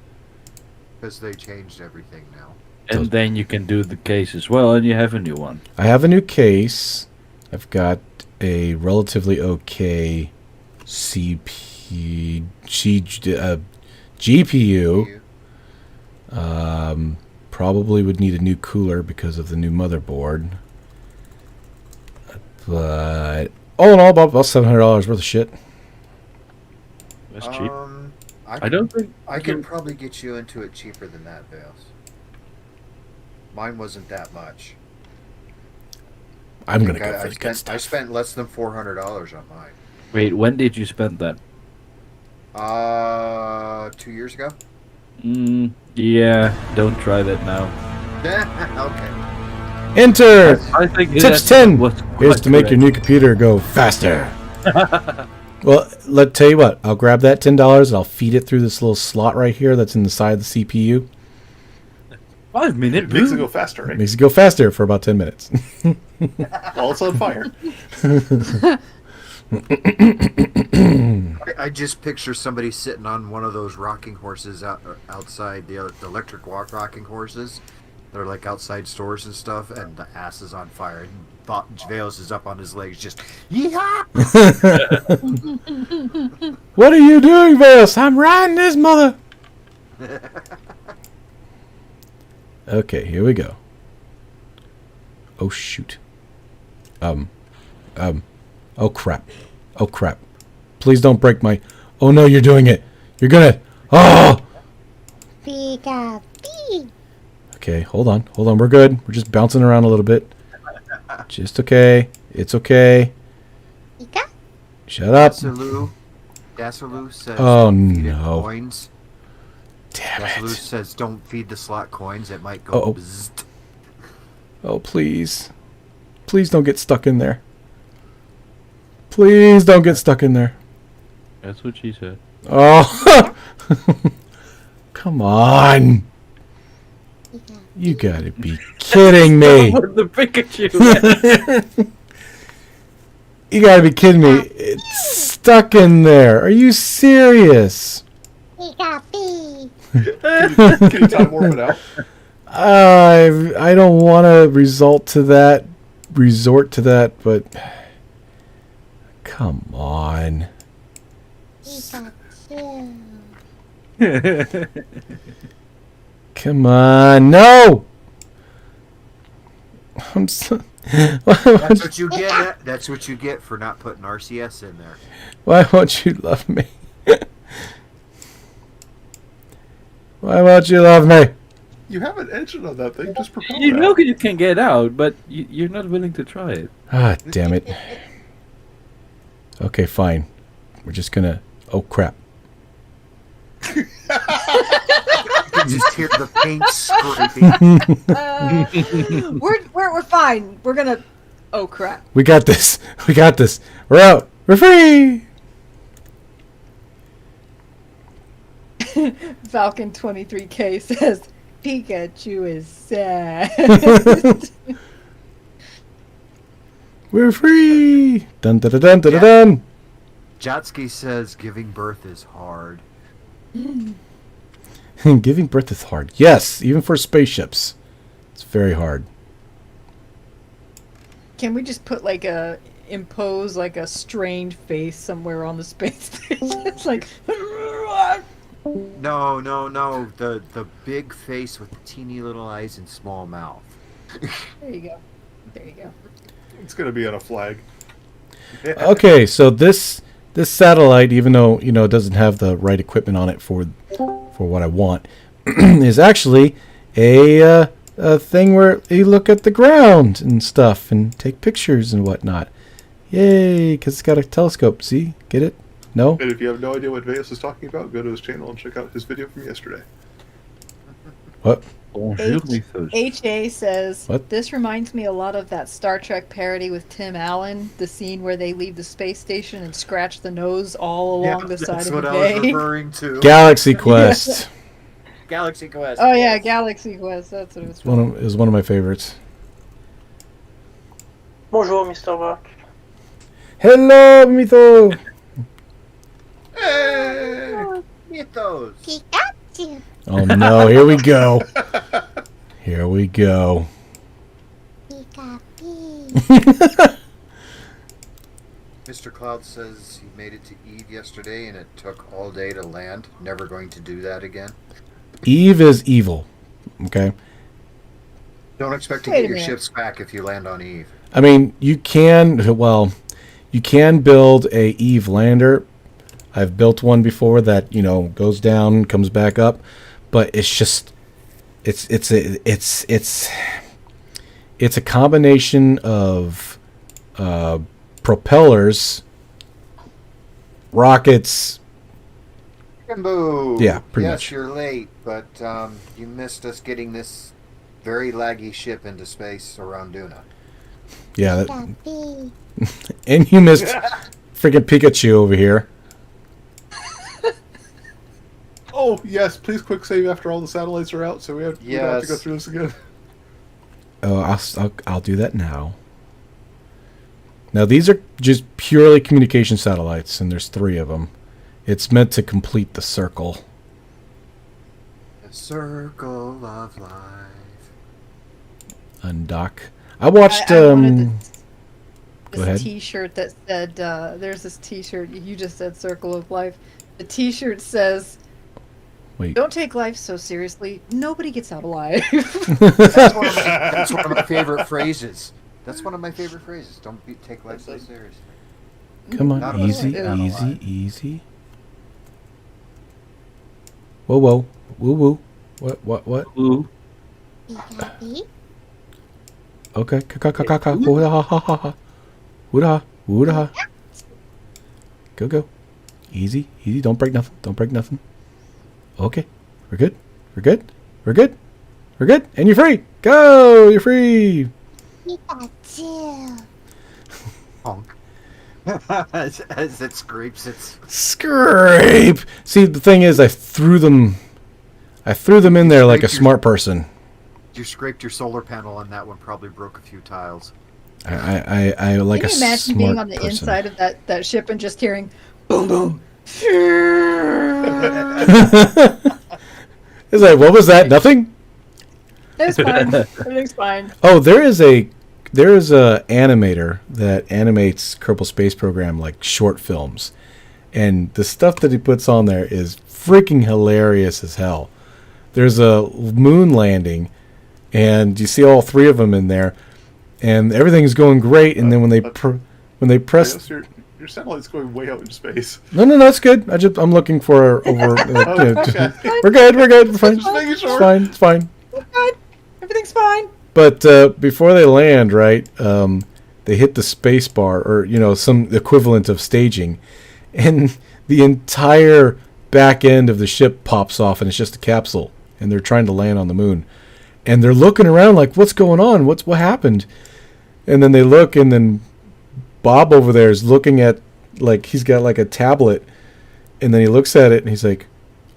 Because they changed everything now. And then you can do the case as well, and you have a new one. I have a new case. I've got a relatively okay GPU. Probably would need a new cooler because of the new motherboard. But all in all, about $700 worth of shit. That's cheap. I don't think I could probably get you into it cheaper than that, Vales. Mine wasn't that much. I'm I gonna think go for the good I stuff. spent less than $400 on mine. Wait, when did you spend that? 2 years ago. Yeah, don't try that now. Okay. Enter. I think Tips that 10. was Here's quite to make your correct. new computer go faster. Well, let tell you what. I'll grab that $10 and I'll feed it through this little slot right here that's in the side of the CPU. 5 minute It makes it boom. go faster, It right? makes it go faster for about 10 minutes. While it's on fire. I just picture somebody sitting on one of those rocking horses outside the electric rocking horses. They're like outside stores and stuff, and the ass is on fire. And Vales is up on his legs, just yeehaw! What are you doing, Vales? I'm riding this mother. Okay, here we go. Oh shoot. Oh crap. Oh crap. Please don't break my. Oh no, you're doing it. You're gonna. Oh. Pika pee. Okay, hold on. Hold on. We're good. We're just bouncing around a little bit. Just okay. It's okay. Pika. Shut up. Dasaloo says, Oh, don't feed it no. coins. Damn Dasaloo it. says, don't feed the slot coins. It might go Uh-oh. bzzzt. Oh, please. Please don't get stuck in there. Please don't get stuck in there. That's what she said. Oh. Come on. Pika. You gotta be kidding me. The Pikachu. You gotta be kidding me. It's stuck in there. Are you serious? Pika pee. Can you time warp it out? I don't want to resort to that, but come on. Pikachu. Come on. No! I'm so... That's what you get. That's what you get for not putting RCS in there. Why won't you love me? Why won't you love me? You have an engine on that thing. Just propel You it know out. you can get out, but you're not willing to try it. Ah, damn it. Okay, fine. We're just gonna... Oh, crap. You can just hear the paint scraping. We're fine. We're gonna. Oh crap! We got this. We got this. We're out. We're free. Falcon 23K says Pikachu is sad. We're free. Dun dun dun dun dun dun. Jatsky says giving birth is hard. Giving birth is hard. Yes, even for spaceships. It's very hard. Can we just put impose like a strained face somewhere on the space station? It's like. No. The big face with the teeny little eyes and small mouth. There you go. There you go. It's gonna be on a flag. Okay, so this satellite, even though it doesn't have the right equipment on it for what I want, is actually a thing where you look at the ground and stuff and take pictures and whatnot. Yay! Because it's got a telescope. See? Get it? No? And if you have no idea what Vegas is talking about, go to his channel and check out his video from yesterday. What? Bonjour, mythos. HA says, What? This reminds me a lot of that Star Trek parody with Tim Allen, the scene where they leave the space station and scratch the nose all along the side That's of what the I was bay. referring to. Galaxy Quest. Galaxy Quest. Oh yeah, Galaxy Quest, that's what it was. It was one of my favorites. Bonjour, Mr. Buck. Hello, Mito. Hey! Mythos! Pikachu. Oh no! Here we go. Here we go. Pika pee. Mr. Cloud says he made it to Eve yesterday and it took all day to land. Never going to do that again. Eve is evil. Okay. Don't expect to Wait get a your minute. ships back if you land on Eve. I mean, you can build a Eve lander. I've built one before that, you know, goes down, comes back up, but it's just it's a combination of propellers, rockets. Boo! Yeah, pretty yes, much. you're late, but you missed us getting this very laggy ship into space around Duna. Yeah, that, Pika Pee. and you missed freaking Pikachu over here. Oh yes, please quick save after all the satellites are out, so we don't have to go Yes. through this again. Oh, I'll do that now. Now these are just purely communication satellites, and there's 3 of them. It's meant to complete the circle. The circle of life. Undock. I watched. I wanted Go this ahead. T-shirt that said, "There's this T-shirt." You just said "Circle of Life." The T-shirt says, Wait. "Don't take life so seriously. Nobody gets out alive." That's one of my favorite phrases. That's one of my favorite phrases. Don't take life so seriously. Come on, Not easy, alive. Not easy, alive. easy. Whoa, whoa, woo, woo. What? Ooh. Pika Pee. Okay. Ka. Hoo ha ha ha ha. Hoo ha. Go. Easy. Don't break nothing. Okay. We're good. And you're free. Go. You're free. Pikachu. Honk. as it scrapes its. Scrape. See, the thing is, I threw them in there like a smart person. You scraped your solar panel on that one. Probably broke a few tiles. I like Can a you imagine smart being on the person. inside of that ship and just hearing boom boom? It's like, what was that? Nothing? It's fine. Everything's fine. Oh, there is a animator that animates Kerbal Space Program like short films, and the stuff that he puts on there is freaking hilarious as hell. There's a moon landing, and you see all 3 of them in there, and everything's going great. And then when they press, Yes, your satellite's going way out into space. no, it's good. I'm looking for over. Okay. We're good. We're fine. Just making sure. It's fine. Good. Everything's fine. But before they land, right, they hit the space bar, or, you know, some equivalent of staging, and the entire back end of the ship pops off, and it's just a capsule, and they're trying to land on the moon. And they're looking around like, what's going on? What happened? And then they look, and then Bob over there is looking at, like, he's got like a tablet, and then he looks at it, and he's like,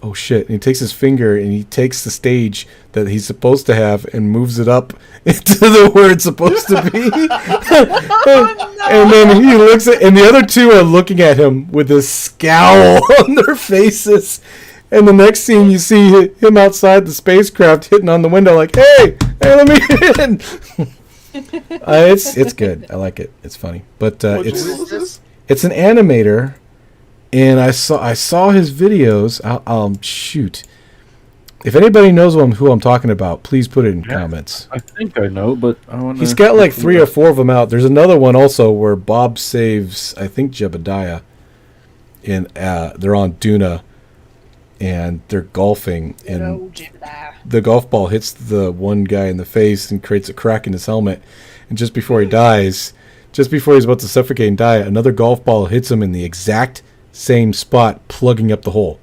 oh shit. And he takes his finger and he takes the stage that he's supposed to have and moves it up into the where it's supposed to be. And then he looks at, and the other 2 are looking at him with this scowl on their faces. And the next scene, you see him outside the spacecraft hitting on the window like, hey, let me in. It's good. I like it. It's funny. But What it's channel is this? it's an animator. And I saw his videos. I'll shoot. If anybody knows who I'm talking about, please put it in comments. I think I know, but I want to. He's got like 3 or 4 of them out. There's another one also where Bob saves, I think, Jebediah. And they're on Duna, and they're golfing, and the golf ball hits the one guy in the face and creates a crack in his helmet. And just before he dies, just before he's about to suffocate and die, another golf ball hits him in the exact same spot, plugging up the hole.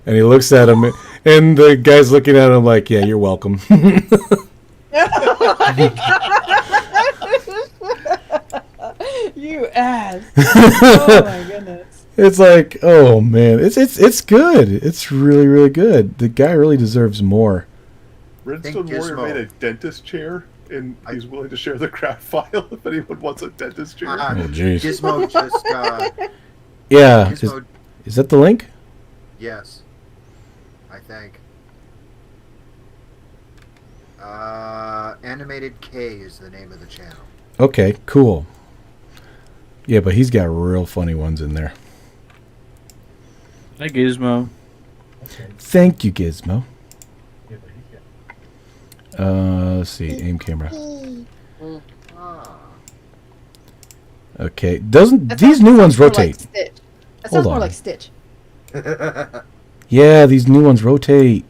And he looks at him, and the guy's looking at him like, yeah, you're welcome. You ass. Oh my goodness. It's like, oh man, it's good. It's really good. The guy really deserves more. Redstone Think Warrior Gizmo. made a dentist chair, and he's willing to share the craft file if anyone wants a dentist chair. Oh jeez. Gizmo just. Yeah, Gizmo, is that the link? yes. I think. Animated K is the name of the channel. Okay, cool. Yeah, but he's got real funny ones in there. Hey, Gizmo. Thank you, Gizmo. Let's see, aim camera. Pee. Okay, doesn't That these sounds- new sounds ones more like rotate? Stitch. That Hold sounds more on. like Stitch. Yeah, these new ones rotate.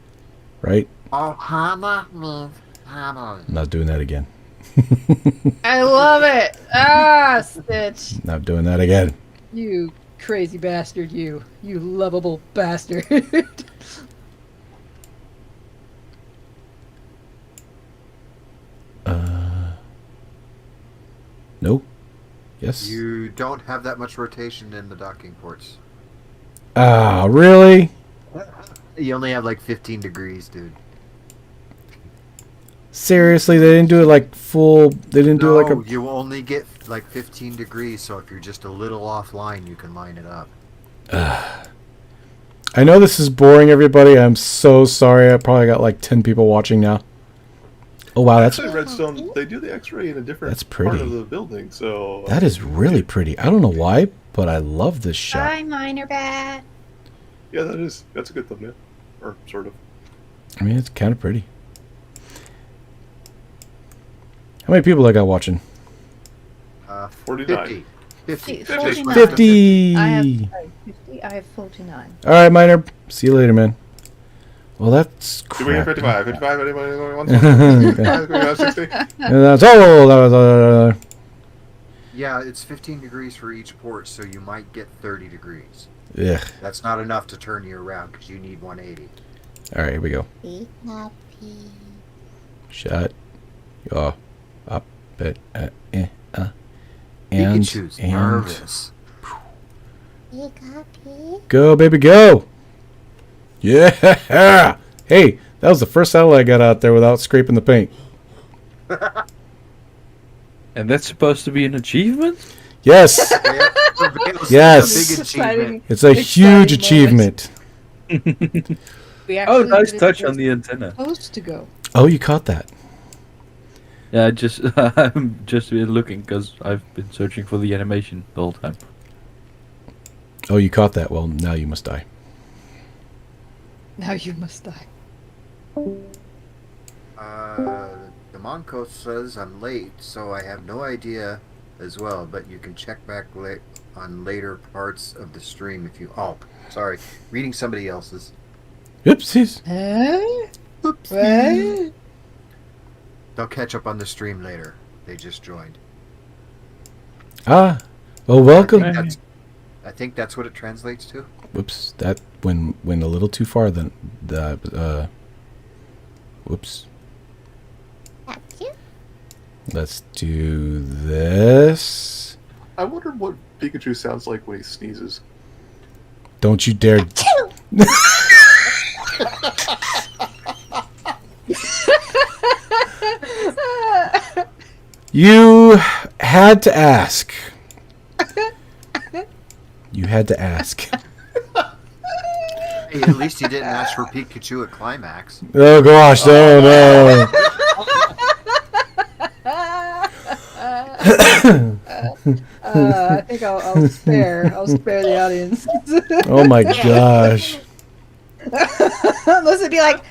Right? Ohana means hammer. Not doing that again. I love it. Ah, Stitch. Not doing that again. You crazy bastard, you. You lovable bastard. No? Yes? You don't have that much rotation in the docking ports. Ah, really? You only have like 15 degrees, dude. Seriously, they didn't do it like full. They didn't do it like a. You only get like 15 degrees, so if you're just a little offline, you can line it up. I know this is boring, everybody. I'm so sorry. I probably got like 10 people watching now. Oh wow, that's Actually, Redstone, they do the X-ray in a different That's pretty. part of the building, so... that is really pretty. I don't know why, but I love this shot. Bye, Miner Bat. Yeah, that's a good thumbnail. Or sort of. I mean, it's kind of pretty. How many people I got watching? 49. 50. 49. 50. I have 50. I have 49. All right, Miner. See you later, man. Well, that's Did we get crap. 55? 55? Anybody want Okay. 60? And that's all. Yeah, it's 15 degrees for each port, so you might get 30 degrees. Ugh. That's not enough to turn you around because you need 180. All right, here we go. Be happy. Shut your up. And Pikachu's nervous. Be happy. go, baby, go. Yeah. Hey, that was the first satellite I got out there without scraping the paint. And that's supposed to be an achievement? Yes. Yes. It's a big achievement. It's a huge Exciting achievement. We Oh, actually nice did it touch where on the antenna. it's supposed to go. Oh, you caught that. Yeah, I'm just been looking because I've been searching for the animation the whole time. Oh, you caught that. Well, now you must die. Now you must die. The Monco says I'm late, so I have no idea as well, but you can check back on later parts of the stream if you... Oh, sorry. Reading somebody else's. Oopsies. What? They'll catch up on the stream later. They just joined. Ah. Well, welcome. I think that's what it translates to. Whoops. That went a little too far. Then the. Whoops. That's you. Let's do this. I wonder what Pikachu sounds like when he sneezes. Don't you dare. You had to ask. You had to ask. Hey, at least you didn't ask for Pikachu at Climax. Oh gosh, no, no. I think I'll spare the audience. Oh my gosh. Unless it'd be like,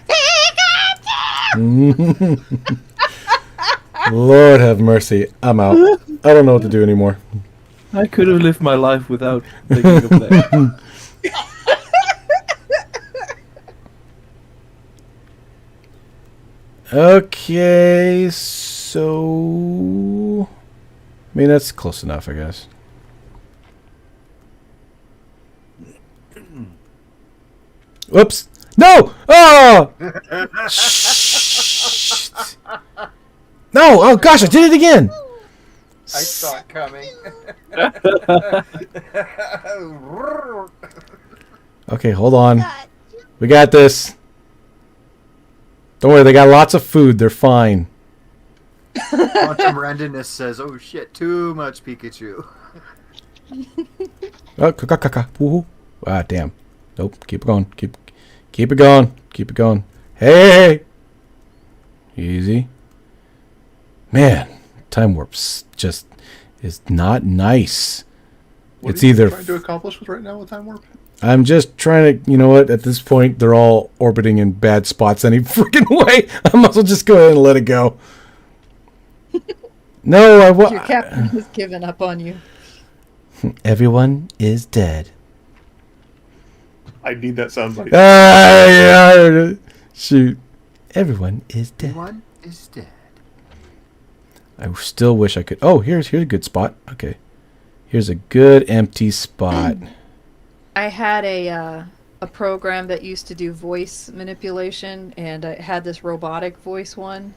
Lord have mercy. I'm out. I don't know what to do anymore. I could have lived my life without thinking of that. Okay, so... I mean, that's close enough, I guess. Whoops! No! Oh! Shh. No! Oh gosh, I did it again! I saw it coming. Okay, hold on. We got this. Don't worry, they got lots of food. They're fine. Quantum Randomness says, "Oh shit, too much Pikachu." Oh, woohoo. Ah, damn. Nope, keep it going. Keep it going. Keep it going. Hey! Easy. Man, time warps just is not nice. What It's are you either... trying to accomplish with right now with Time Warp? I'm just trying to, you know what, at this point, they're all orbiting in bad spots any freaking way. I might as well just go ahead and let it go. No, your captain has given up on you. Everyone is dead. I need that soundbite. Yeah. Shoot. Everyone is dead. One is dead. I still wish I could. Oh, here's a good spot. Okay. Here's a good empty spot. I had a program that used to do voice manipulation, and I had this robotic voice one.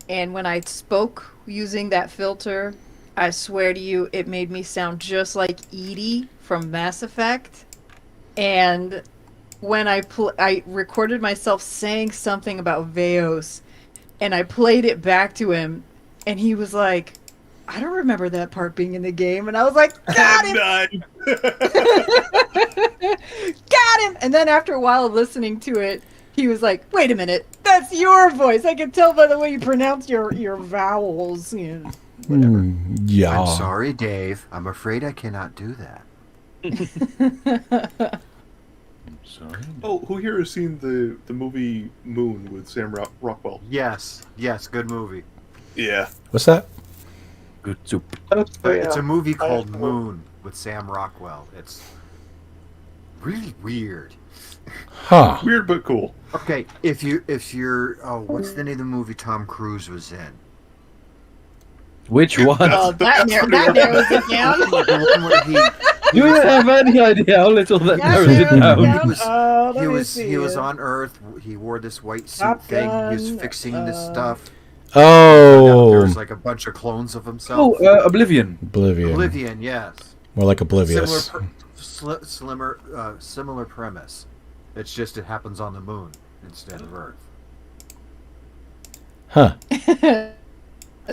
And when I spoke using that filter, I swear to you, it made me sound just like Edie from Mass Effect. And when I recorded myself saying something about Veos, and I played it back to him, and he was like, I don't remember that part being in the game. And I was like, got him! Got him! And then after a while of listening to it, he was like, wait a minute, that's your voice. I can tell by the way you pronounce your vowels. You know, whatever. Yeah. I'm sorry, Dave. I'm afraid I cannot do that. Sorry. Oh, who here has seen the movie Moon with Sam Rockwell? Yes, good movie. Yeah. What's that? Good soup. It's a movie called Moon with Sam Rockwell. It's really weird. Huh. Weird but cool. Okay, if you're what's the name of the movie Tom Cruise was in? Which one? Oh, that narrows it down. The one where Do you have any idea how little that narrows it down? he was on Earth. He wore this white suit Top thing. He was Gun, fixing this stuff. There Oh. was like a bunch of clones of himself. Oh, Oblivion. Oblivion. Oblivion, yes. More like oblivious. Similar premise. It's just it happens on the moon instead of Earth. Huh.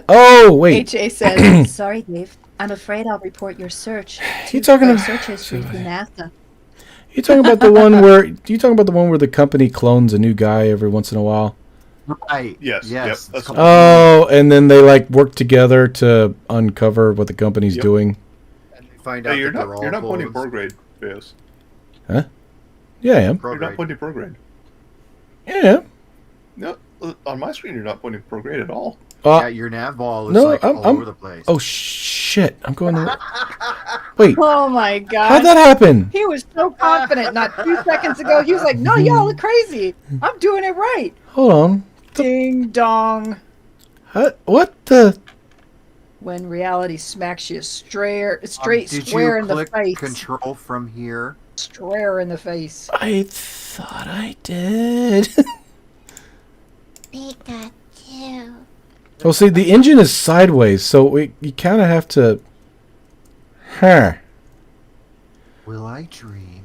Oh, wait. HA says, sorry, Dave. I'm afraid I'll report your search You talking to about- search history to NASA. You talking about the one where? Do you talking about the one where the company clones a new guy every once in a while? Right. Yes, Yes. yep, it's that's called- Oh, and then they like work together to uncover what the company's Yep. doing. And they find out Hey, you're that they're all not pointing clones. prograde, Veos. Yeah, I am. You're not pointing prograde. Yeah. No, on my screen you're not pointing prograde at all. Yeah, your nav ball is no, like I'm- all I'm- over the place. Oh shit! I'm going to. Wait. Oh my god. How'd that happen? He was so confident not 2 seconds ago. He was like, no, y'all look crazy. I'm doing it right. Hold on. Ding dong. What the? When reality smacks you straight Did square you in the click face. control from here? Square in the face. I thought I did. Pikachu. Well, see, the engine is sideways, so you kind of have to. Huh. Will I dream?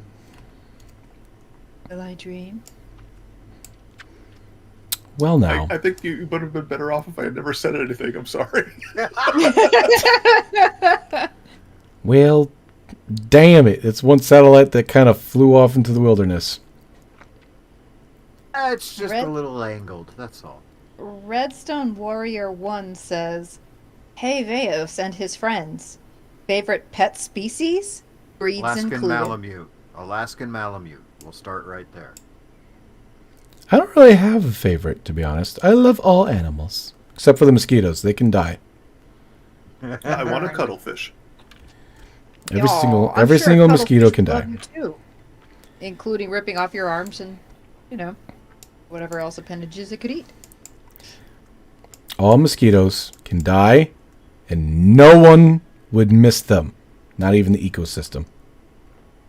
Will I dream? Well, now. I think you would have been better off if I had never said anything. I'm sorry. Well, damn it! It's one satellite that kind of flew off into the wilderness. It's just Red- a little angled. That's all. Redstone Warrior 1 says, hey Veos and his friends. Favorite pet species? Breeds Alaskan included. Malamute. Alaskan Malamute. We'll start right there. I don't really have a favorite, to be honest. I love all animals, except for the mosquitoes. They can die. I want a cuttlefish. Every Aw, single I'm every sure single cuttlefish mosquito can would love die. you too. Including ripping off your arms and, whatever else appendages it could eat. All mosquitoes can die, and no one would miss them. Not even the ecosystem.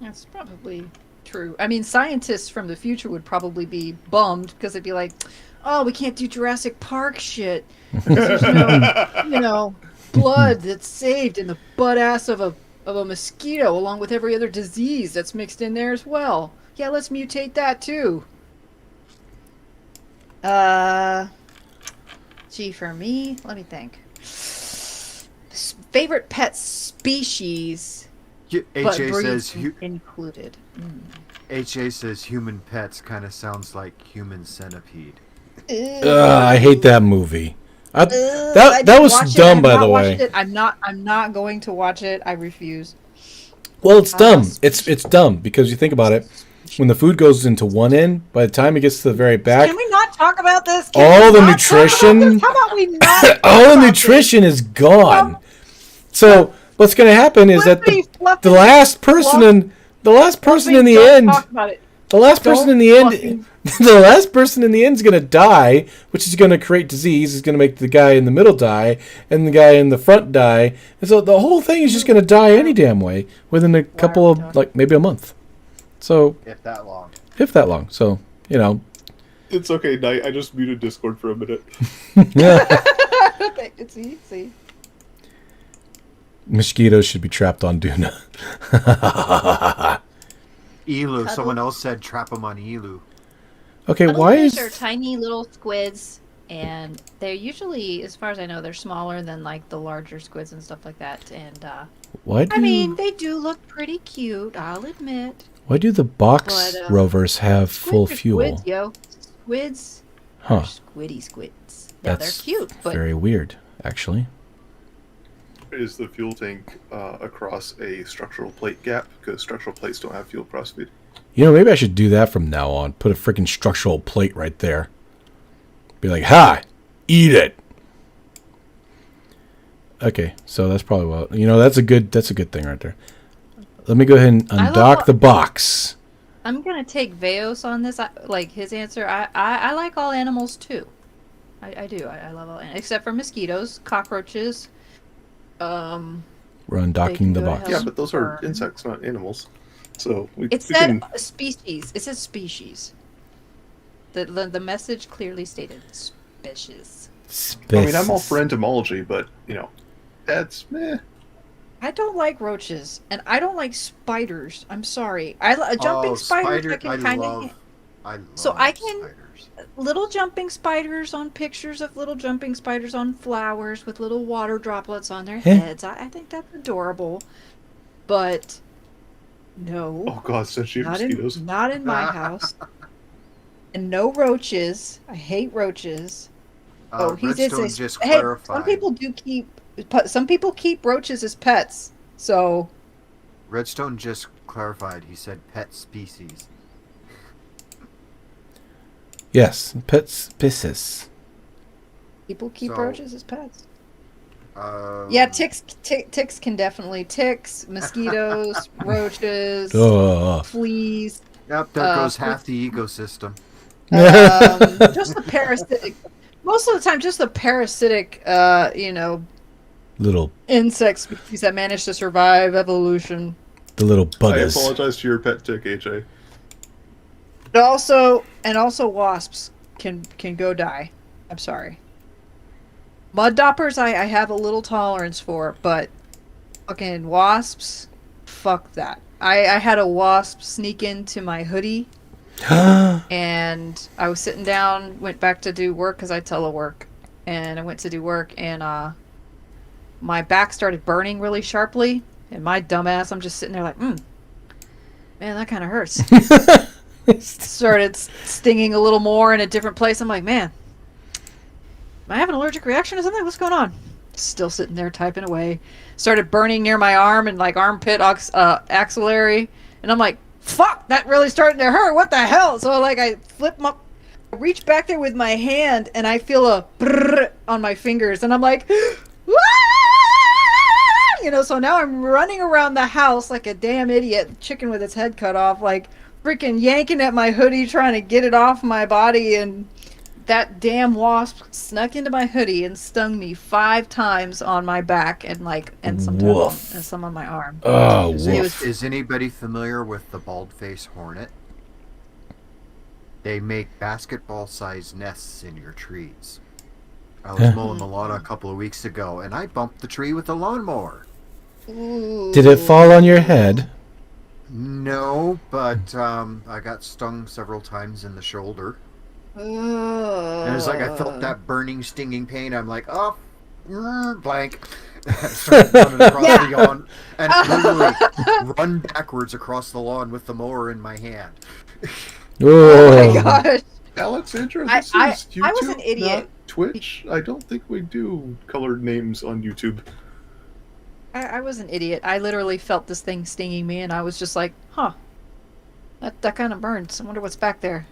That's probably true. I mean, scientists from the future would probably be bummed because they'd be like, oh, we can't do Jurassic Park shit. Because there's no, blood that's saved in the butt ass of a mosquito along with every other disease that's mixed in there as well. Yeah, let's mutate that too. Gee, for me, let me think. Favorite pet species, but HA breeds says included. HA says human pets kind of sounds like human centipede. I hate that movie. I That didn't was watch it. dumb, I've by not the watched way. it. I'm not going to watch it. I refuse. Well, it's dumb. It's dumb because you think about it. When the food goes into one end, by the time it gets to the very back, Can we not talk about this? all the nutrition, How about we not? all the nutrition is gone. So what's going to happen is that the last person in the Don't end. talk about it. The last person in the end, fucking- the last person in the end is going to die, which is going to create disease. Is going to make the guy in the middle die, and the guy in the front die, and so the whole thing is just going to die any damn way within a couple of maybe a month. So If that long. if that long, so It's okay, Knight. I just muted Discord for a minute. It's easy. Mosquitoes should be trapped on Duna. Elu. Cuddle. Someone else said trap them on Elu. Okay, why Cuttlefish are is tiny little squids, and they're usually, as far as I know, they're smaller than like the larger squids and stuff like that. And why I mean, do they do look pretty cute. I'll admit. why do the box But, rovers have full Squids are fuel? Squids, yo. Squids. Huh? Squiddy squids. Yeah, That's they're cute, but very weird, actually. Is the fuel tank across a structural plate gap? Because structural plates don't have fuel crossfeed. Maybe I should do that from now on. Put a freaking structural plate right there. Be like, ha! Eat it! Okay, so that's probably what... that's a good thing right there. Let me go ahead and I love undock what- the box. I'm gonna take Veos on this. Like his answer. I like all animals too. I do. I love all animals except for mosquitoes, cockroaches. We're undocking the go to box. hell. Yeah, but those are Burn. insects, not animals. So we It we said can... species. It said species. The message clearly stated species. I mean, I'm all for entomology, but, that's meh. I don't like roaches, and I don't like spiders. I'm sorry. Jumping Oh, spiders, I can kind of. I love So I can- spiders. Little jumping spiders on pictures of little jumping spiders on flowers with little water droplets on their Yeah. heads. I think that's adorable. But no, Oh god, sensitive mosquitoes. not in my house. And no roaches. I hate roaches. He did Redstone say. just Hey, clarified. some people keep roaches as pets. So Redstone just clarified. He said pet species. Yes, pets, pisses. people keep So- roaches as pets. Um, Yeah, ticks can definitely ticks, mosquitoes, roaches, Ugh. fleas. Yep, there goes half the ecosystem. Just the parasitic. Most of the time, just the parasitic, Little, insect species that manage to survive evolution. the little I buggers. apologize to your pet tick, AJ. But also wasps can go die. I'm sorry. Mud doppers, I have a little tolerance for, but fucking wasps, fuck that. I had a wasp sneak into my hoodie, and I was sitting down, went back to do work because I telework, and I went to do work, and my back started burning really sharply, and my dumbass, I'm just sitting there like, man, that kind of hurts. Started stinging a little more in a different place. I'm like, man, am I having an allergic reaction to something? What's going on? Still sitting there typing away. Started burning near my arm and like armpit axillary, and I'm like, fuck, that really starting to hurt. What the hell? So like I reach back there with my hand, and I feel a brrr on my fingers, and I'm like, so now I'm running around the house like a damn idiot, chicken with its head cut off, like freaking yanking at my hoodie, trying to get it off my body, and that damn wasp snuck into my hoodie and stung me 5 times on my back and Woof. some on my arm. Oh, Is, woof. is anybody familiar with the bald-faced hornet? They make basketball-sized nests in your trees. I was Huh. mowing the lawn a couple of weeks ago, and I bumped the tree with a lawnmower. Did it fall on your head? No, but I got stung several times in the shoulder. And it was like I felt that burning, stinging pain. I'm like, oh, blank. I started running across the lawn and literally run backwards across the lawn with the mower in my hand. Oh, my gosh. Alexandra, I- this I- is YouTube, I was an idiot. not Twitch. I don't think we do colored names on YouTube. I was an idiot. I literally felt this thing stinging me, and I was just like, huh. That kind of burns. I wonder what's back there.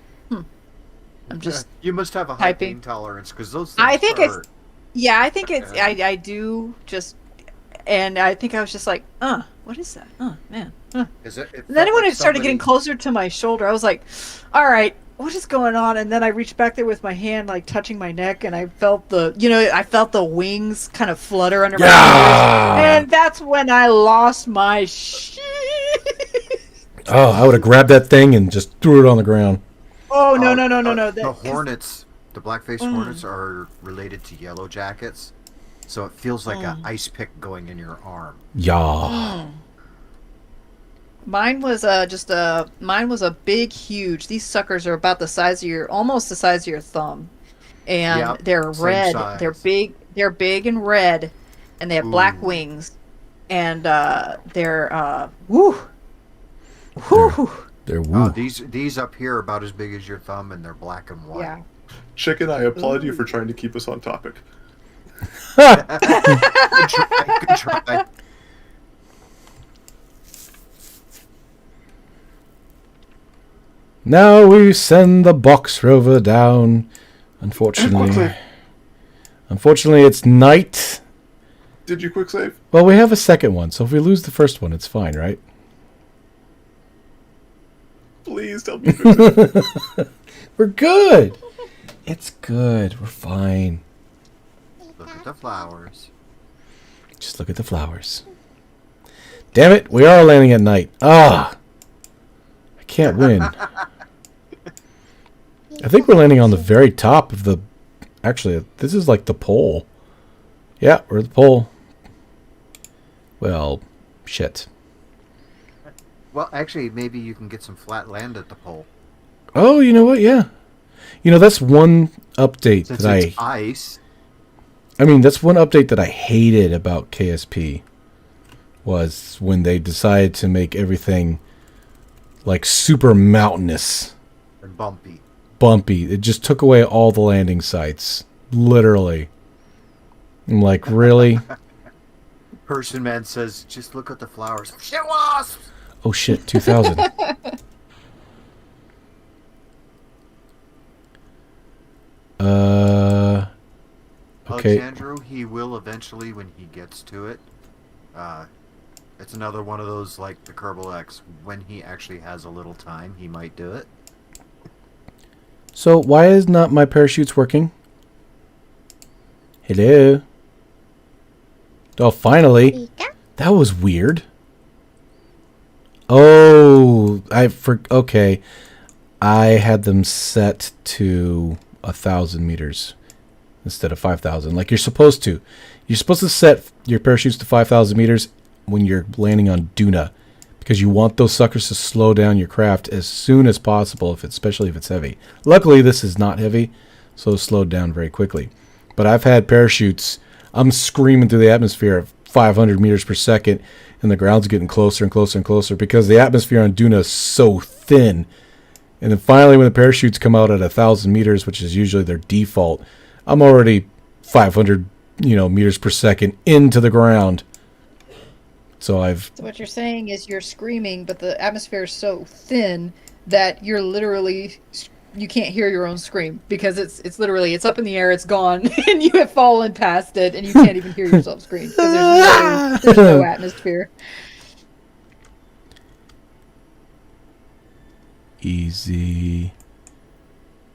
I'm just... You must have a high typing. pain tolerance because those things I think it's... hurt. Yeah, I think it's... I do just... and I think I was just like, what is that? Oh, man. Is it? It And then felt when like it started getting somebody- closer to my shoulder, I was like, all right, what is going on? And then I reached back there with my hand, like touching my neck, and I felt the wings kind of flutter under my Yeah! fingers. And that's when I lost my shit. Oh, I would have grabbed that thing and just threw it on the ground. Oh, no. The hornets, the blackface hornets, are related to yellow jackets, so it feels like an ice pick going in your arm. Yeah. Mine was mine was a big, huge. These suckers are about the size of almost the size of your thumb, and Yep, they're same red. size. They're big and red, and they have black Ooh. wings, and they're woo. They're woo. These up here are about as big as your thumb, and they're black and white. Yeah. Chicken, I applaud you for trying to keep us on topic. Good try. Good try. Now we send the box rover down. Unfortunately, it's night. Did you quick save? Well, we have a second one, so if we lose the first one, it's fine, right? Please tell me. Good. We're good. It's good. We're fine. Look at the flowers. Just look at the flowers. Damn it, we are landing at night. I can't win. I think we're landing on the very top of the... Actually, this is like the pole. Yeah, we're at the pole. Well, shit. Well, actually, maybe you can get some flat land at the pole. Oh, you know what? Yeah. You know, that's one update Since that it's ice. I mean, that's one update that I hated about KSP. Was when they decided to make everything like super mountainous. And bumpy. Bumpy. It just took away all the landing sites. Literally. I'm like, really? Person Man says, just look at the flowers. Shit wasps! Oh shit, 2000. Okay. Alexandro, he will eventually when he gets to it. It's another one of those like the Kerbal X. When he actually has a little time, he might do it. So why is not my parachutes working? Hello? Oh, finally. Pika. That was weird. Oh, okay. I had them set to 1,000 meters instead of 5,000, like you're supposed to. You're supposed to set your parachutes to 5,000 meters when you're landing on Duna, because you want those suckers to slow down your craft as soon as possible, especially if it's heavy. Luckily, this is not heavy, so it slowed down very quickly. But I've had parachutes, I'm screaming through the atmosphere at 500 meters per second, and the ground's getting closer and closer and closer because the atmosphere on Duna is so thin. And then finally, when the parachutes come out at 1,000 meters, which is usually their default, I'm already 500, meters per second into the ground. So what you're saying is you're screaming, but the atmosphere is so thin that you're literally you can't hear your own scream because it's literally it's up in the air, it's gone, and you have fallen past it, and you can't even hear yourself scream because there's no atmosphere. Easy.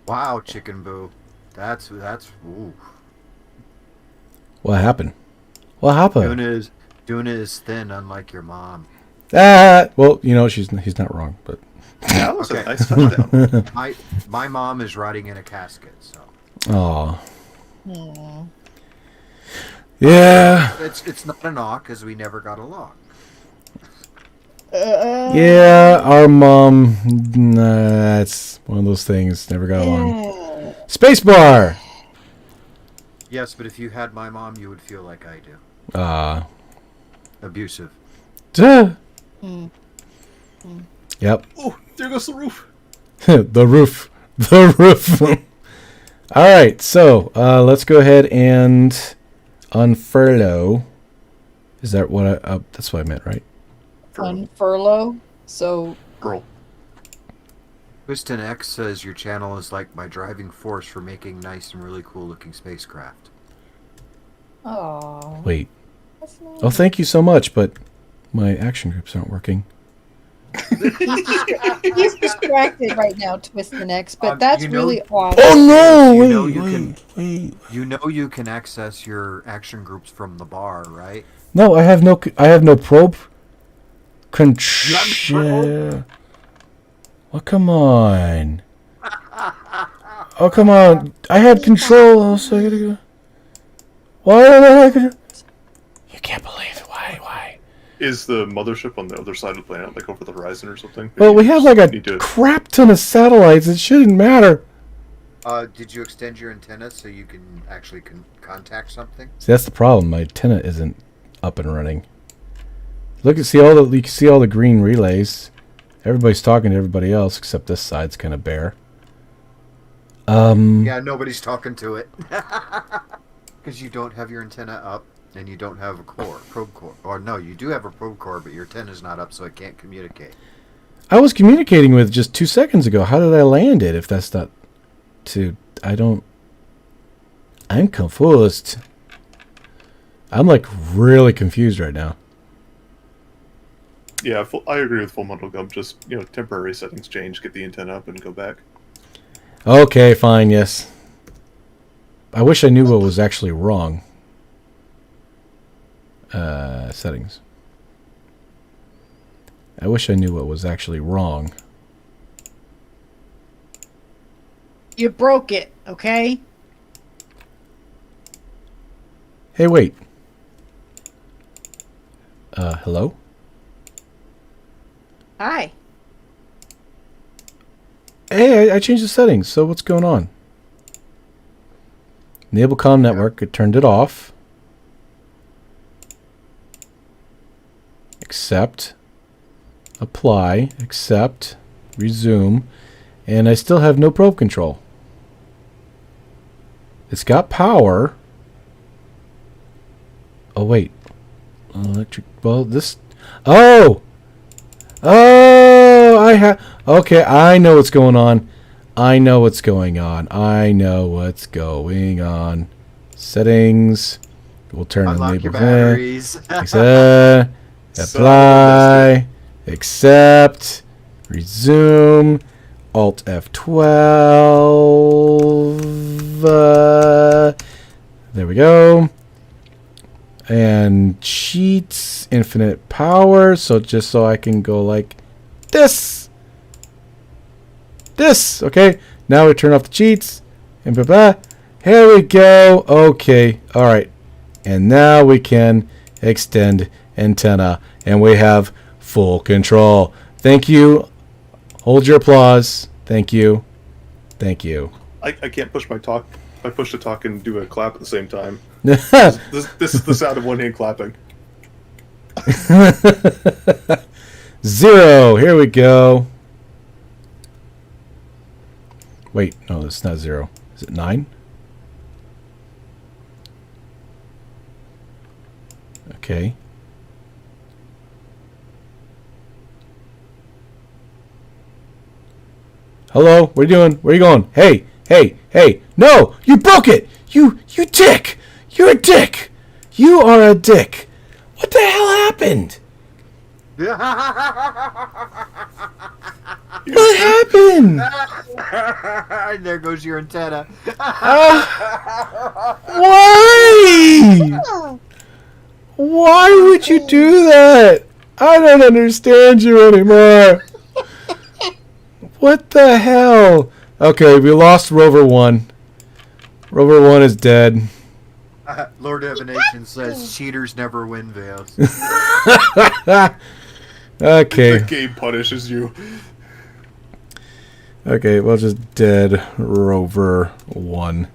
Wow, Chicken Boo. That's ooh. What happened? What happened? Duna is thin, unlike your mom. Well, he's not wrong, but That was Okay. a nice touchdown. My mom is rotting in a casket, so oh, yeah, it's not a knock because we never got along. yeah. Our mom, it's one of those things. Never got along. Spacebar. Yes, but if you had my mom, you would feel like I do. Abusive. Duh. Yep. Oh, there goes the roof. The roof. The roof. All right, so let's go ahead and unfurlough. Is that what that's what I meant, right? Unfurlough. So Girl. Twiston X says your channel is like my driving force for making nice and really cool looking spacecraft. oh. Wait. Oh, thank you so much, but my action groups aren't working. He's distracted right now, Twist the Next, but that's you know- really odd. Oh no! You Wait, know you wait, can- wait. You know you can access your action groups from the bar, right? No, I have no probe You control. Oh, come on. Oh, come on. I had control. Oh, so I gotta go. Why don't I have control? You can't believe it. Why? Is the mothership on the other side of the planet, like over the horizon or something? Well, we have like a Need to- crap ton of satellites. It shouldn't matter. Did you extend your antenna so you can actually contact something? See, that's the problem. My antenna isn't up and running. You can see all the green relays. Everybody's talking to everybody else except this side's kind of bare. Yeah, nobody's talking to it. Because you don't have your antenna up, and you don't have a probe core. Or no, you do have a probe core, but your antenna's not up, so it can't communicate. I was communicating with just 2 seconds ago. How did I land it if that's not to... I'm confused. I'm like really confused right now. Yeah, I agree with Full Metal Gum. Just, temporary settings change, get the antenna up, and go back. Okay, fine, yes. I wish I knew what was actually wrong. Settings. I wish I knew what was actually wrong. You broke it, okay? Hey, wait. Hello? Hi. Hey, I changed the settings, so what's going on? Enable comm network, it turned it off. Accept. Apply. Accept. Resume. And I still have no probe control. It's got power. Oh, wait. Electric... Well, this... Oh! Oh! Okay, I know what's going on. I know what's going on. Settings. We'll turn Unlock your enable batteries. apply. Accept. Resume. Alt F12. There we go. And cheats. Infinite power. So just so I can go like this. Okay, now we turn off the cheats, and here we go. Okay, all right, and now we can extend antenna, and we have full control. Thank you. Hold your applause. Thank you. I can't push my push to talk and do a clap at the same time. This is the sound of one hand clapping. 0. Here we go. Wait, no, it's not 0. Is it 9? Okay. Hello? What are you doing? Where are you going? Hey! No! You broke it! You dick! You're a dick! You are a dick! What the hell happened? What happened? There goes your antenna. Why? Why would you do that? I don't understand you anymore. What the hell? Okay, we lost Rover 1. Rover 1 is dead. Lord Evanation says cheaters never win, Vales. Okay. The game punishes you. Okay, well, just dead Rover 1.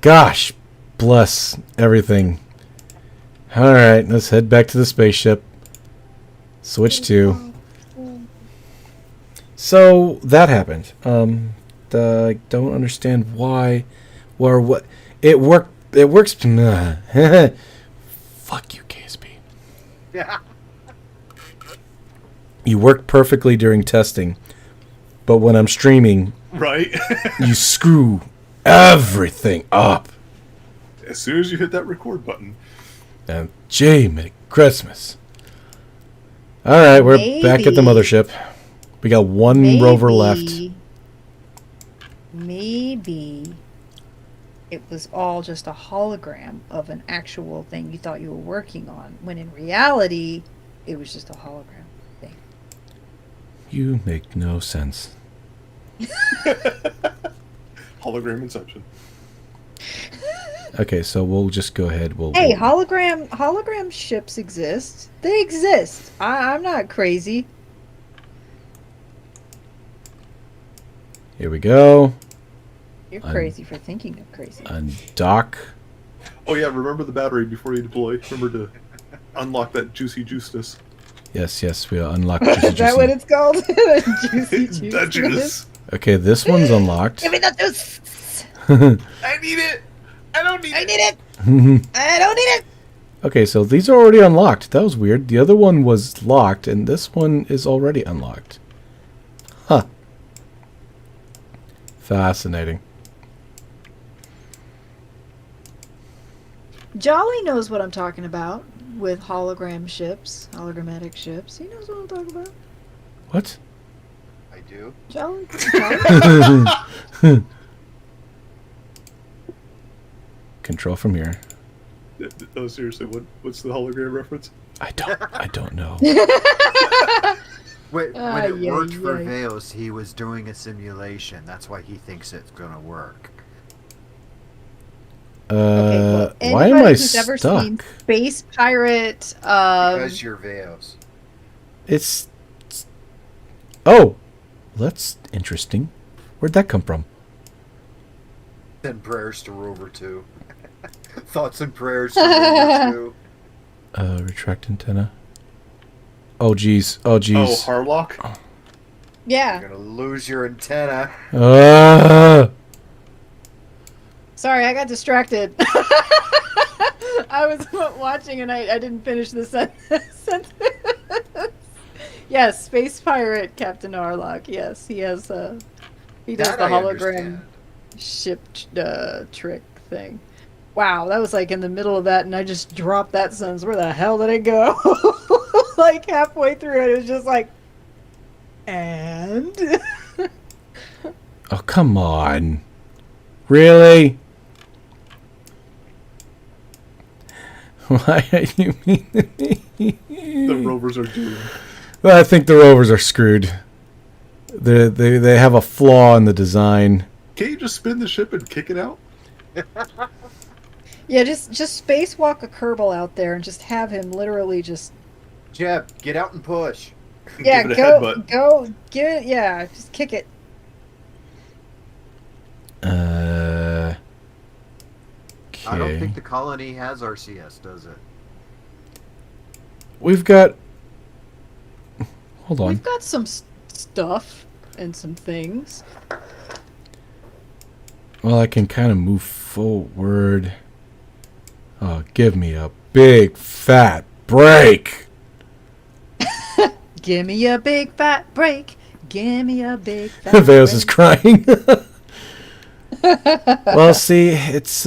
Gosh, bless everything. Alright, let's head back to the spaceship. Switch to. So, that happened. I don't understand why or what. It works. Fuck you, KSP. Yeah. You work perfectly during testing, but when I'm streaming, Right? you screw everything up. As soon as you hit that record button. And gee, Merry Christmas. All right, we're back at the Maybe. mothership. We got one rover left. Maybe it was all just a hologram of an actual thing you thought you were working on, when in reality, it was just a hologram thing. You make no sense. Hologram Inception. Okay, so we'll just go ahead. Hey, we'll hologram ships exist. They exist. I'm not crazy. Here we go. You're crazy for thinking of crazy. Undock. Oh yeah, remember the battery before you deploy. Remember to unlock that juicy juiceness. Yes, we unlocked juicy Is that what juicy. it's called? Juicy juice. That juice. Okay, this one's unlocked. Give me the juice. I need it. I don't need I it. need it. I don't need it. Okay, so these are already unlocked. That was weird. The other one was locked, and this one is already unlocked. Huh. Fascinating. Jolly knows what I'm talking about with hologram ships, hologrammatic ships. He knows what I'm talking about. What? I do. Jolly. Control from here. Oh, seriously, what's the hologram reference? I don't know. When it yeah, worked for yeah. Veos, he was doing a simulation. That's why he thinks it's gonna work. Why am anybody I who's ever seen stuck? Space Pirate, Because you're Veos. It's... Oh! That's interesting. Where'd that come from? Send prayers to Rover 2. Thoughts and prayers to Rover 2. Retract antenna. Oh, jeez. Oh, Oh, jeez. Harlock? yeah. You're gonna lose your antenna. Sorry, I got distracted. I was watching and I didn't finish the sentence. Yes, Space Pirate Captain Arlock. Yes, he has he does That the I hologram understand. ship trick thing. Wow, that was like in the middle of that, and I just dropped that sentence. Where the hell did it go? Like halfway through it, it was just like, and Oh, come on. Really? Why are you mean to me? The rovers are doomed. Well, I think the rovers are screwed. They have a flaw in the design. Can't you just spin the ship and kick it out? yeah, just spacewalk a Kerbal out there and just have him literally just Jeb, get out and push. yeah Give it a headbutt. go give it yeah just kick it. Okay. I don't think the colony has RCS, does it? We've got... Hold on. We've got some stuff and some things. Well, I can kind of move forward. Oh, give me a big fat break. Give me a big fat break. Give me a big fat Veos is break. crying. Well, see, it's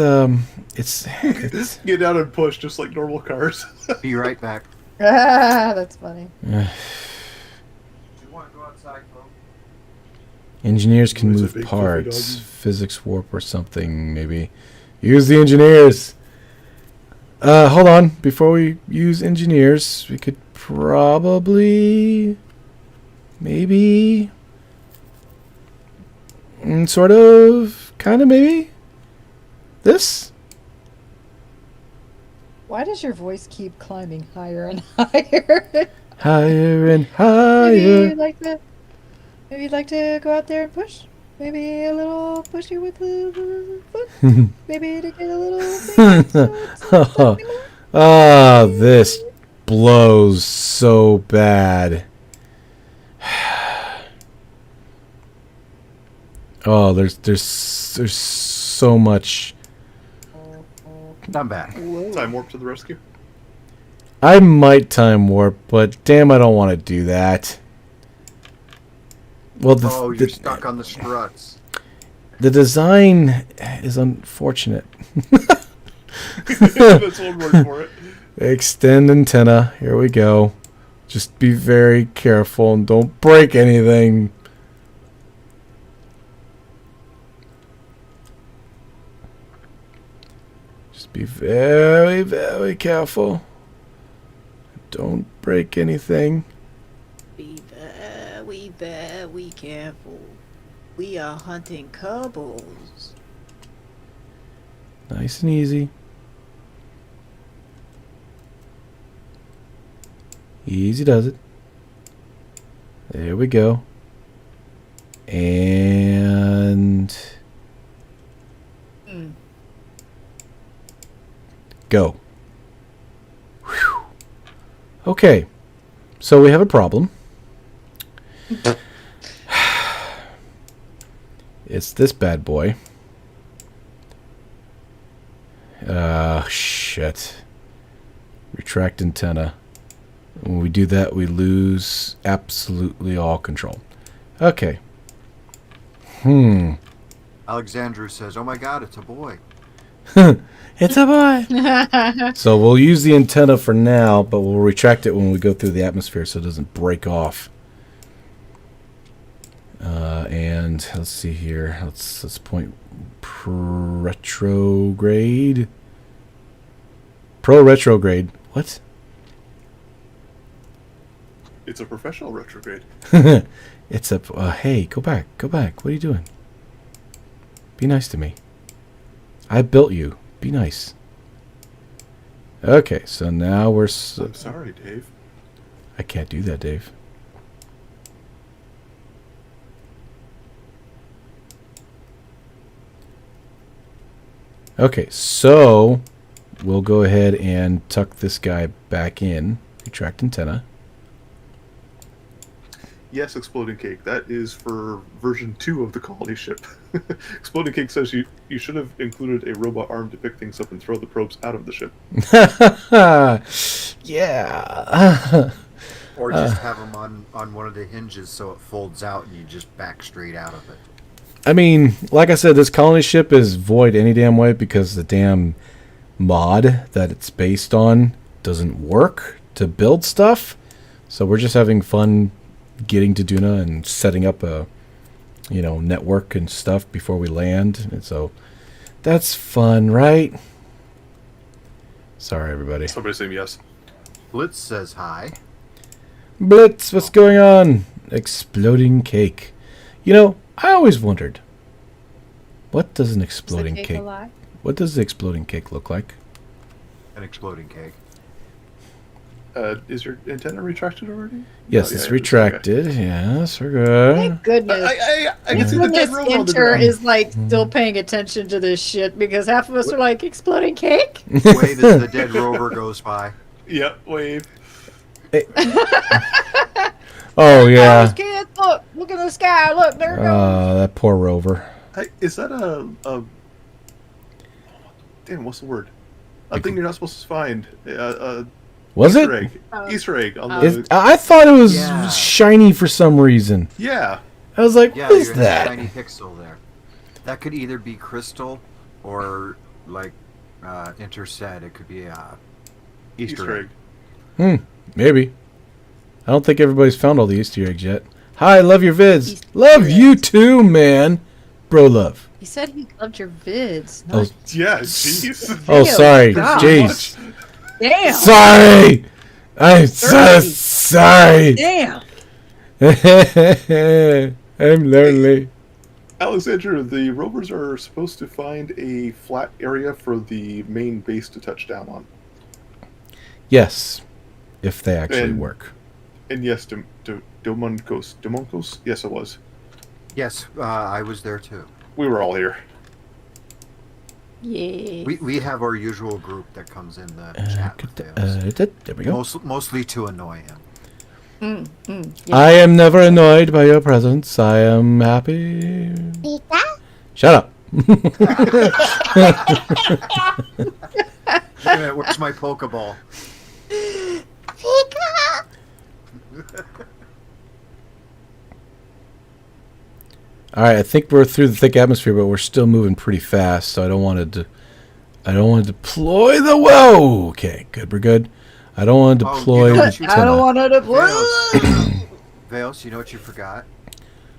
Get out and push just like normal cars. Be right back. Ah, that's funny. Do you want to go outside, folks? engineers can What is it, move big fluffy parts, doggy? physics warp or something, maybe. Use the engineers. Hold on. Before we use engineers, we could probably, maybe, sort of, kind of, maybe. This. Why does your voice keep climbing higher and higher? Higher and Maybe higher. you'd like to. Maybe you'd like to go out there and push. Maybe a little pushy with the foot. Maybe to get a little. Thing, so it's not happening more. Ah, this blows so bad. Oh, there's so much. I'm back. Time warp to the rescue. I might time warp, but damn, I don't want to do that. Well, Oh, you're stuck on the struts. the design is unfortunate. That's one word for it. Extend antenna. Here we go. Just be very careful and don't break anything. Just be very, very careful. Don't break anything. Be very careful. We are hunting Kerbals. Nice and easy. Easy does it. There we go. And go. Whew. Okay. So we have a problem. It's this bad boy. Shit. Retract antenna. When we do that, we lose absolutely all control. Okay. Alexandru says, "Oh my God, it's a boy." It's a boy. So we'll use the antenna for now, but we'll retract it when we go through the atmosphere so it doesn't break off. And let's see here. Let's point retrograde. Pro retrograde. What? It's a professional retrograde. It's a. Hey, go back. Go back. What are you doing? Be nice to me. I built you. Be nice. Okay, so now we're. I'm sorry, Dave. I can't do that, Dave. Okay, so we'll go ahead and tuck this guy back in. Retract antenna. Yes, Exploding Cake. That is for version 2 of the colony ship. Exploding Cake says you should have included a robot arm to pick things up and throw the probes out of the ship. Yeah. Or just have them on one of the hinges so it folds out and you just back straight out of it. I mean, like I said, this colony ship is void any damn way because the damn mod that it's based on doesn't work to build stuff. So we're just having fun getting to Duna and setting up a, network and stuff before we land. And so that's fun, right? Sorry, everybody. Somebody saying yes. Blitz says hi. Blitz, what's going on? Exploding cake. I always wondered, what does an exploding cake? What does the exploding cake look like? An exploding cake. Is your antenna retracted already? Yes, it's retracted. Okay. Yes, we're good. Thank goodness. I can see the dead Goodness, rover on the Enter ground. is like still paying attention to this shit because half of us are like exploding cake. Wave as the dead rover goes by. Yep, wave. Oh yeah. Those kids, look in the sky. Look, there it goes. That poor rover. Is that a damn? What's the word? A thing you're not supposed to find. Was Easter it? egg. Easter egg on the. I thought it was Yeah. shiny for some reason. Yeah. I was like, Yeah, what is you that? have a tiny pixel there. That could either be crystal or, like Inter said, it could be a Easter egg. Maybe. I don't think everybody's found all the Easter eggs yet. Hi, love your vids. Easter Love eggs. you too, man. Bro, love. He said he loved your vids. Oh, Yeah. Jeez. oh, sorry. God. Jeez. Damn. Sorry. I'm so Dirty. sorry. Damn. I'm lonely. Alexandra, the rovers are supposed to find a flat area for the main base to touch down on. Yes, if they actually And- work. And yes, Domonkos? Yes, it was. Yes, I was there too. We were all here. Yeah. We have our usual group that comes in the chat with us. There we go. Mostly to annoy him. Yeah. I am never annoyed by your presence. I am happy. Pika? Shut up. Wait a minute, where's my Pokeball? Pika? All right, I think we're through the thick atmosphere, but we're still moving pretty fast, so I don't want to I don't want to deploy the... Whoa! Okay, good, we're good. I don't want to Oh, deploy you know the what you- I don't antenna. want to deploy. Vales, Vales, you know what you forgot?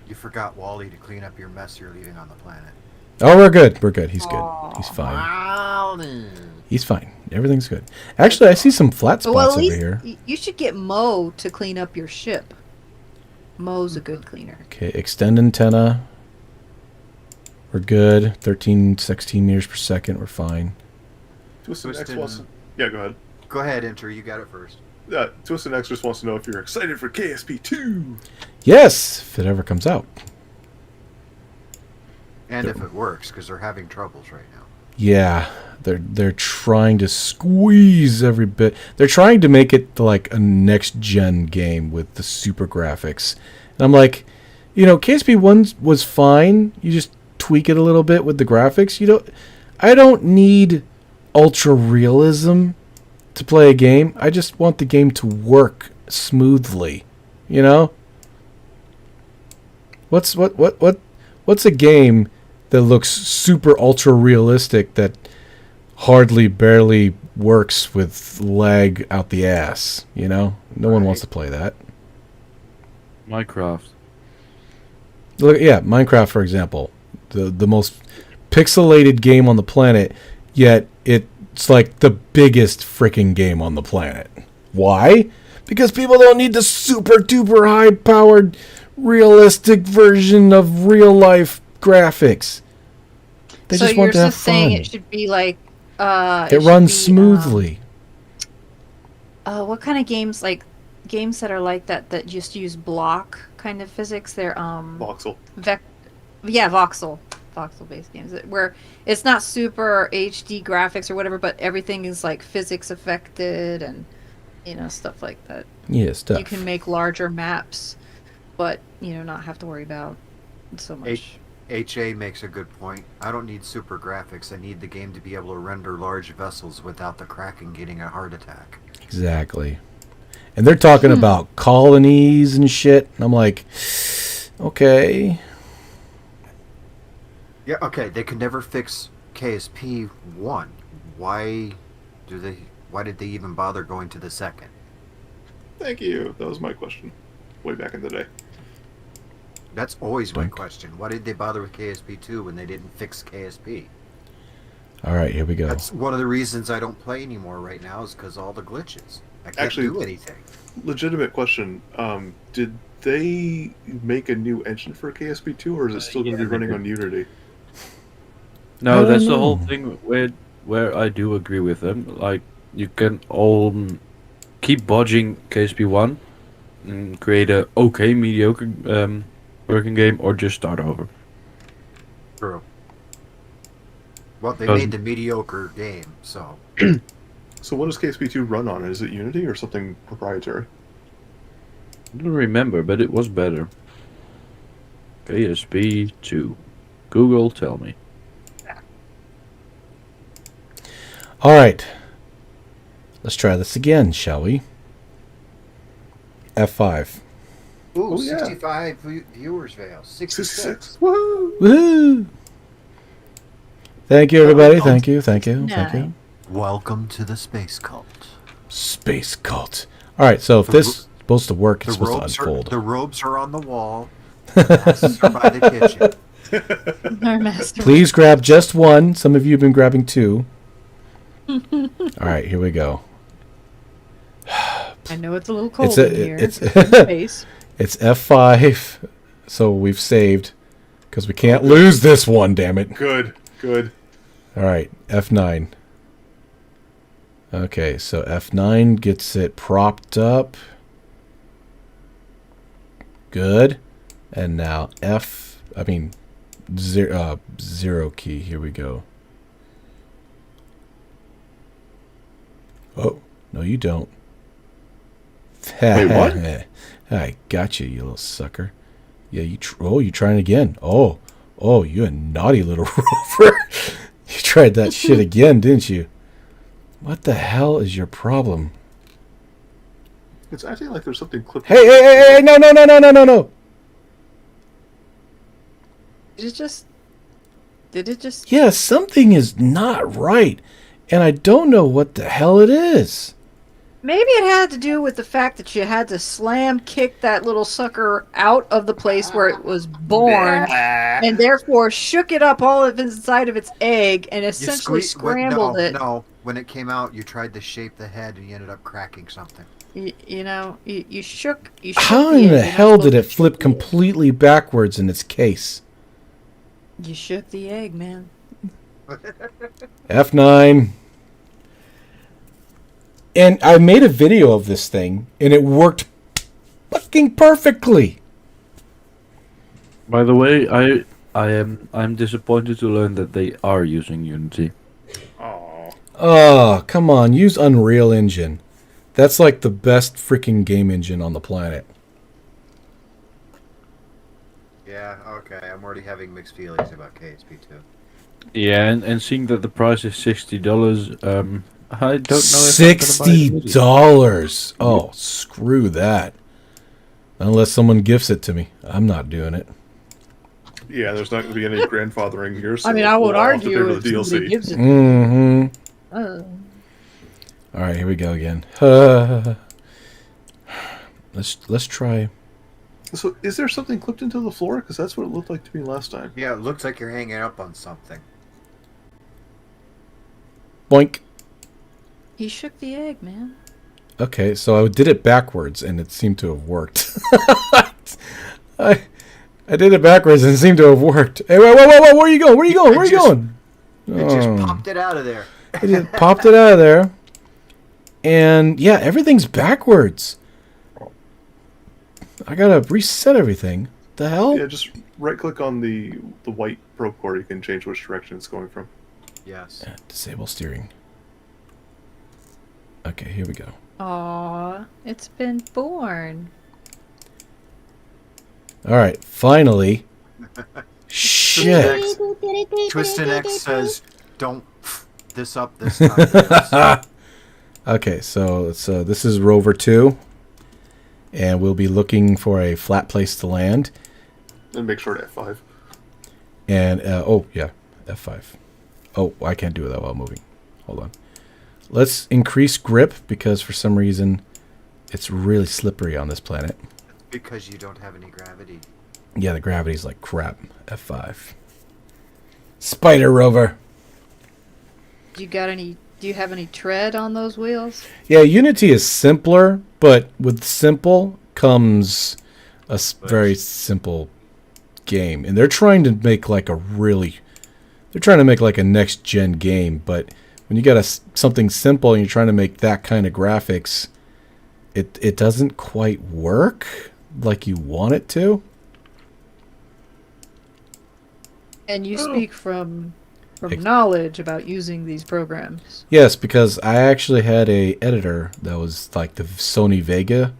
You forgot Wally to clean up your mess you're leaving on the planet. Oh, we're good. We're good. He's good. He's fine. Wally. He's fine. Everything's good. Actually, I see some flat spots Well, at over least here. you should get Mo to clean up your ship. Mo's a good cleaner. Okay, extend antenna. We're good. 13, 16 meters per second. We're fine. Twisted X Twisted- wants. Yeah, go ahead. Go ahead, Enter. You got it first. Twisted X just wants to know if you're excited for KSP 2. Yes, if it ever comes out. And if it works, because they're having troubles right now. Yeah, they're trying to squeeze every bit. They're trying to make it like a next gen game with the super graphics. And I'm like, KSP 1 was fine. You just tweak it a little bit with the graphics. I don't need ultra realism to play a game. I just want the game to work smoothly. What's a game that looks super ultra realistic that hardly barely works with lag out the ass? No one wants to play that. Minecraft. Look, yeah, Minecraft, for example, the most pixelated game on the planet, yet it's like the biggest freaking game on the planet. Why? Because people don't need the super duper high powered realistic version of real life graphics. They so just you're want to have just saying fun. it should be like It should runs be, smoothly. what kind of games games that are like that just use block kind of physics? They're Voxel. voxel based games where it's not super HD graphics or whatever, but everything is like physics affected and stuff like that. Yeah, stuff. You can make larger maps, but not have to worry about so much. HA makes a good point. I don't need super graphics. I need the game to be able to render large vessels without the Kraken getting a heart attack. Exactly. And they're talking about colonies and shit. And I'm like, okay. Yeah, okay, they could never fix KSP 1. Why did they even bother going to the second? Thank you. That was my question. Way back in the day. That's always my Blink. question. Why did they bother with KSP 2 when they didn't fix KSP? All right, here we go. That's one of the reasons I don't play anymore right now is because all the glitches. I can't Actually- do anything. Legitimate question. Did they make a new engine for KSP 2, or is it still going to yeah, be running they on Unity? I No, don't that's the whole know. thing where I do agree with them. Like, you can all keep bodging KSP 1 and create a okay mediocre working game, or just start over. True. Well, they Doesn't- made the mediocre game, so... So what does KSP 2 run on? Is it Unity or something proprietary? I don't remember, but it was better. KSP 2. Google, tell me. All right. Let's try this again, shall we? Oh, F5. Ooh, yeah. 65 viewers, Vale. 66. Woohoo! Woohoo! Thank you, everybody. Thank you. Thank you. Thank you. Nice. Welcome to the space cult. Space cult. All right, so if The this ro- is supposed to work, The it's supposed to robes, unfold. the robes are on the wall. The glasses are by the kitchen. Our master. Please grab just one. Some of you have been grabbing two. All right, here we go. I know it's a little cold It's in here. it's Space. it's F5, so we've saved because we can't lose this one. Damn it! Good, good. All right, F9. Okay, so F9 gets it propped up. Good. And now zero key. Here we go. Oh, no you don't. Wait, what? I got you, you little sucker. Yeah, you trying again. Oh, you a naughty little rover. You tried that shit again, didn't you? What the hell is your problem? It's acting like there's something clipped. Hey, no. It's just Did it just? Yeah, something is not right, and I don't know what the hell it is. Maybe it had to do with the fact that you had to slam kick that little sucker out of the place where it was born, and therefore shook it up all of inside of its egg and essentially scrambled it. No, when it came out, you tried to shape the head and you ended up cracking something. You shook. How in the hell did it flip completely backwards in its case? You shook the egg, man. F9. And I made a video of this thing, and it worked fucking perfectly. By the way, I'm disappointed to learn that they are using Unity. Oh, come on, use Unreal Engine. That's like the best freaking game engine on the planet. Yeah, okay. I'm already having mixed feelings about KSP too. Yeah, and seeing that the price is $60, I don't know if $60. Oh, screw that. Unless someone gifts it to me, I'm not doing it. Yeah, there's not going to be any grandfathering here. So I mean, I would we'll have to pay argue for the if somebody DLC. gives it. Mm-hmm. Uh, All right, here we go again. Let's try. So, is there something clipped into the floor? Because that's what it looked like to me last time. Yeah, it looks like you're hanging up on something. Boink. He shook the egg, man. Okay, so I did it backwards, and it seemed to have worked. I did it backwards, and it seemed to have worked. Hey, whoa, where are you going? Where are you going? Where are you going? It just popped it out of there. It just popped it out of there. And, yeah, everything's backwards. I gotta reset everything. The hell? Yeah, just right-click on the white probe core. You can change which direction it's going from. Yes. Disable steering. Okay, here we go. Aw, it's been born. All right, finally. Shit. Twisted X says, "Don't f this up this time." Okay, so it's, this is Rover 2, and we'll be looking for a flat place to land. And make sure to F5. And, oh, yeah, F5. Oh, I can't do that while moving. Hold on. Let's increase grip, because for some reason it's really slippery on this planet. Because you don't have any gravity. Yeah, the gravity's like crap. F5. Spider Rover. Do you have any tread on those wheels? Yeah, Unity is simpler, but with simple comes a very simple game. And they're trying to make like a next gen game, but when you got something simple and you're trying to make that kind of graphics, it doesn't quite work like you want it to. And you speak from knowledge about using these programs. Yes, because I actually had a editor that was like the Sony Vega,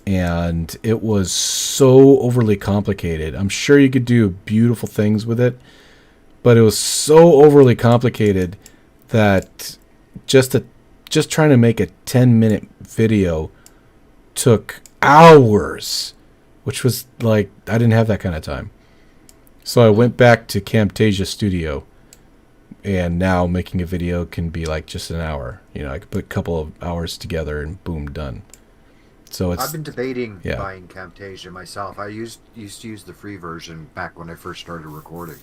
and it was so overly complicated. I'm sure you could do beautiful things with it, but it was so overly complicated that just trying to make a 10-minute video took hours, which was like, I didn't have that kind of time. So I went back to Camtasia Studio, and now making a video can be like just an hour. You know, I could put a couple of hours together and boom, done. So it's, I've been debating yeah. buying Camtasia myself. I used to use the free version back when I first started recording.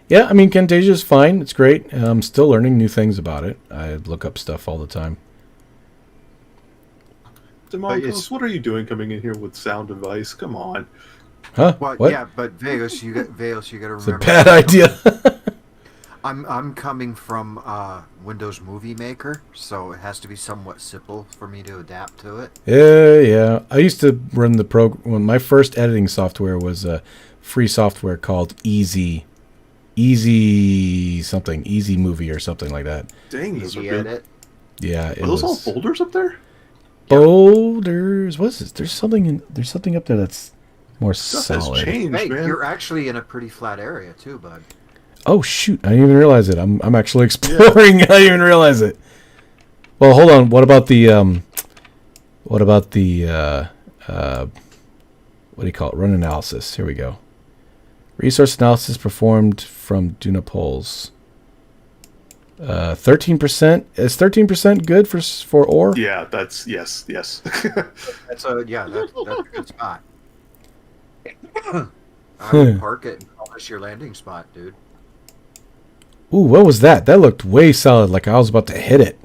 Yeah, I mean, Camtasia is fine. It's great. I'm still learning new things about it. I look up stuff all the time. Demoncos, what are you doing coming in here with sound device? Come on. Huh? Well, What? yeah, but Vegas, you got to remember. It's a bad idea. I'm coming from Windows Movie Maker, so it has to be somewhat simple for me to adapt to it. Yeah. I used to run the program. My first editing software was a free software called Easy Movie or something like that. Dang, those are Easy good. edit. Yeah, it Are those all was folders up there? boulders. What's this? There's something up there that's more Stuff has solid. changed, Hey, man. you're actually in a pretty flat area too, bud. Oh shoot! I didn't even realize it. I'm actually exploring. I didn't even realize it. Well, hold on. What about the what do you call it? Run analysis. Here we go. Resource analysis performed from Duna polls. 13%. Is 13% good for ore? Yeah, that's yes. That's a good spot. I would park it and call this your landing spot, dude. Ooh, what was that? That looked way solid, like I was about to hit it.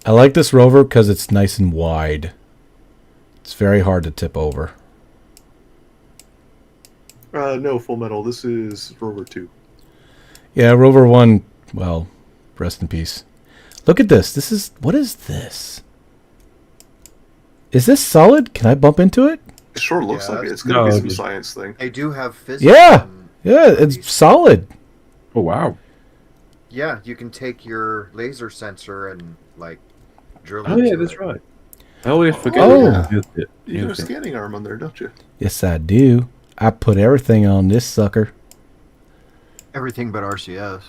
I like this rover because it's nice and wide. It's very hard to tip over. No, Full Metal. This is Rover 2. Yeah, Rover 1, well, rest in peace. Look at this. What is this? Is this solid? Can I bump into it? It sure looks Yeah, like it. It's no, going to be some it's- science thing. They do have physics. Yeah. and- Yeah, it's solid. Oh wow. Yeah, you can take your laser sensor and like drill. Oh yeah, into that's it. right. I always forget. Oh. to use it. You got a Use it. scanning arm on there, don't you? Yes, I do. I put everything on this sucker. Everything but RCS.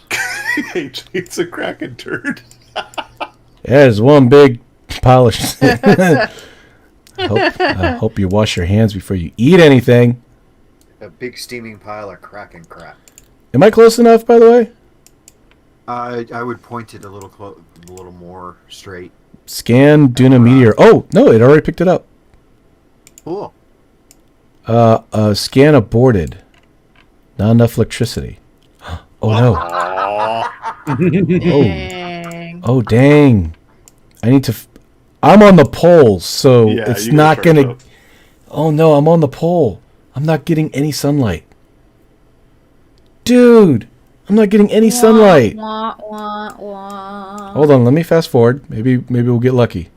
It's a cracking turd. Yeah, it's one big pile of shit. I hope you wash your hands before you eat anything. A big steaming pile of cracking crap. Am I close enough, by the way? I would point it a little more straight. Scan Duna Meteor. Oh, no, it already picked it up. Cool. Scan aborted. Not enough electricity. Oh, no. Dang. Oh, dang. I need to... I'm on the pole, so Yeah, it's you not gotta charge gonna... up. Oh, no, I'm on the pole. I'm not getting any sunlight. Dude, I'm not getting any sunlight. Wah, wah, wah. Hold on, let me fast forward. Maybe we'll get lucky.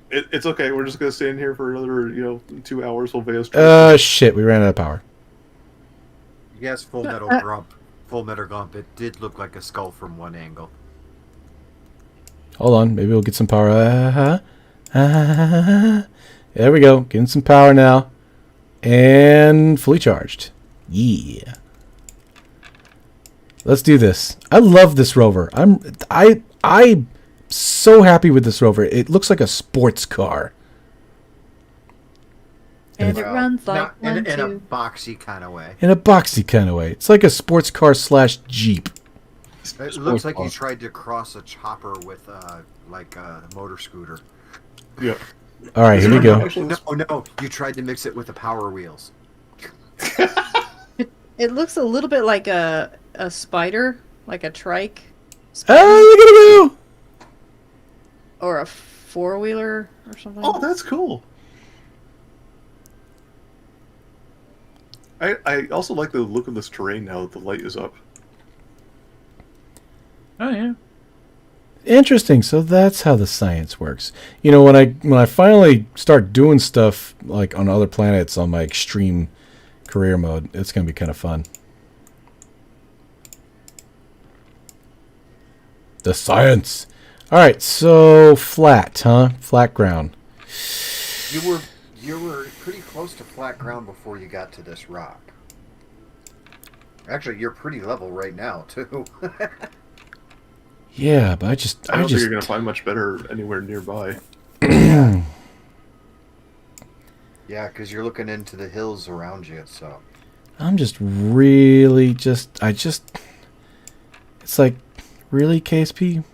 It's okay. We're just going to stay in here for another, 2 hours while Veo's Shit, we ran out of power. Yes, Full Metal Grump. It did look like a skull from one angle. Hold on, maybe we'll get some power. There we go, getting some power now. And fully charged. Yeah. Let's do this. I love this rover. I'm so happy with this rover. It looks like a sports car. And it runs like Not in, one, in a two. boxy kind of way. In a boxy kind of way. It's like a sports car / Jeep. It looks like you tried to cross a chopper with like a motor scooter. Yep. All right, here we go. No, you tried to mix it with the Power Wheels. It looks a little bit like a spider, like a trike. Oh, look at it go! Or a four-wheeler or something. Oh, that's cool. I also like the look of this terrain now that the light is up. Oh yeah. Interesting. So that's how the science works. You know, when I finally start doing stuff like on other planets on my extreme career mode, it's gonna be kind of fun. The science. All right, so flat, huh? Flat ground. You were pretty close to flat ground before you got to this rock. Actually, you're pretty level right now too. Yeah, but I I don't think just you're gonna find much better anywhere nearby. Yeah, because you're looking into the hills around you. So I'm just really it's like really KSP.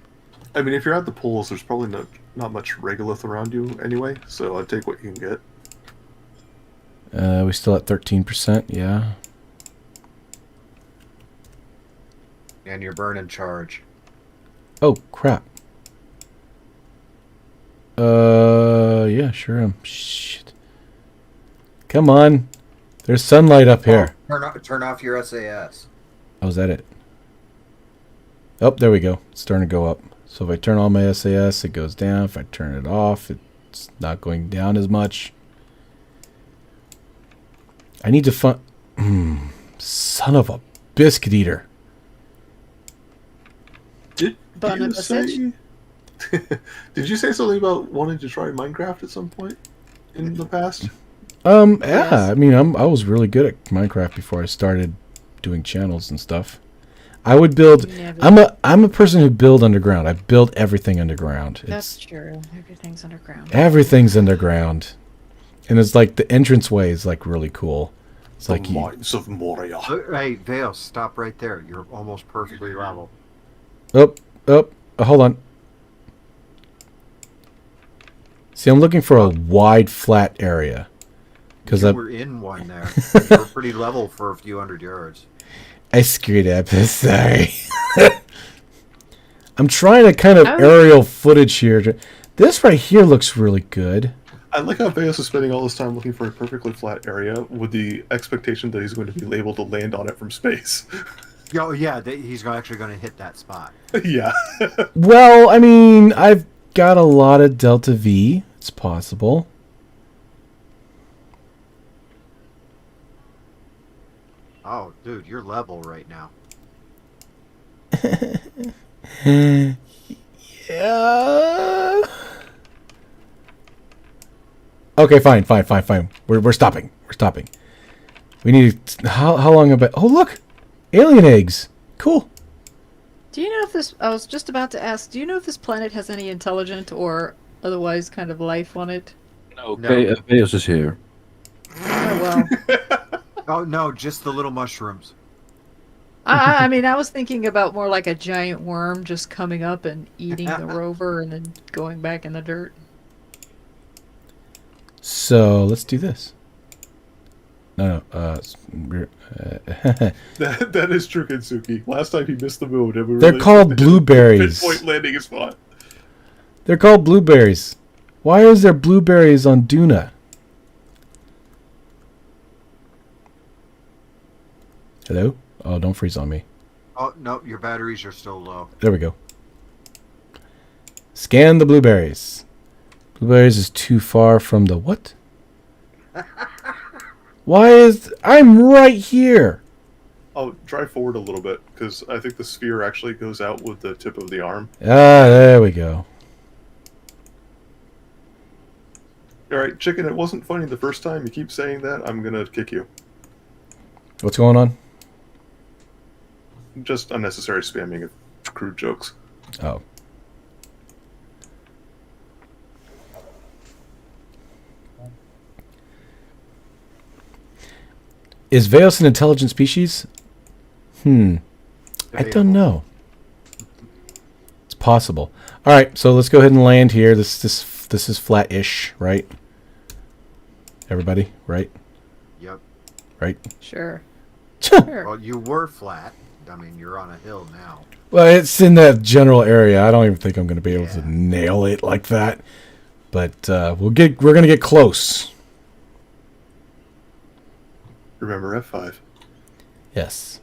I mean, if you're at the poles, there's probably not much regolith around you anyway, so I'd take what you can get. We still at 13%. Yeah. and you're burning charge. Oh crap. Yeah, sure am. Shit. Come on. There's sunlight up here. Turn off your SAS. Oh, is that it? Oh, there we go. It's starting to go up. So if I turn on my SAS, it goes down. If I turn it off, it's not going down as much. I need to find... son of a biscuit eater. Did Bon you message? say... Did you say something about wanting to try Minecraft at some point in the past? Yeah, I mean, I was really good at Minecraft before I started doing channels and stuff. I would build... Never. I'm a person who build underground. I build everything underground. That's true. Everything's underground. Everything's underground. And it's like the entranceway is like really cool. It's like the mines of Moria. Hey, Vale, stop right there. You're almost perfectly level. Hold on. See, I'm looking for a wide, flat area. Because You were in one there. You were pretty level for a few hundred yards. I screwed up. Sorry. I'm trying to kind of aerial footage here. This right here looks really good. I like how Vegas is spending all this time looking for a perfectly flat area with the expectation that he's going to be able to land on it from space. Oh, yeah, he's actually going to hit that spot. Yeah. Well, I mean, I've got a lot of Delta V. It's possible. Oh, dude, you're level right now. Yeah. Okay, fine. We're stopping. We're stopping. We need how long about? Oh, look, alien eggs. Cool. Do you know if this? I was just about to ask. Do you know if this planet has any intelligent or otherwise kind of life on it? Okay, Chaos is here. Oh well. Oh no, just the little mushrooms. I mean, I was thinking about more like a giant worm just coming up and eating the rover and then going back in the dirt. So let's do this. No. That is true, Kensuke. Last time he missed the moon, and we They're really called blueberries. Pinpoint landing is fun. They're called blueberries. Why is there blueberries on Duna? Hello? Oh, don't freeze on me. Oh no, your batteries are still low. There we go. Scan the blueberries. Blueberries is too far from the what? Why is... I'm right here! I'll drive forward a little bit, because I think the sphere actually goes out with the tip of the arm. Ah, there we go. Alright, Chicken, it wasn't funny the first time. You keep saying that, I'm gonna kick you. What's going on? Just unnecessary spamming of crude jokes. Oh. Is Veos an intelligent species? I don't know. It's possible. All right, so let's go ahead and land here. This is flat-ish, right? Everybody, right? Yep. Right? Sure. Well, you were flat. I mean, you're on a hill now. Well, it's in that general area. I don't even think I'm going to be able to nail it like that. But we're going to get close. Remember F5. Yes.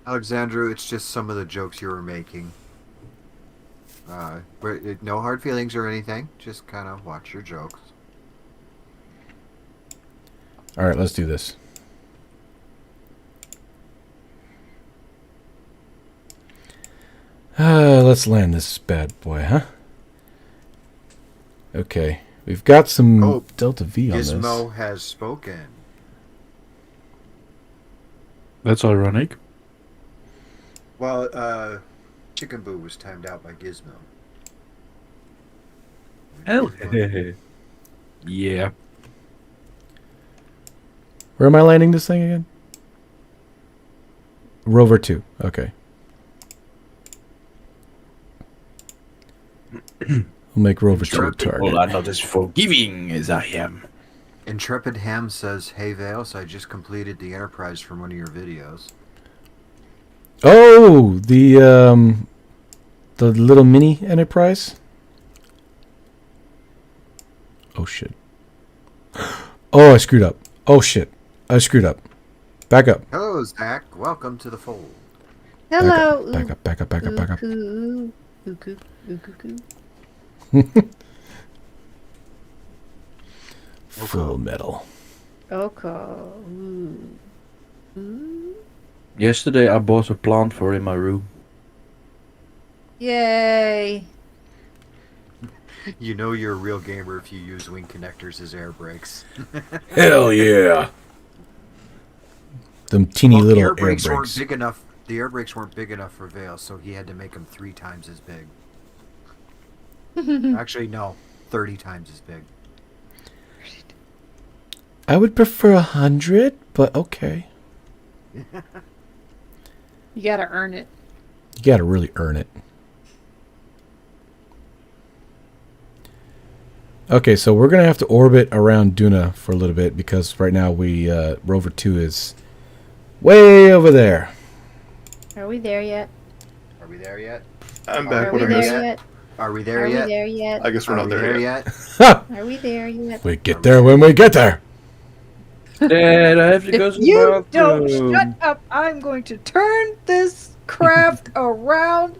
Alexandru, it's just some of the jokes you were making. No hard feelings or anything. Just kind of watch your jokes. All right, let's do this. Let's land this bad boy, huh? Okay. We've got some Delta V on this. Gizmo has spoken. That's ironic. Well, Chicken Boo was timed out by Gizmo. Hell yeah. Where am I landing this thing again? Rover 2. Okay. We'll make Rover 2 a target. People are not as forgiving as I am. Intrepid Ham says, "Hey Vales, I just completed the Enterprise from one of your videos." Oh, the little mini Enterprise. Oh shit. Oh, I screwed up. Oh shit. I screwed up. Back up. Hello, Zach. Welcome to the fold. Hello. Back up. Back up. Back up. Back up. Ooh, ooh, ooh. Full metal. Okay. Ooh. Ooh. Yesterday I bought a plant for in my room. Yay. You know you're a real gamer if you use wing connectors as air brakes. Hell yeah. Them teeny little air brakes weren't brakes. big enough. The air brakes weren't big enough for Vale, so he had to make them 3 times as big. Actually, no, 30 times as big. I would prefer 100, but okay. You gotta earn it. You gotta really earn it. Okay, so we're gonna have to orbit around Duna for a little bit because right now we Rover 2 is way over there. Are we there yet? Are we there yet? I'm Are back. we What I there missed. yet? Are we there Are we yet? there yet? I guess we're Are not we there yet. Ha! Are we there yet? We get there when we get there. Dad, I have to go If to the you don't bathroom. shut up, I'm going to turn this craft around.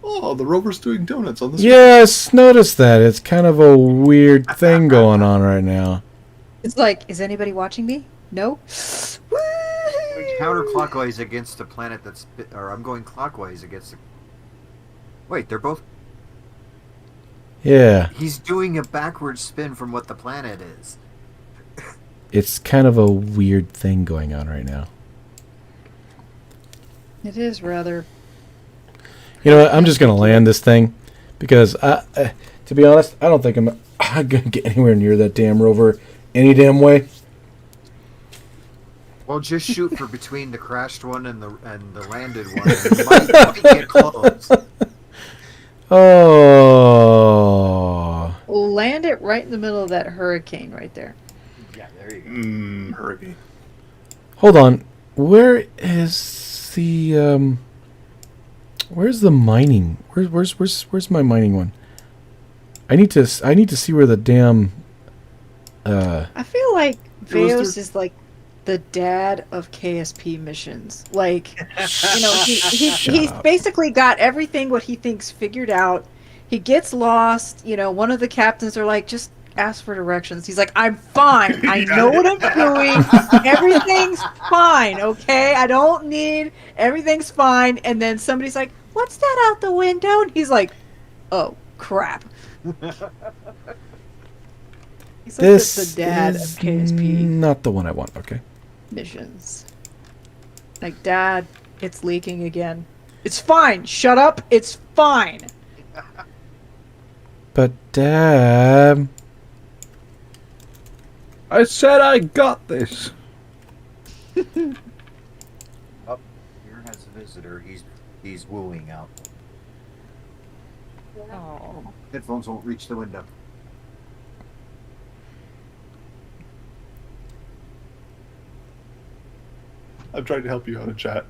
Oh, the rover's doing donuts on the screen. Yes, notice that. It's kind of a weird thing going on right now. It's like, is anybody watching me? No? Woo! Counterclockwise against the planet that's... Or I'm going clockwise against the... Wait, they're both... Yeah, He's doing a backward spin from what the planet is. it's kind of a weird thing going on right now. It is rather. You know what? I'm just gonna land this thing because, to be honest, I don't think I'm gonna get anywhere near that damn rover any damn way. Well, just shoot for between the crashed one and the landed one. And you might get close. Oh, Land it right in the middle of that hurricane right there. Yeah, there you go. Hurricane. hold on. Where is the Where's the mining? Where's my mining one? I need to see where the damn. I feel like It was Veos their- is like the dad of KSP missions. Like, you know, he's up. basically got everything what he thinks figured out. He gets lost. You know, one of the captains are like, just ask for directions. He's like, I'm fine. I know what I'm doing. Everything's fine. Okay, I don't need. Everything's fine. And then somebody's like, what's that out the window? And he's like, oh crap. He's like This the dad of is KSP not the one I want. Okay. missions. Like, Dad, it's leaking again. It's fine. Shut up. It's fine. But Dad, I said I got this. Here has a visitor. He's wooing out. Oh. Headphones won't reach the window. I'm trying to help you out in chat.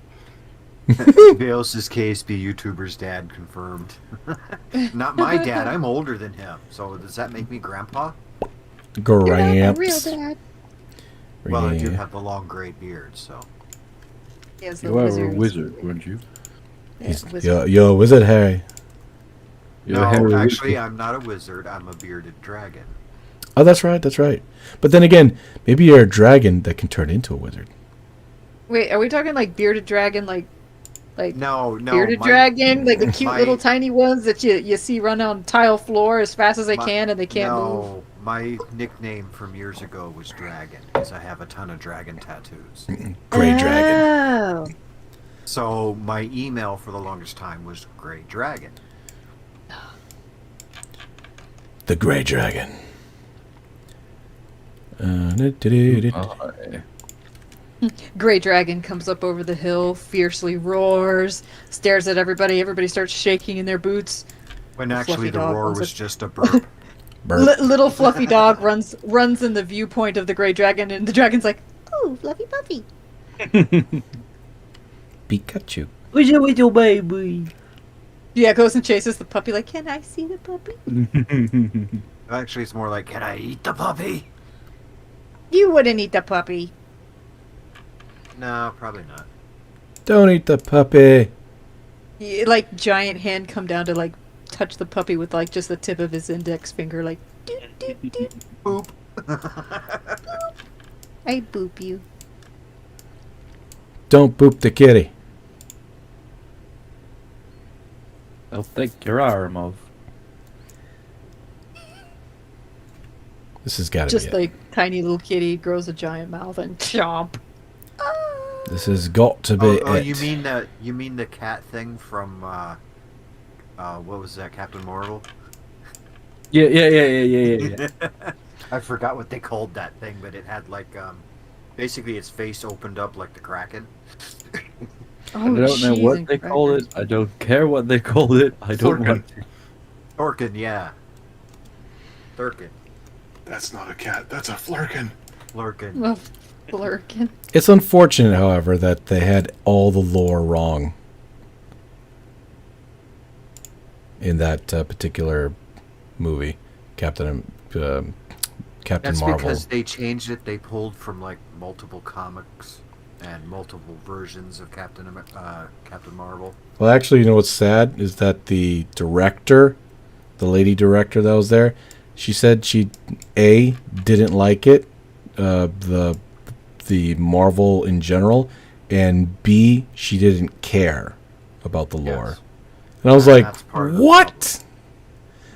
Veos' KSP YouTuber's dad confirmed. Not my dad. I'm older than him. So does that make me grandpa? Gramps. Well, I do Yeah. have the long gray beard, so. He has the You are a wizards. wizard, weren't you? Yeah, He's, wizard. yo, Wizard Harry. You're a hairy No, wizard. actually, I'm not a wizard. I'm a bearded dragon. Oh, that's right. That's right. But then again, maybe you're a dragon that can turn into a wizard. Wait, are we talking like bearded dragon, like No, bearded my- dragon, like the cute my- little tiny ones that you see run on tile floor as fast as they can and they can't move? No, my nickname from years ago was Dragon, because I have a ton of dragon tattoos. Gray Dragon. Oh. So my email for the longest time was Gray Dragon. The Gray Dragon. Du-du-du-du. Aye. Gray dragon comes up over the hill, fiercely roars, stares at everybody. Everybody starts shaking in their boots. When The actually fluffy the dog roar owns was it. just a burp. Burp. Little fluffy dog runs in the viewpoint of the gray dragon, and the dragon's like, Ooh, fluffy puppy. Pikachu. Where's your little baby? yeah, goes and chases the puppy. Like, can I see the puppy? Actually, it's more like, can I eat the puppy? You wouldn't eat the puppy. No, probably not. Don't eat the puppy. Like giant hand come down to like touch the puppy with like just the tip of his index finger, like doot, doot, doot. Boop. I boop you. Don't boop the kitty. I'll take your arm off. This has got to Just be it. like tiny little kitty grows a giant mouth and chomp. This has got to be Oh, it. you mean the cat thing from what was that, Captain Marvel? Yeah. I forgot what they called that thing, but it had like basically its face opened up like the Kraken. Oh, I don't know cheese what and they call crackers. it. I don't care what they called it. I don't Flurkin. want to. Orkin, yeah. Thurkin. That's not a cat. That's a flurkin. Lurkin. Oh, Blurkin. It's unfortunate, however, that they had all the lore wrong in that particular movie, Captain That's Marvel. because they changed it. They pulled from like multiple comics and multiple versions of Captain Marvel. Well, actually, you know what's sad is that the director, the lady director that was there, she said she didn't like it, the Marvel in general, and B, she didn't care about the lore. Yes. And I was And like, that's part of the what?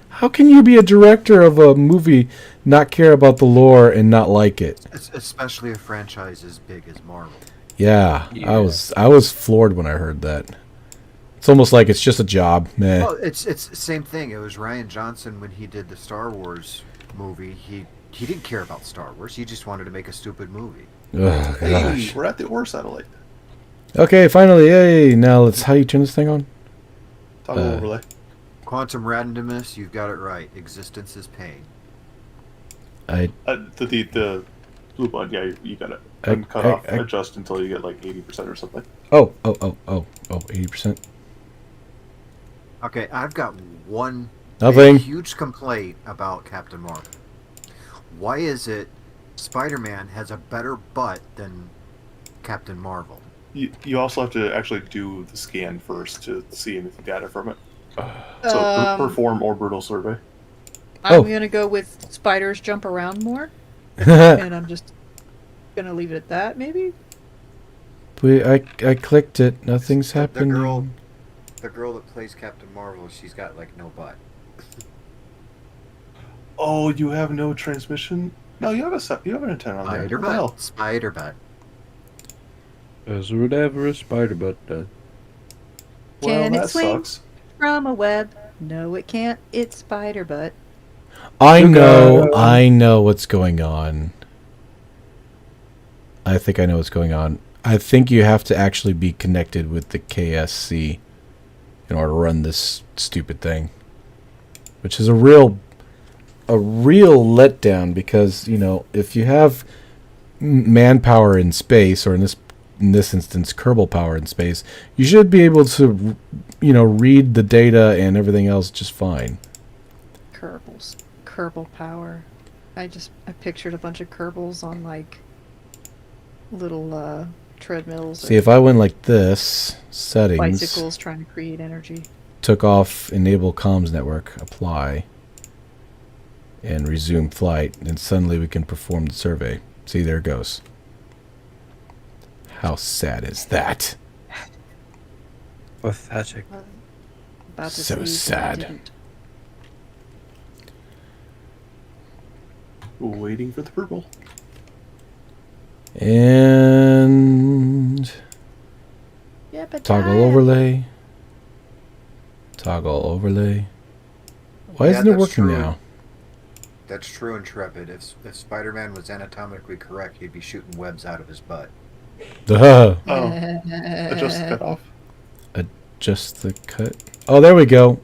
How can you be a director of a movie, not care about the lore, and not like it? Especially a franchise as big as Marvel. Yeah, Yeah. I was floored when I heard that. It's almost like it's just a job, man. Well, it's the same thing. It was Ryan Johnson when he did the Star Wars movie. He didn't care about Star Wars. He just wanted to make a stupid movie. Oh, Hey, gosh. we're at the ore satellite. Okay, finally, yay! Now let's. How you turn this thing on? Toggle Uh, overlay. Quantum randomness, you've got it right. Existence is pain. The blue button, yeah, you got it. I- And cut I- off, I- adjust until you get like 80% or something. 80%. Okay, I've got one Nothing. huge complaint about Captain Marvel. Why is it Spider-Man has a better butt than Captain Marvel? You also have to actually do the scan first to see anything data from it. So perform orbital survey. I'm Oh. gonna go with spiders jump around more, and I'm just gonna leave it at that. Maybe. I clicked it. Nothing's happening. The girl that plays Captain Marvel, she's got like no butt. Oh, you have no transmission? No, you have an antenna on there. Spider What the hell? butt. Spider butt. As whatever a spider butt does. Well, Can it that swing? sucks. From a web. No, it can't. It's spider butt. I know what's going on. I think I know what's going on. I think you have to actually be connected with the KSC in order to run this stupid thing, which is a real letdown because, you know, if you have manpower in space, or in this instance Kerbal power in space, you should be able to, you know, read the data and everything else just fine. Kerbal power. I pictured a bunch of Kerbals on like little treadmills. See, or if I went like this, settings, bicycles trying to create energy. took off enable comms network, apply, and resume flight, and suddenly we can perform the survey. See, there it goes. How sad is that? Pathetic. About to So see, but I sad. didn't. Waiting for the purple. And Yeah, but toggle overlay. Toggle overlay. Why Yeah, isn't it that's working true. now? That's true, Intrepid. If Spider-Man was anatomically correct, he'd be shooting webs out of his butt. Duh. Oh, adjust the cutoff. Just the cut. Oh, there we go.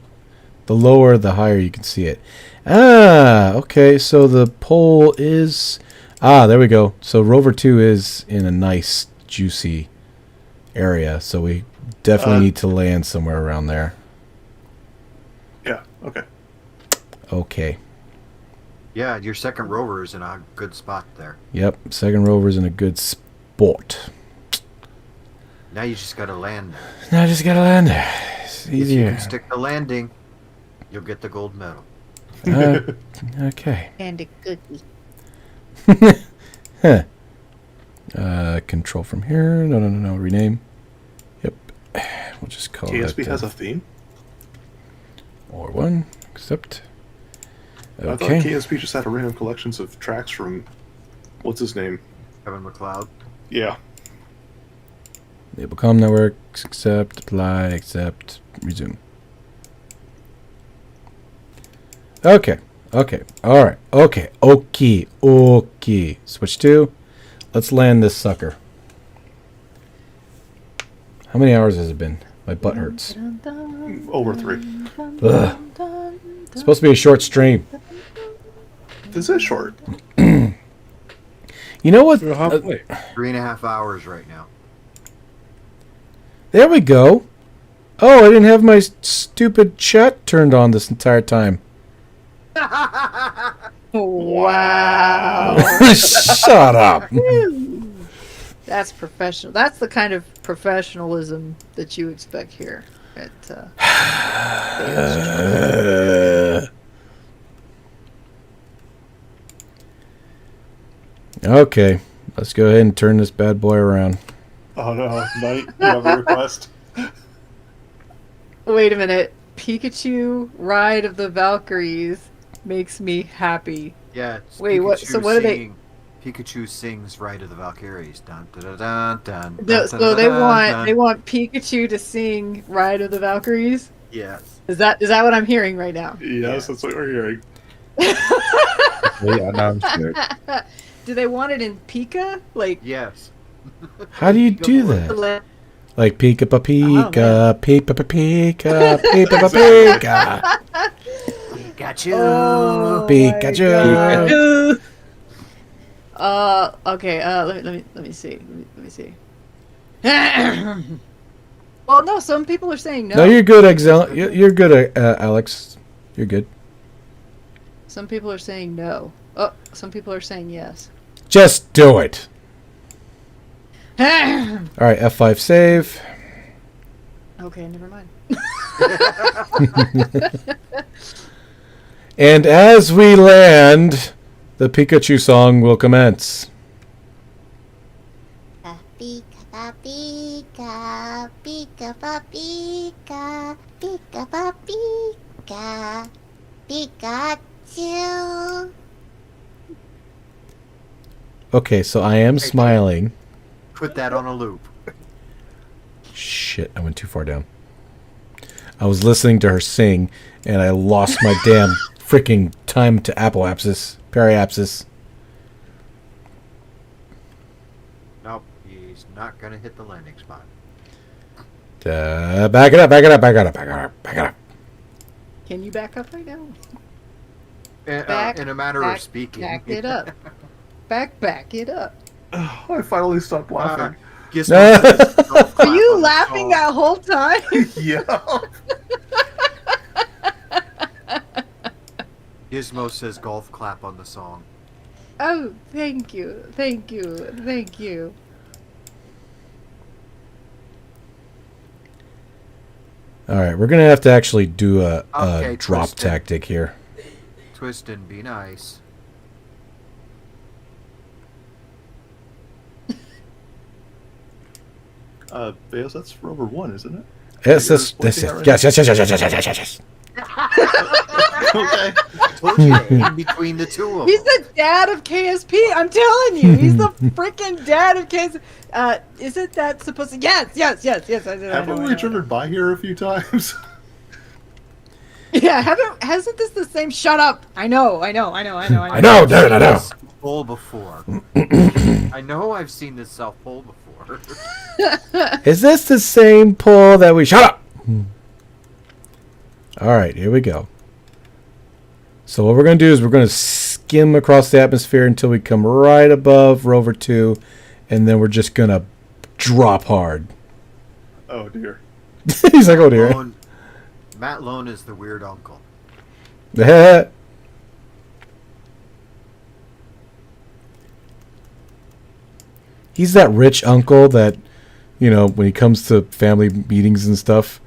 The lower, the higher you can see it. Ah, okay. So the pole is... Ah, there we go. So Rover 2 is in a nice, juicy area. So we definitely need to land somewhere around there. Yeah, okay. Okay. Yeah, your second rover is in a good spot there. Yep. Second Rover's in a good spot. Now you just gotta land there. Now I just gotta land there. It's If you easier. can stick the landing, you'll get the gold medal. Okay. And a cookie. Huh. Control from here. No. Rename. Yep. We'll just call KSP it has a theme? or one. Accept. I thought Okay. KSP just had a random collections of tracks from... What's his name? Kevin McLeod. Yeah. Enable comm network. Accept. Apply. Accept. Resume. Okay. Okay. All right. Okay. Okay. Switch 2. Let's land this sucker. How many hours has it been? My butt hurts. Over 3. Ugh. It's supposed to be a short stream. This is short. You know what? We're halfway. 3.5 hours right now. There we go. Oh, I didn't have my stupid chat turned on this entire time. Wow. Shut up. That's professional. That's the kind of professionalism that you expect here at Okay, let's go ahead and turn this bad boy around. Oh no, Knight, you have a request? Wait a minute. Pikachu Ride of the Valkyries makes me happy. Yeah. It's Wait, what- so what are they- singing- Pikachu sings "Ride of the Valkyries." Dun, dun, dun, dun, dun, No, dun, so they dun, want dun. they want Pikachu to sing Ride of the Valkyries? Yes. Is that what I'm hearing right now? Yes, that's what we're hearing. They announced it. Do they want it in Pika? Like Yes. How do you do that? Like pika pa pika, pika pa pika, pika pa pika. Pikachu. Oh, Pikachu. Okay. Let me see. Let me see. Well, no. Some people are saying no. No, you're good, Exel. You're good, Alex. You're good. Some people are saying no. Oh, some people are saying yes. Just do it. All right, F5 save. Okay, never mind. And as we land, the Pikachu song will commence. Pika pa pika, pika pa pika, pika pa pika, Pikachu. Okay, so I am smiling. Put that on a loop. Shit, I went too far down. I was listening to her sing, and I lost my damn freaking time to apoapsis, periapsis. Nope, he's not gonna hit the landing spot. Back it up, back it up, back it up, back it up, back it up. Can you back up right now? In a matter of speaking. Back it up. Back it up. I finally stopped laughing. Gizmo says golf Are clap you on the laughing song. that whole time? Yeah. Gizmo says golf clap on the song. Oh, thank you. Thank you. Thank you. All right, we're gonna have to actually do a Okay, drop Tristan. tactic here. Twist and be nice. Bales, that's Rover 1, isn't it? Yes, You're yes, pointing yes, at right yes, yes, yes, yes, yes, yes, yes, yes, yes. Okay. Told you, in between the two of He's them. the dad of KSP. I'm telling you, he's the freaking dad of KSP. Isn't that supposed to? Yes. I know, Haven't we driven by here a few times? Yeah, hasn't this the same? Shut up! I know. I know. Full before. I know I've seen this South Pole before. Is this the same pull that we... Shut up! Alright, here we go. So what we're going to do is we're going to skim across the atmosphere until we come right above Rover 2, and then we're just going to drop hard. Oh dear. He's like, oh dear. Matt Lone is the weird uncle. He's that rich uncle that, you know, when he comes to family meetings and stuff.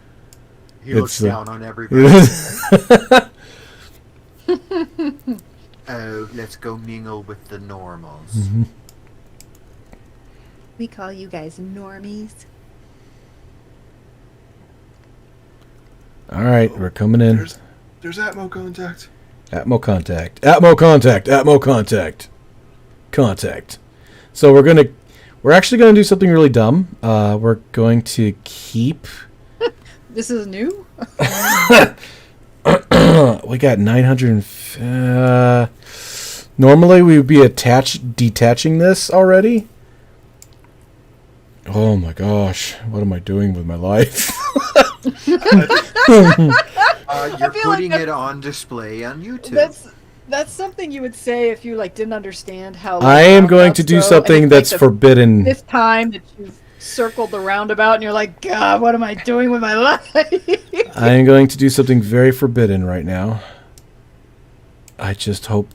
He looks It's, down on everybody. Oh, let's go mingle with the normals. Mm-hmm. We call you guys normies. Alright, we're coming in. There's Atmo contact. Atmo contact. Atmo contact. Atmo contact. Contact. So we're actually gonna do something really dumb. We're going to keep This is new. We got 900. Normally we would be detaching this already. Oh my gosh, what am I doing with my life? You're feel like putting it on display on YouTube. That's something you would say if you like didn't understand how. I am going roundabouts to do go, something and it's, that's like, forbidden. the fifth time that you've circled the roundabout, and you're like, God, what am I doing with my life? I am going to do something very forbidden right now. I just hope.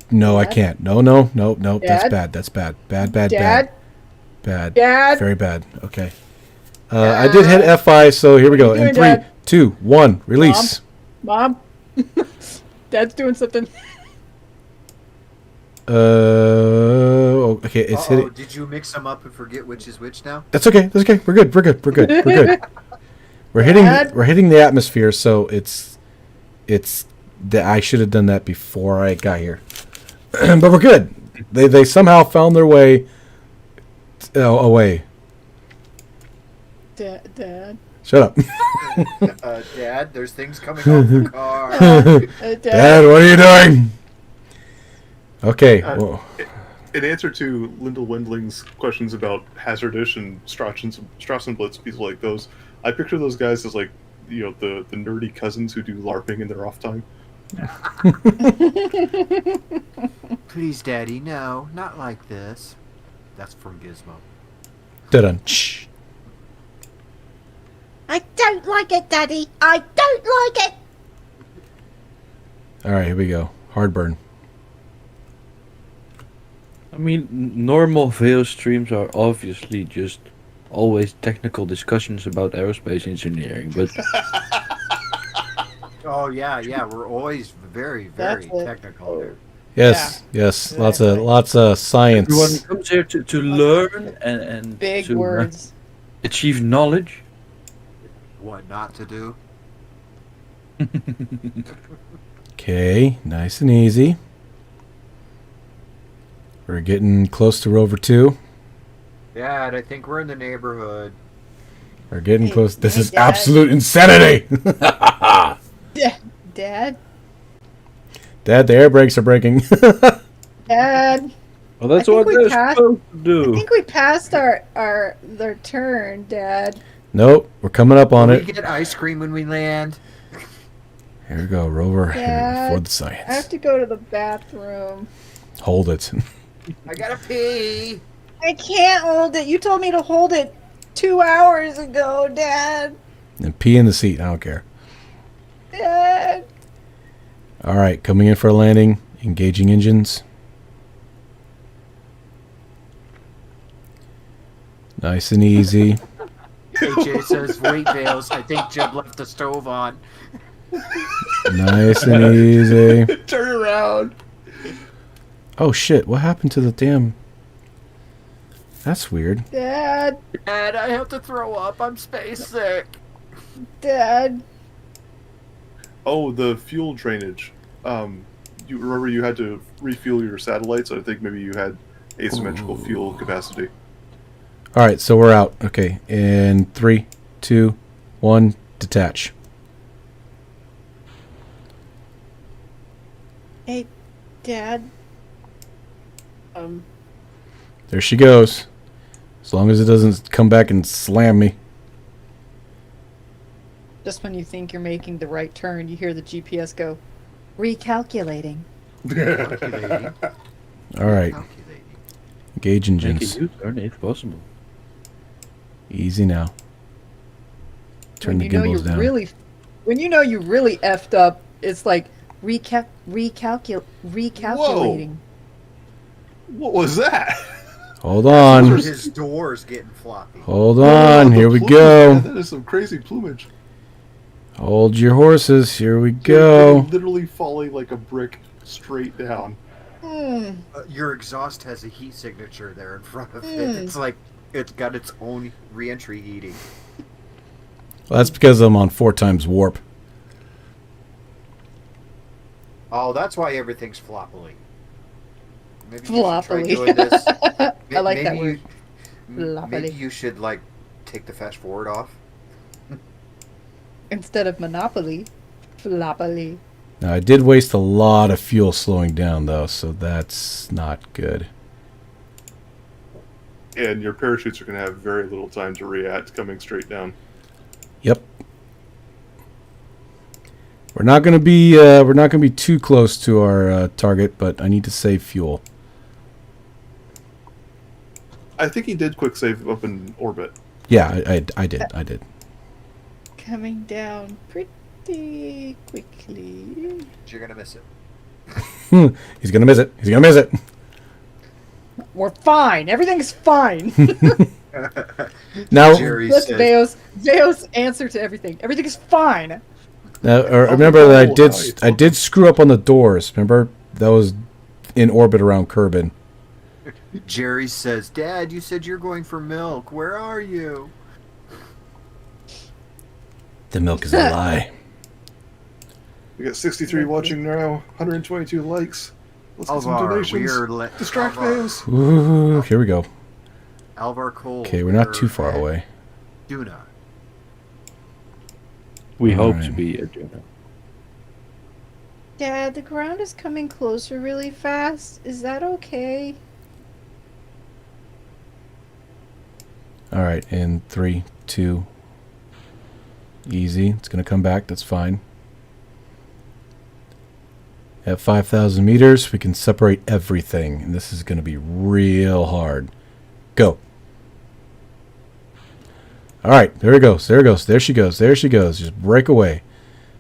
No, I Dad? can't. No. That's Dad? bad. That's bad. Bad. Dad, Bad. Dad, Very bad. Okay. I did hit Fi, so here we go. What are you In doing, 3, 2, 1, release. Mom, Dad's doing something. Okay, it's hitting. Did you mix them up and forget which is which now? That's okay. That's okay. We're good. We're good. We're Dad? hitting the atmosphere, so it's I should have done that before I got here. But we're good. They somehow found their way away. Dad. Shut up. Dad, there's things coming off the car. Dad, what are you doing? Okay. Well, In answer to Lyndall Wendling's questions about Hazardish and Strassenblitz, people like those, I picture those guys as like, the nerdy cousins who do LARPing in their off time. Please, Daddy, no, not like this. That's from Gizmo. dun. I don't like it, Daddy. I don't like it. All right, here we go. Hard burn. I mean, normal VO streams are obviously just always technical discussions about aerospace engineering, but Oh yeah, we're always very, very That's it. technical there. Yes. Lots of science. everyone comes here to learn and Big to words. achieve knowledge. What not to do? Okay, nice and easy. We're getting close to Rover 2. Dad, I think we're in the neighborhood. We're getting Hey, close. This hey, is Dad. absolute insanity. Dad, Dad, the air brakes are breaking. Dad. Well, that's I think what we they're passed- supposed to I do. think we passed their turn, Dad. Nope, we're coming up on Will it. we get ice cream when we land? Here we go, Rover. Dad, For the I have science. to go to the bathroom. Hold it. I gotta pee. I can't hold it. You told me to hold it 2 hours ago, Dad. And pee in the seat. I don't care. Dad. All right, coming in for a landing. Engaging engines. Nice and easy. AJ says, wait, Vales, I think Jeb left the stove on. Nice and easy. Turn around. Oh shit, what happened to the damn... That's weird. Dad. Dad, I have to throw up. I'm space sick. Dad. Oh, the fuel drainage. You remember you had to refuel your satellites? I think maybe you had asymmetrical fuel capacity. All right, so we're out. Okay, in 3, 2, 1, detach. Hey, Dad. There she goes. As long as it doesn't come back and slam me. Just when you think you're making the right turn, you hear the GPS go, recalculating. Calculating. All right, Calculating. engage Make a engines. U-turn if possible. Easy now. Turn the gimbals down. When you know you really effed up, it's like recalculating. What was that? Hold on. His door's getting floppy. Hold on. Here we go. Man, that is some crazy plumage. Hold your horses. Here we They're go. literally falling like a brick straight down. Your exhaust has a heat signature there in front of it. It's like it's got its own re-entry heating. Well, that's because I'm on 4 times warp. Oh, that's why everything's floppily. Maybe you should try Floppily. doing this. I like that Maybe word. Maybe Floppily. you should like take the fast forward off. instead of Monopoly. Floppily. Now, I did waste a lot of fuel slowing down, though, so that's not good. And your parachutes are going to have very little time to react coming straight down. Yep. We're not gonna be too close to our target, but I need to save fuel. I think he did quick save up in orbit. Yeah, I did. Coming down pretty quickly. You're gonna miss it. He's gonna miss it. He's gonna miss it. We're fine. Everything's fine. Now, Jerry That's says, Veo's answer to everything. Everything's fine. remember that I did screw up on the doors. Remember that was in orbit around Kerbin. Jerry says, Dad, you said you're going for milk. Where are you? The milk is a lie. We got 63 watching now, 122 likes. Let's get some Alvar, donations. Distract Veos. Ooh, here we go. Alvar Cole. Okay, we're not too far away. Duna. We hope Alright. to be at Duna. Dad, the ground is coming closer really fast. Is that okay? All right, in 3, 2. Easy. It's gonna come back. That's fine. At 5,000 meters, we can separate everything, and this is gonna be real hard. Go. All right, there it goes. There it goes. There she goes. There she goes. Just break away.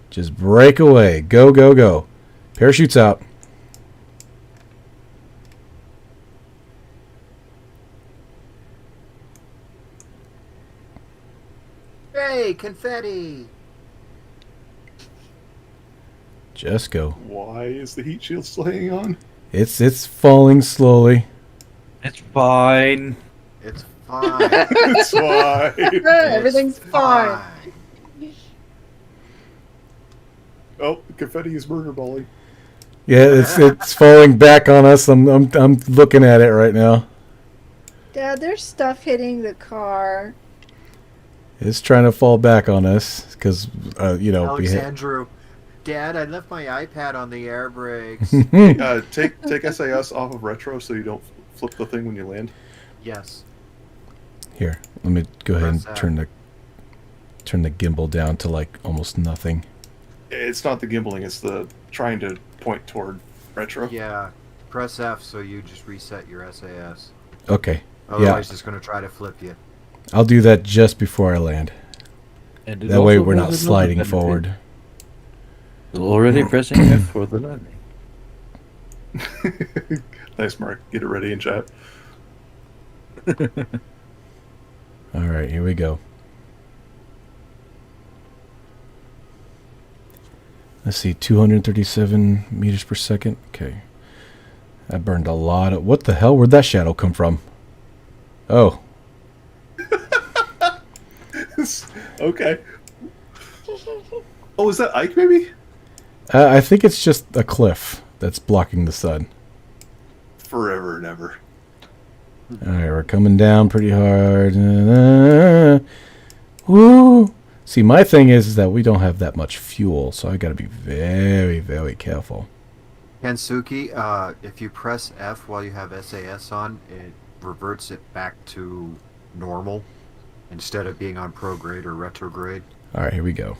Just break away. Go, go, go. Parachutes out. Hey, confetti! Just go. Why is the heat shield still hanging on? It's falling slowly. It's fine. It's fine. It's fine. Everything's It's fine. Oh, confetti is murder balling. Yeah, it's falling back on us. I'm looking at it right now. Dad, there's stuff hitting the car. It's trying to fall back on us because we hit. Alexandru, Dad, I left my iPad on the air brakes. Take SAS off of retro so you don't flip the thing when you land. Yes. Here, let me go ahead and Press turn the gimbal down to like almost nothing. It's not the gimbaling, it's the trying to point toward retro. Yeah. Press F so you just reset your SAS. Okay. Otherwise, it's going to try to flip you. I'll do that just before I land. And it That way also we're has not another sliding benefit. forward. Already pressing F for the landing. Nice, Mark. Get it ready in chat. All right, here we go. Let's see, 237 meters per second. Okay. I burned a lot of... What the hell? Where'd that shadow come from? Oh. Okay. Oh, is that Ike, maybe? I think it's just a cliff that's blocking the sun. Forever and ever. All right, we're coming down pretty hard. Woo! See, my thing is that we don't have that much fuel, so I got to be very, very careful. Kensuke, if you press F while you have SAS on, it reverts it back to normal instead of being on prograde or retrograde. All right, here we go.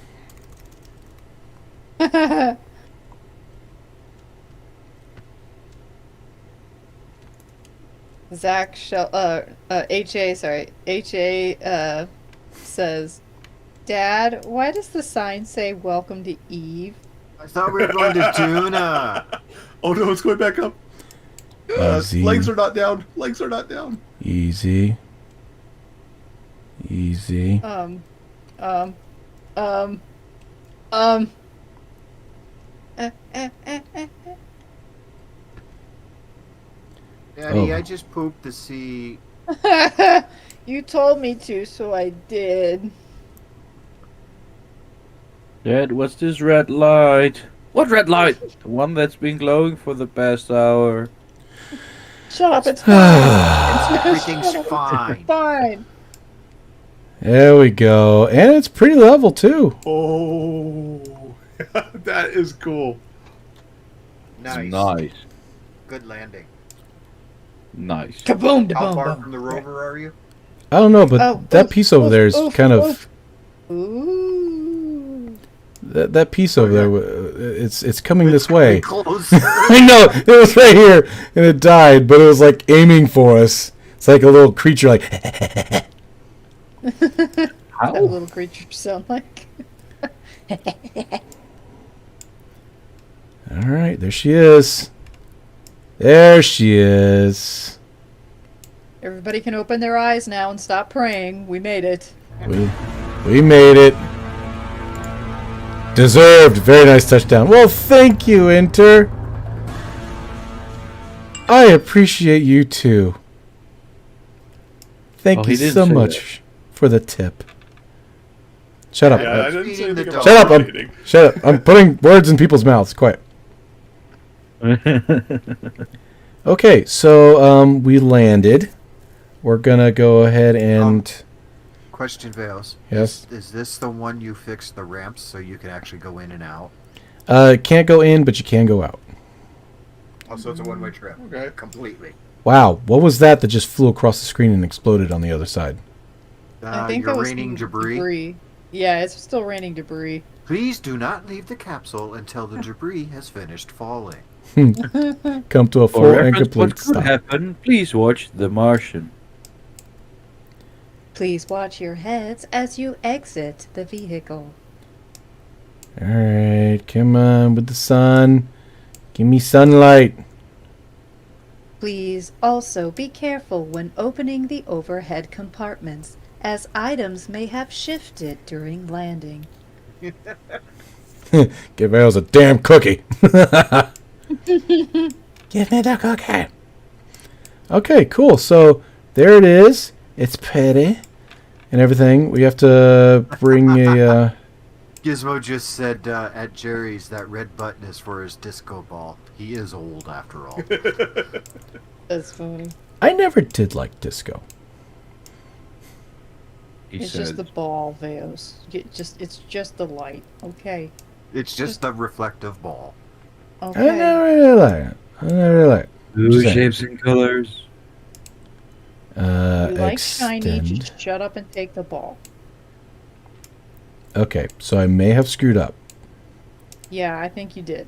Zach HA says, Dad, why does the sign say welcome to Eve? I thought we were going to Duna. Oh no, it's going back up. Easy. Legs are not down. Legs are not down. Easy. Easy. Um. Daddy, Oh. I just pooped to see. You told me to, so I did. Dad, what's this red light? What red light? The one that's been glowing for the past hour. Shut up, it's fine. Everything's fine. Fine. There we go. And it's pretty level, too. Oh, that is cool. Nice. Nice. Good landing. Nice. Kaboom! How Boom! far Boom. from the rover are you? I don't know, but Oh, that oof, piece over oof, there is oof, kind of... oof. Ooh. That piece over there, it's coming this way. Close. I know, it was right here, and it died, but it was like aiming for us. It's like a little creature, like... That How? little creature sound like. All right, there she is. There she is. Everybody can open their eyes now and stop praying. We made it. We made it. Deserved. Very nice touchdown. Well, thank you, Inter. I appreciate you too. Thank Oh, you he didn't so say much for the tip. Shut up. Yeah, I didn't say anything about Shut up. cheating. Shut up. I'm putting words in people's mouths. Quiet. Okay, so we landed. We're gonna go ahead and Question, Vales. yes. Is this the one you fixed the ramps so you can actually go in and out? Can't go in, but you can go out. Also, it's a one-way trip. Okay. Completely. Wow, what was that that just flew across the screen and exploded on the other side? I think You're that was raining the debris. Yeah, it's still raining debris. Please do not leave the capsule until the debris has finished falling. Come to a For full and reference, complete what could stop. happen, please watch The Martian. Please watch your heads as you exit the vehicle. Alright, come on with the sun. Give me sunlight. Please also be careful when opening the overhead compartments, as items may have shifted during landing. Give Vales a damn cookie. Give me the cookie. Okay, cool. So there it is. It's pretty and everything. We have to bring a. Gizmo just said at Jerry's that red button is for his disco ball. He is old after all. That's funny. I never did like disco. He It's said, just the ball, Veos. It's just the light. Okay. It's just a reflective ball. I Okay. never really like it. I never really like it. blue Just saying. shapes and colors. You like shiny, Extend. just shut up and take the ball. Okay, so I may have screwed up. Yeah, I think you did.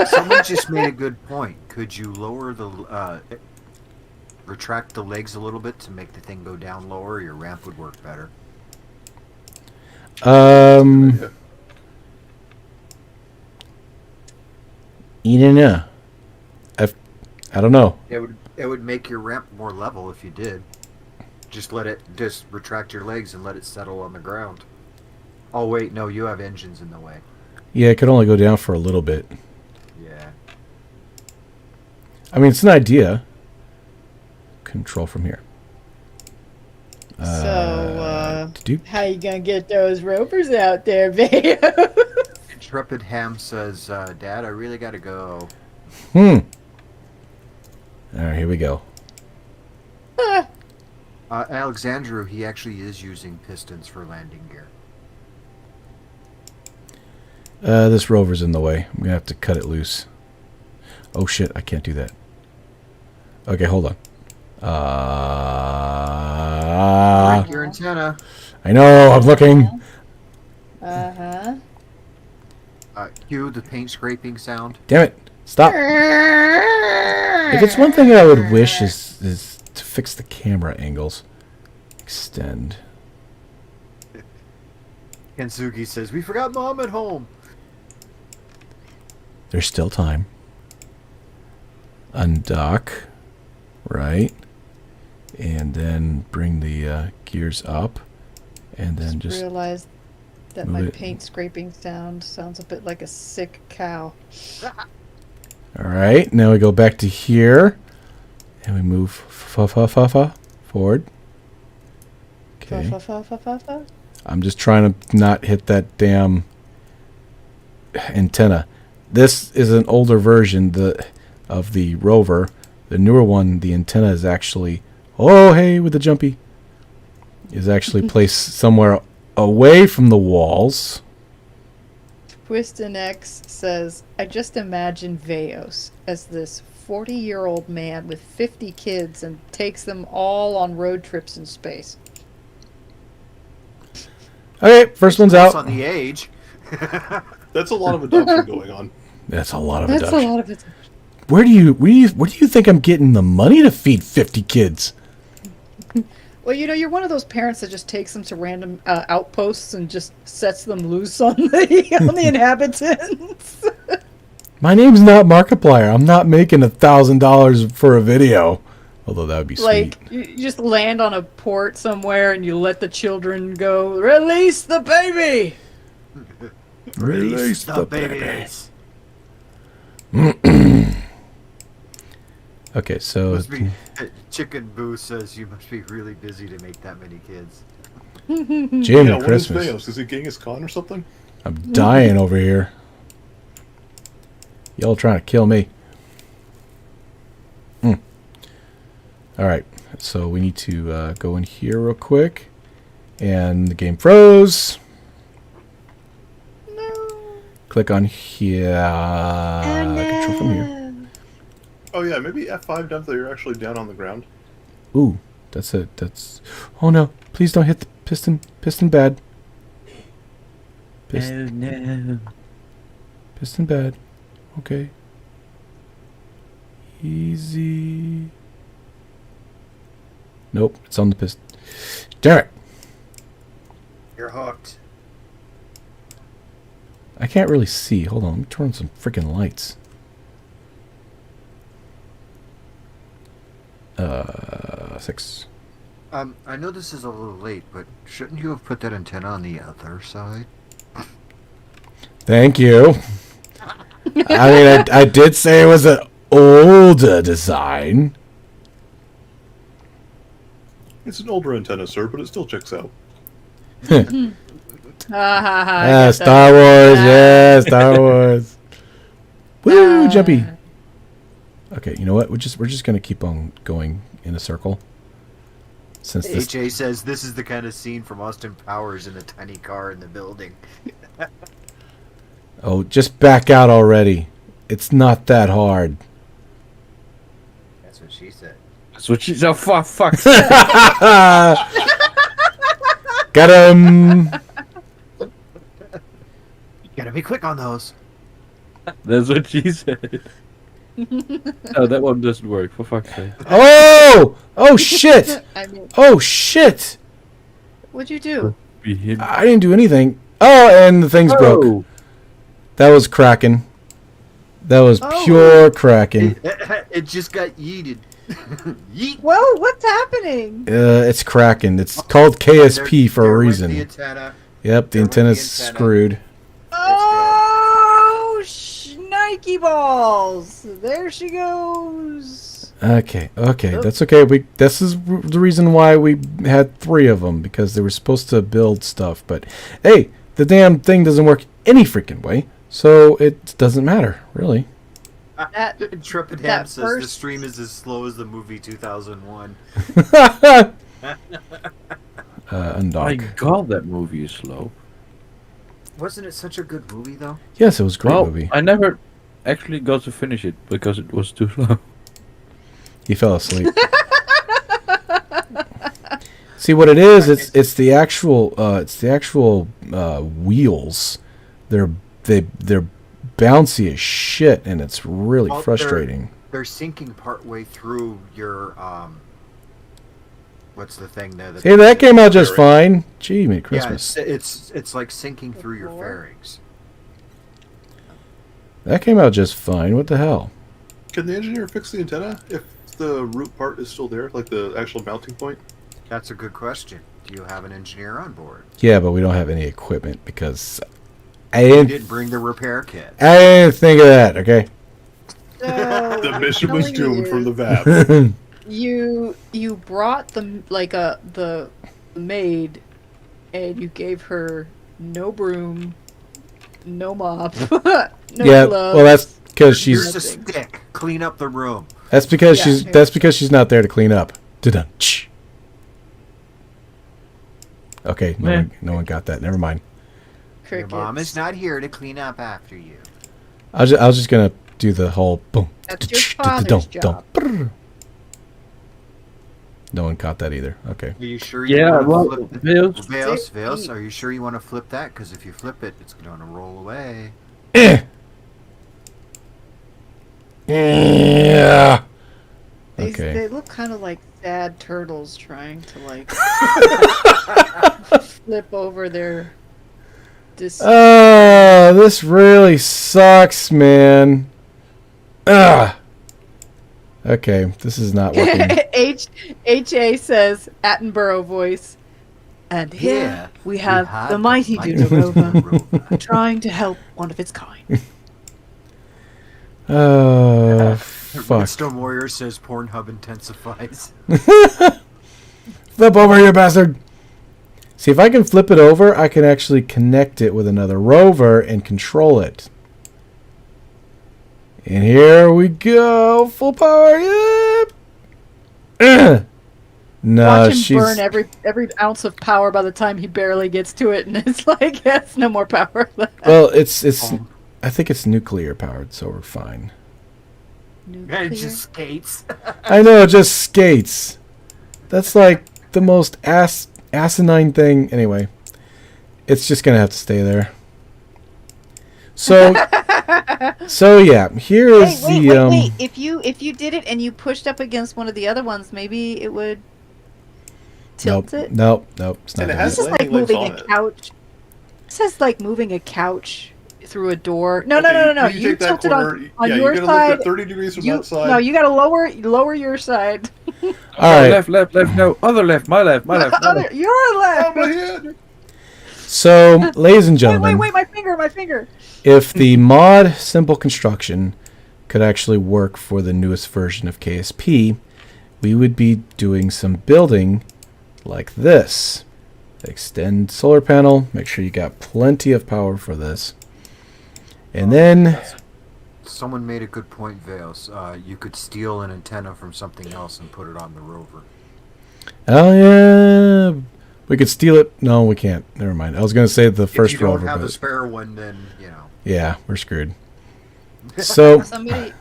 Someone just made a good point. Could you lower the retract the legs a little bit to make the thing go down lower? Your ramp would work better. You don't know. I don't know. It would make your ramp more level if you did. Just retract your legs and let it settle on the ground. Oh wait, no, you have engines in the way. Yeah, it could only go down for a little bit. Yeah. I mean, it's an idea. Control from here. Do- How you gonna get those ropers out there, Veo? Intrepid Ham says, Dad, I really gotta go. All right, here we go. Alexandru, he actually is using pistons for landing gear. This rover's in the way. I'm gonna have to cut it loose. Oh shit, I can't do that. Okay, hold on. Break your antenna. I know, I'm looking. Uh-huh. Cue the paint scraping sound. Damn it. Stop. If it's one thing I would wish is to fix the camera angles. Extend. Kensugi says, we forgot Mom at home. There's still time. Undock. Right. And then bring the gears up. And then just... realized that move my it. paint scraping sounds a bit like a sick cow. Alright, now we go back to here. And we move forward. Okay. Fa-fa-fa-fa-fa-fa. I'm just trying to not hit that damn antenna. This is an older version of the rover. The newer one, the antenna is actually... Oh, hey, with the jumpy. is actually placed somewhere away from the walls. Twistin X says, I just imagine Veos as this 40-year-old man with 50 kids and takes them all on road trips in space. Okay, first one's That's out. on the age. That's a lot of adoption going on. That's a lot of That's adoption. a lot of it. Where do you think I'm getting the money to feed 50 kids? Well, you're one of those parents that just takes them to random outposts and just sets them loose on the inhabitants. My name's not Markiplier. I'm not making $1,000 for a video. Although that would be sweet. Like, you just land on a port somewhere and you let the children go, release the baby! Release the babies. Okay, so Chicken Boo says you must be really busy to make that many kids. Jimmy Yeah, what is Christmas. Veos? Is it Genghis Khan or something? I'm dying over here. Y'all trying to kill me. Alright, so we need to go in here real quick. And the game froze. No. Click on here. Control from here. Oh yeah, maybe F5 down there. You're actually down on the ground. Ooh, that's it. That's. Oh no! Please don't hit the piston. Piston bad. Piston, no. piston bad. Okay. Easy. Nope, it's on the piston. Damn it! You're hooked. I can't really see. Hold on, let me turn on some freaking lights. 6. I know this is a little late, but shouldn't you have put that antenna on the other side? Thank you. I mean, I did say it was an older design. It's an older antenna, sir, but it still checks out. Ha ha ha. Yeah, Star Wars. Yeah, Star Wars. Woo, jumpy. Okay, you know what? We're just gonna keep on going in a circle. Since this, AJ says this is the kind of scene from Austin Powers in the tiny car in the building. oh, just back out already. It's not that hard. That's what she said. That's what she's. Oh, fuck. Got him. You gotta be quick on those. That's what she said. No, that one doesn't work, for fuck's sake. Oh! Oh shit! I mean, Oh shit! what'd you do? Be him. I didn't do anything. Oh, and the thing's broke. Oh. That was cracking. That was Oh. pure cracking. It just got yeeted. Yeet. Well, what's happening? It's cracking. It's called KSP for a There went reason. The antenna. Yep, the there went the antenna's antenna. screwed. Oh, Nike balls! There she goes. Okay, that's okay. This is the reason why we had 3 of them, because they were supposed to build stuff. But hey, the damn thing doesn't work any freaking way, so it doesn't matter really. Intrepid that Ham says the first- stream is as slow as the movie 2001. My Undock. god, that movie is slow. Wasn't it such a good movie though? Yes, it was a great Well, movie. I never actually got to finish it because it was too slow. He fell asleep. See what it is? It's the actual wheels. They're bouncy as shit, and it's really Well, frustrating. They're sinking partway through your what's the thing there? Hey, that came out just fine. Gee, Merry Christmas. Yeah, it's like sinking through your fairings. That came out just fine. What the hell? Can the engineer fix the antenna if the root part is still there, like the actual mounting point? That's a good question. Do you have an engineer on board? Yeah, but we don't have any equipment because I You didn't. didn't bring the repair kit. I didn't think of that. Okay. So, The mission was telling doomed you, from the VAP. You brought the maid, and you gave her no broom, no mop, no yeah. gloves. Well, that's because Here's she's. a stick. Clean up the room. That's because Yeah. she's. That's because she's not there to clean up. Da-dun. Okay, no one got that. Never mind. Your mom is Crickets. not here to clean up after you. I was just gonna do the whole boom. That's your father's job. Brrr. No one caught that either. Okay. Are you sure you Yeah, want to well, flip Vales, Vales, are you sure you want to flip that? Because if you flip it, it's going to roll away. Yeah. Okay. They look kind of like sad turtles trying to like flip over their. Oh, this really sucks, man. Ugh. Okay, this is not working. HA says Attenborough voice, and here we have the mighty Duna rover trying to help one of its kind. Oh, fuck. Redstone Warrior says Pornhub intensifies. Flip over, you bastard. See, if I can flip it over, I can actually connect it with another rover and control it. And here we go. Full power. Yep. No, Watch him she's... burn every ounce of power by the time he barely gets to it, and it's like, yes, no more power left. Well, it's I think it's nuclear powered, so we're fine. It just skates. I know, it just skates. That's like the most asinine thing. Anyway, it's just gonna have to stay there. So, so yeah, here is Wait. If you did it and you pushed up against one of the other ones, maybe it would tilt it. Nope. It's not. And it gonna has This is like landing legs moving on a it. couch. This is like moving a couch through a door. No. Okay, You take that tilt it corner. on Yeah, your you gotta side. look at 30 degrees from that side. No, you gotta lower your side. All right. left, no, other left, my left, my left. Your left. Oh, my head. So, ladies and gentlemen, Wait, my finger. if the mod Simple Construction could actually work for the newest version of KSP, we would be doing some building like this. Extend solar panel, make sure you got plenty of power for this. And then, Someone made a good point, Vales. You could steal an antenna from something else and put it on the rover. oh yeah, we could steal it. No, we can't. Never mind. I was going to say the first if you don't rover, have a but spare one, then, you know. yeah, we're screwed. So, Somebody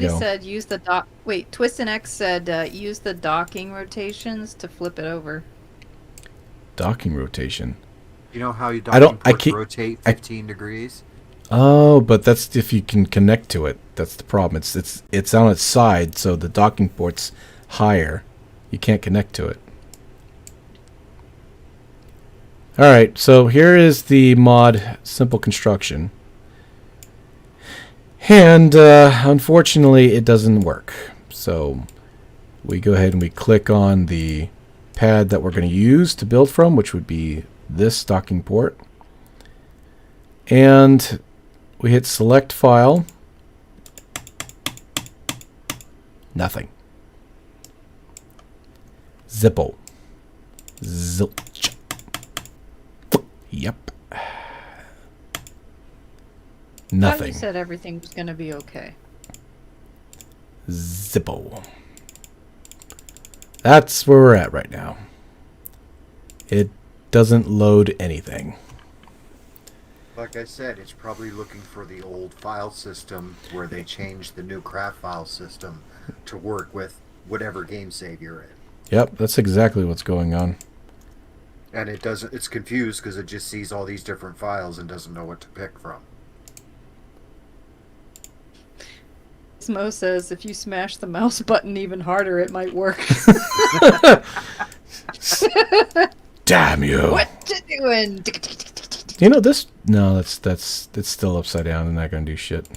go. said use the dock. Wait, Twist and X said use the docking rotations to flip it over. docking rotation. You know how you I don't- I ports can't- rotate 15 degrees? Oh, but that's if you can connect to it. That's the problem. It's on its side, so the docking port's higher. You can't connect to it. All right, so here is the mod Simple Construction. And unfortunately, it doesn't work. So we go ahead and we click on the pad that we're going to use to build from, which would be this docking port. And we hit select file. Nothing. Zippo. Zilch. Yep. I thought Nothing. you said everything was gonna be okay. Zippo. That's where we're at right now. It doesn't load anything. Like I said, it's probably looking for the old file system where they changed the new craft file system to work with whatever game save you're in. Yep, that's exactly what's going on. And it doesn't. It's confused because it just sees all these different files and doesn't know what to pick from. Smo says if you smash the mouse button even harder, it might work. Damn you! What you doing? You know this? No, that's it's still upside down and not gonna do shit.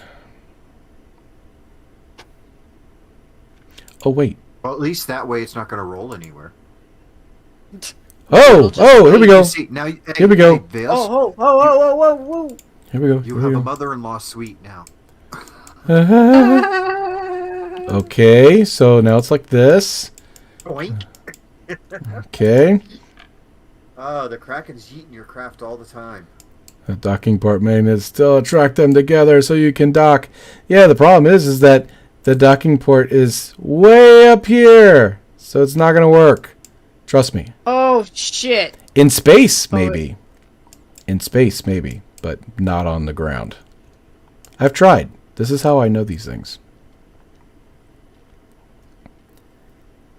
Oh wait. Well, at least that way it's not going to roll anywhere. Oh, here we go. See, now, Here we go. Hey, Vales, Whoa. Here we go. you Here have we a go. mother-in-law suite now. Okay, so now it's like this. Oink. Okay. Oh, the Kraken's eating your craft all the time. The docking port maintenance still attract them together so you can dock. Yeah, the problem is that the docking port is way up here, so it's not gonna work. Trust me. Oh shit! In space, Oh, maybe. In space, maybe, but not on the ground. I've tried. This is how I know these things.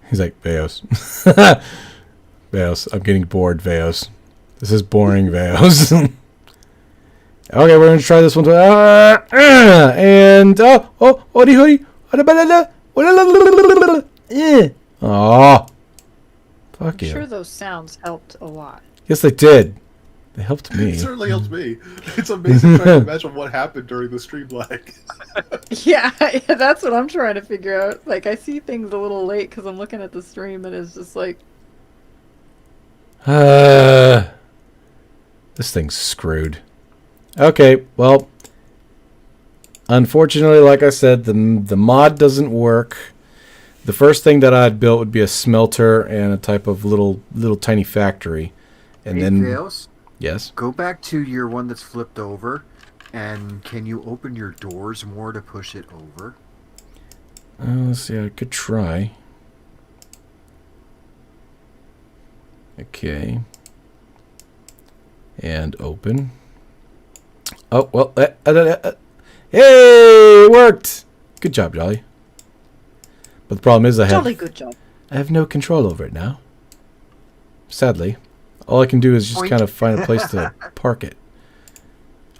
He's like, Veos. Veos, I'm getting bored, Veos. This is boring, Veos. Okay, we're going to try this one. And, hoodie, hoodie. Oh, fuck I'm you. sure those sounds helped a lot. Yes, they did. They helped me. It certainly helps me. It's amazing trying to imagine what happened during the stream lag. Yeah, that's what I'm trying to figure out. Like, I see things a little late because I'm looking at the stream and it's just like, This thing's screwed. Okay, well, unfortunately, like I said, the mod doesn't work. The first thing that I'd built would be a smelter and a type of little tiny factory, and Hey, then Chaos, yes. go back to your one that's flipped over, and can you open your doors more to push it over? Let's see, I could try. Okay. And open. Oh, well, hey, it worked! Good job, Jolly. But the problem is jolly good job. I have no control over it now. Sadly. All I can do is just kind of find a place to park it.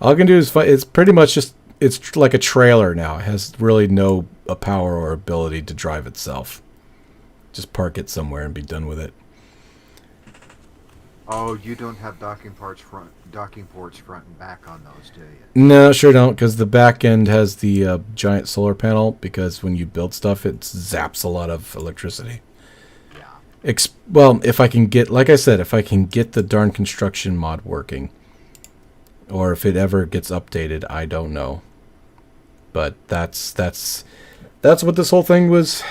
All I can do is it's pretty much just, it's like a trailer now. It has really no power or ability to drive itself. Just park it somewhere and be done with it. Oh, you don't have docking ports front and back on those, do you? No, sure don't, because the back end has the giant solar panel, because when you build stuff, it zaps a lot of electricity. Yeah. Well, if I can get, like I said, if I can get the darn construction mod working, or if it ever gets updated, I don't know. But that's what this whole thing was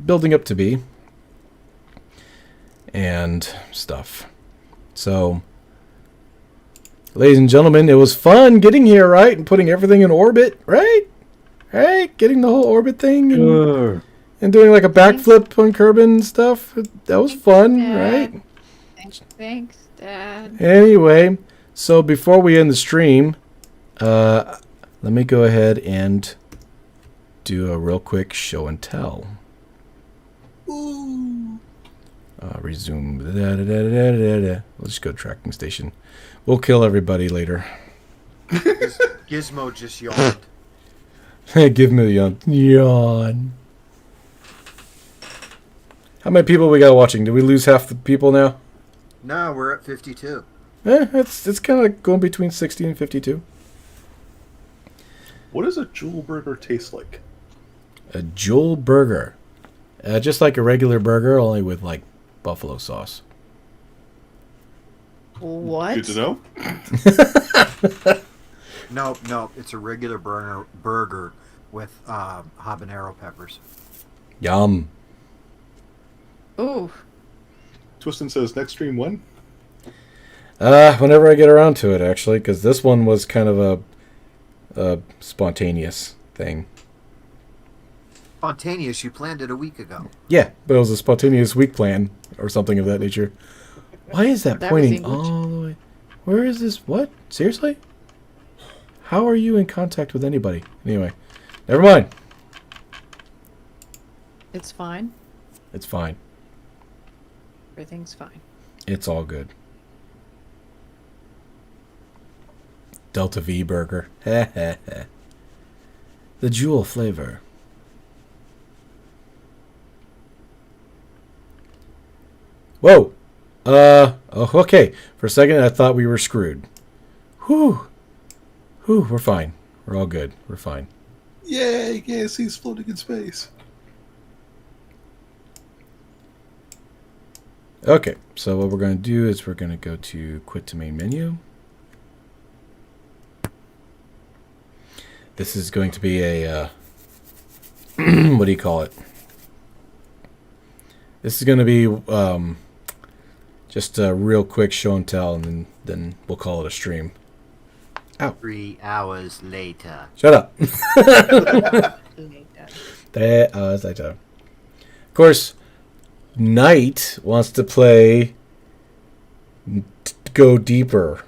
building up to be, and stuff. So, ladies and gentlemen, it was fun getting here, right? And putting everything in orbit, right? Right? Getting the whole orbit thing and doing like a backflip on Kerbal and stuff. That was fun, right? Thanks, Dad. Anyway, so before we end the stream, let me go ahead and do a real quick show and tell. Resume. Let's just go to tracking station. We'll kill everybody later. Gizmo just yawned. Give me the yawn. Yawn. How many people we got watching? Did we lose half the people now? No, we're at 52. It's kind of going between 60 and 52. What does a jewel burger taste like? A jewel burger. Just like a regular burger, only with like buffalo sauce. What? Good to know. No, it's a regular burger with habanero peppers. Yum. Ooh. Twistin says next stream when? Whenever I get around to it, actually, because this one was kind of a spontaneous thing. Spontaneous, you planned it a week ago. Yeah, but it was a spontaneous week plan or something of that nature. Why is that That was pointing English. all the way? Where is this? What? Seriously? How are you in contact with anybody? Anyway, never mind. It's fine. It's fine. Everything's fine. It's all good. Delta V burger. The jewel flavor. Whoa. Oh, okay. For a second, I thought we were screwed. Whew. Whew, we're fine. We're all good. We're fine. Yay! KSC's floating in space. Okay, so what we're going to do is we're going to go to quit to main menu. This is going to be a, what do you call it? This is going to be just a real quick show and tell, and then we'll call it a stream. Ow. 3 hours later. Shut up. 3 hours later. Of course, Knight wants to play Go Deeper.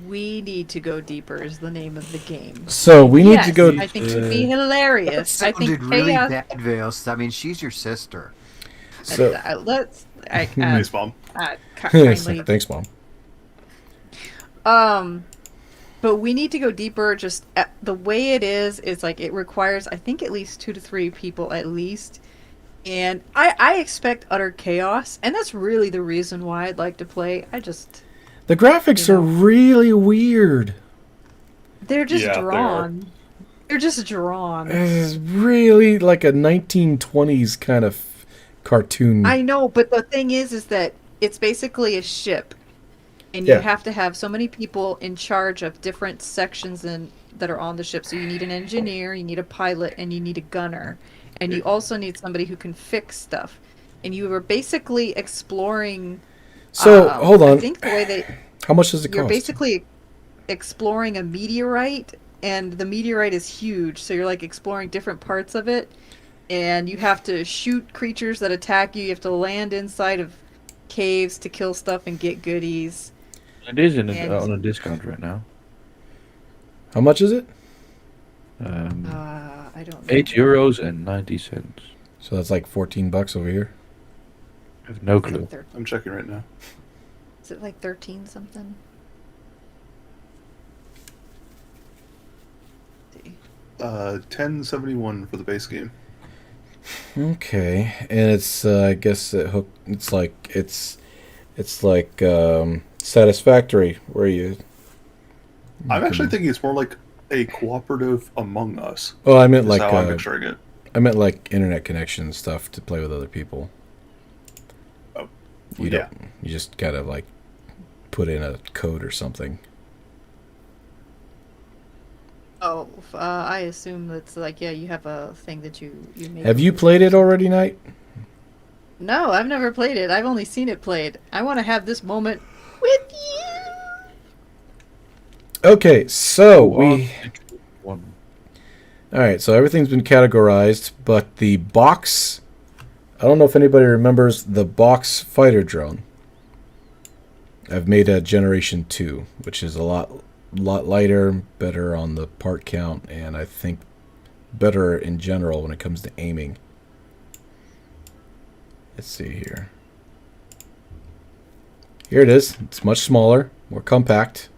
We need to go deeper is the name of the game. So we need Yes, to go. I think it would be hilarious. I think Sounded really chaos. bad, Vales. I mean, she's your sister. So Let's. Nice, Mom. Kindly. thanks, Mom. But we need to go deeper. Just the way it is like it requires, I think, at least 2 to 3 people at least. And I expect utter chaos, and that's really the reason why I'd like to play. The graphics are really weird. They're just Yeah, they are. drawn. They're just drawn. It's really like a 1920s kind of cartoon. I know, but the thing is that it's basically a ship, and Yeah. you have to have so many people in charge of different sections that are on the ship. So you need an engineer, you need a pilot, and you need a gunner, and you also need somebody who can fix stuff. And you are basically exploring. So hold on. I think the way they How much does it you're cost? basically exploring a meteorite, and the meteorite is huge. So you're like exploring different parts of it, and you have to shoot creatures that attack you. You have to land inside of caves to kill stuff and get goodies. It is And- on a discount right now. How much is it? I don't know. €8.90. So that's like $14 over here. I have no clue. I'm checking right now. Is it like 13 something? Let's see. 1071 for the base game. Okay, and it's I guess it's like Satisfactory, where you. I'm actually thinking it's more like a cooperative Among Us. Oh, I meant Is like how I'm picturing it. I meant like internet connection stuff to play with other people. Oh, You yeah. don't. You just gotta like put in a code or something. Oh, I assume that's like, yeah, you have a thing that you make. Have you played it already, Knight? No, I've never played it. I've only seen it played. I want to have this moment with you. Okay, so we. One. All right, so everything's been categorized, but the box. I don't know if anybody remembers the box fighter drone. I've made a Generation 2, which is a lot lighter, better on the part count, and I think better in general when it comes to aiming. Let's see here. Here it is. It's much smaller, more compact.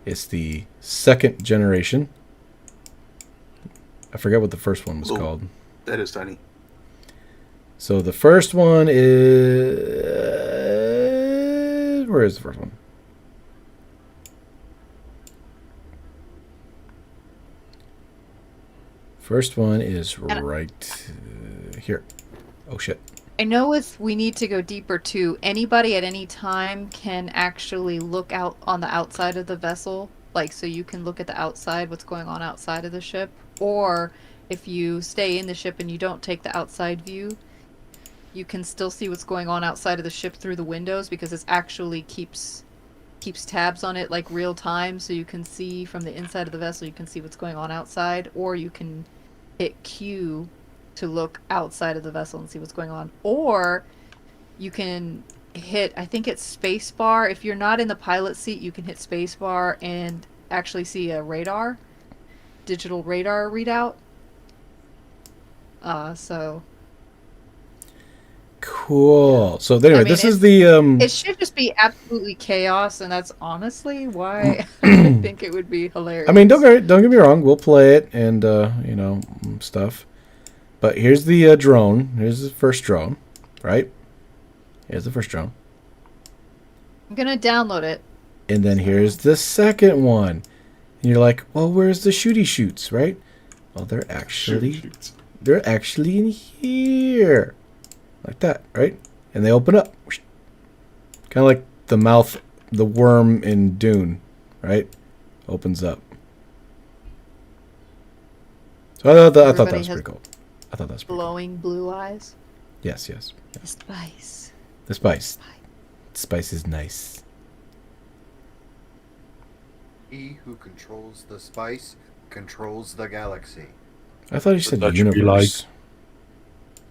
It's the second generation. I forget what the first one was Ooh. called. That is tiny. So the first one is... Where is the first one? First one is right here. Oh, shit. I know if we need to go deeper too, anybody at any time can actually look out on the outside of the vessel. Like, so you can look at the outside, what's going on outside of the ship. Or if you stay in the ship and you don't take the outside view, you can still see what's going on outside of the ship through the windows, because it actually keeps tabs on it like real time, so you can see from the inside of the vessel, you can see what's going on outside. Or you can hit Q to look outside of the vessel and see what's going on. Or you can hit, I think it's spacebar. If you're not in the pilot seat, you can hit spacebar and actually see a radar, digital radar readout. So Cool. So anyway, I mean, this is the it should just be absolutely chaos, and that's honestly why I think it would be hilarious. I mean, don't get me wrong. We'll play it and stuff. But here's the drone. Here's the first drone, right? Here's the first drone. I'm gonna download it. And then here's the second one. And you're like, well, where's the shooty shoots, right? Well, they're actually in here. Like that, right? And they open up. Kind of like the mouth, the worm in Dune, right? Opens up. So I thought that Everybody was has pretty cool. I thought that was pretty cool. Glowing blue eyes. Yes. The spice. The spice. Spice is nice. He who controls the spice controls the galaxy. I thought you said That should be universe.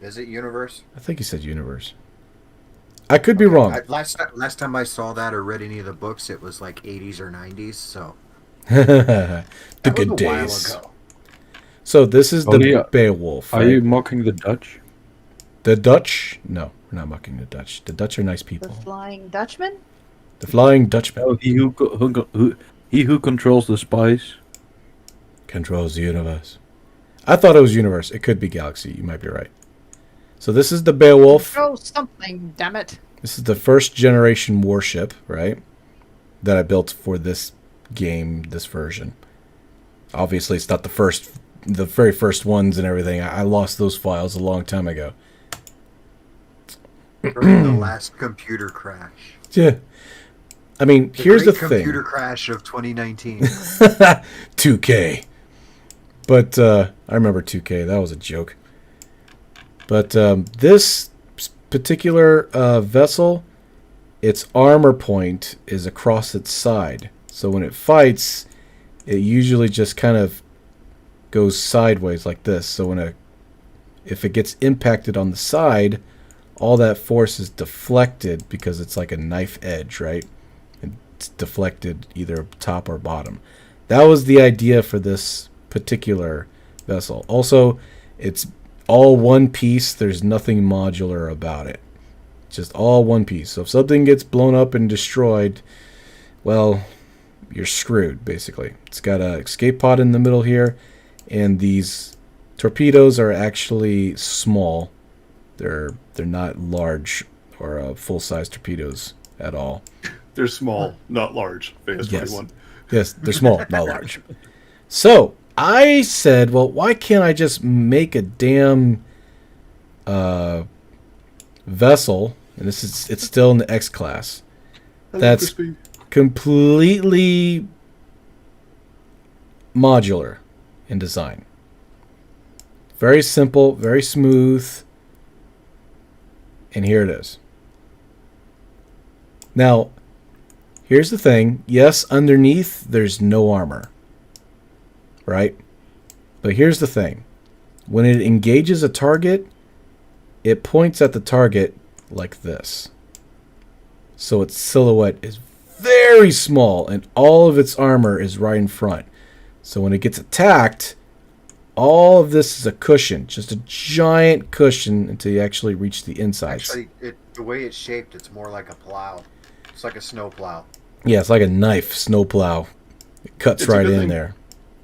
Is it Universe? I think he said universe. I could be wrong. Last time I saw that or read any of the books, it was like 80s or 90s. So The that was good a while days. ago. So this is Oh, the yeah. Beowulf. Are right? you mocking the Dutch? The Dutch? No, we're not mocking the Dutch. The Dutch are nice The people. Flying Dutchman? The Flying Dutchman Oh, he who controls the spies. controls the universe. I thought it was universe. It could be galaxy. You might be right. So this is the Beowulf. Oh, something, damn it. This is the first generation warship, right? That I built for this game, this version. Obviously, it's not the very first ones and everything. I lost those files a long time ago. During the last computer crash. Yeah. I mean, The here's the great thing. computer crash of 2019. 2K. But I remember 2K. That was a joke. But this particular vessel, its armor point is across its side. So when it fights, it usually just kind of goes sideways like this. So if it gets impacted on the side, all that force is deflected because it's like a knife edge, right? It's deflected either top or bottom. That was the idea for this particular vessel. Also, it's all one piece. There's nothing modular about it. Just all one piece. So if something gets blown up and destroyed, well, you're screwed, basically. It's got an escape pod in the middle here, and these torpedoes are actually small. They're not large or full-size torpedoes at all. They're small, not large. Yes. AS21. Yes, they're small, not large. So I said, well, why can't I just make a damn vessel? And it's still in the X class. Hello, That's Crispy. completely modular in design. Very simple, very smooth. And here it is. Now, here's the thing. Yes, underneath there's no armor. Right? But here's the thing. When it engages a target, it points at the target like this. So its silhouette is very small and all of its armor is right in front. So when it gets attacked, all of this is a cushion, just a giant cushion until you actually reach the insides. Actually, the way it's shaped, it's more like a plow. It's like a snow plow. Yeah, it's like a knife snowplow. It cuts It's a right good in thing. there.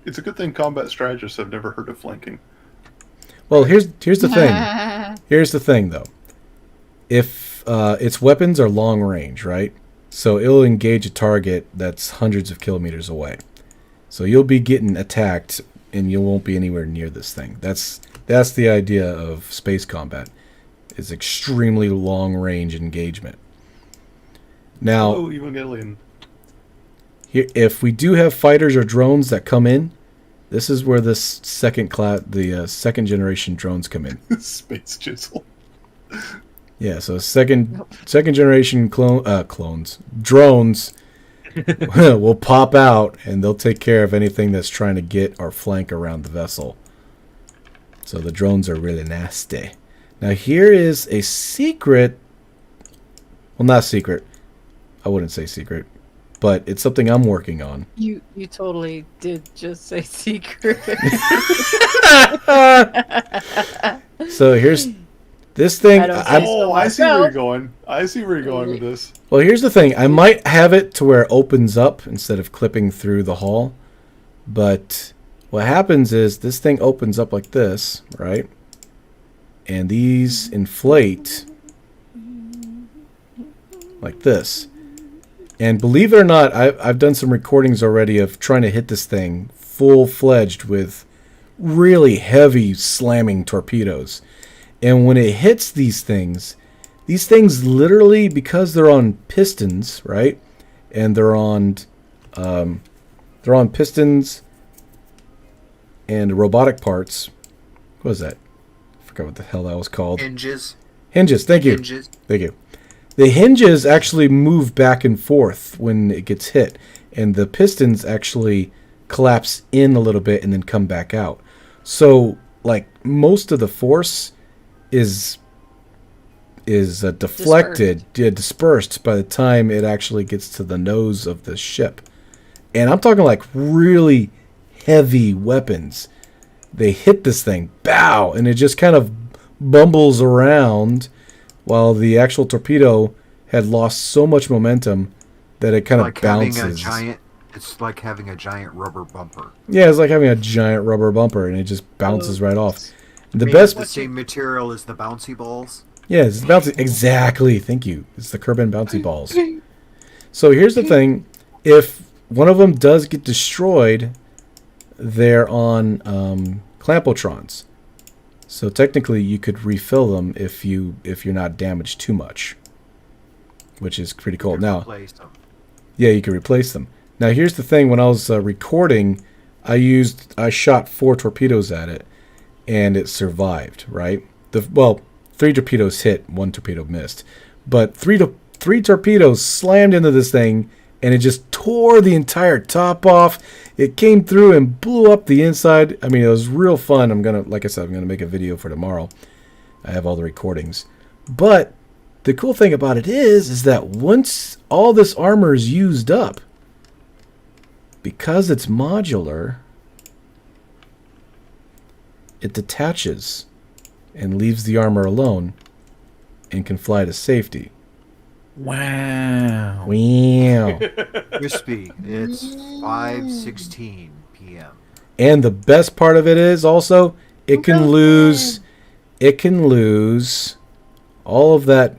It's a good thing combat strategists have never heard of flanking. Well, here's the thing. Here's the thing, though. If its weapons are long range, right? So it'll engage a target that's hundreds of kilometers away. So you'll be getting attacked, and you won't be anywhere near this thing. That's the idea of space combat. It's extremely long range engagement. Now, Hello, Evangelion. here, if we do have fighters or drones that come in, this is where the second generation drones come in. Space chisel. Yeah, so second generation drones will pop out and they'll take care of anything that's trying to get or flank around the vessel. So the drones are really nasty. Now here is a secret. Well, not secret. I wouldn't say secret, but it's something I'm working on. You totally did just say secret. So here's this thing. I don't I'm- say Oh, so I see where you're myself. going. I see where you're going with this. Well, here's the thing. I might have it to where it opens up instead of clipping through the hull. But what happens is this thing opens up like this, right? And these inflate like this. And believe it or not, I've done some recordings already of trying to hit this thing full-fledged with really heavy slamming torpedoes. And when it hits these things literally, because they're on pistons, right? And they're on pistons and robotic parts. What was that? I forgot what the hell that was called. Hinges. Hinges. Thank you. Hinges. Thank you. The hinges actually move back and forth when it gets hit, and the pistons actually collapse in a little bit and then come back out. So, like, most of the force is deflected, dispersed by the time it actually gets to the nose of the ship. And I'm talking like really heavy weapons. They hit this thing, bow, and it just kind of bumbles around while the actual torpedo had lost so much momentum that it kind of bounces. It's like having a giant rubber bumper. Yeah, it's like having a giant rubber bumper, and it just bounces right off. The best, the same material as the bouncy balls. Yeah, it's bouncy. Exactly. Thank you. It's the Kerbal bouncy balls. So here's the thing: if one of them does get destroyed, they're on clampotrons. So technically, you could refill them if you're not damaged too much, which is pretty cool. Now, yeah, you can replace them. Now here's the thing: when I was recording, I shot 4 torpedoes at it, and it survived. Right? 3 torpedoes hit, 1 torpedo missed, but 3 torpedoes slammed into this thing, and it just tore the entire top off. It came through and blew up the inside. I mean, it was real fun. Like I said, I'm gonna make a video for tomorrow. I have all the recordings, but the cool thing about it is that once all this armor is used up, because it's modular, it detaches and leaves the armor alone and can fly to safety. Wow. Wow. Crispy. It's 5:16 p.m. And the best part of it is also it can lose all of that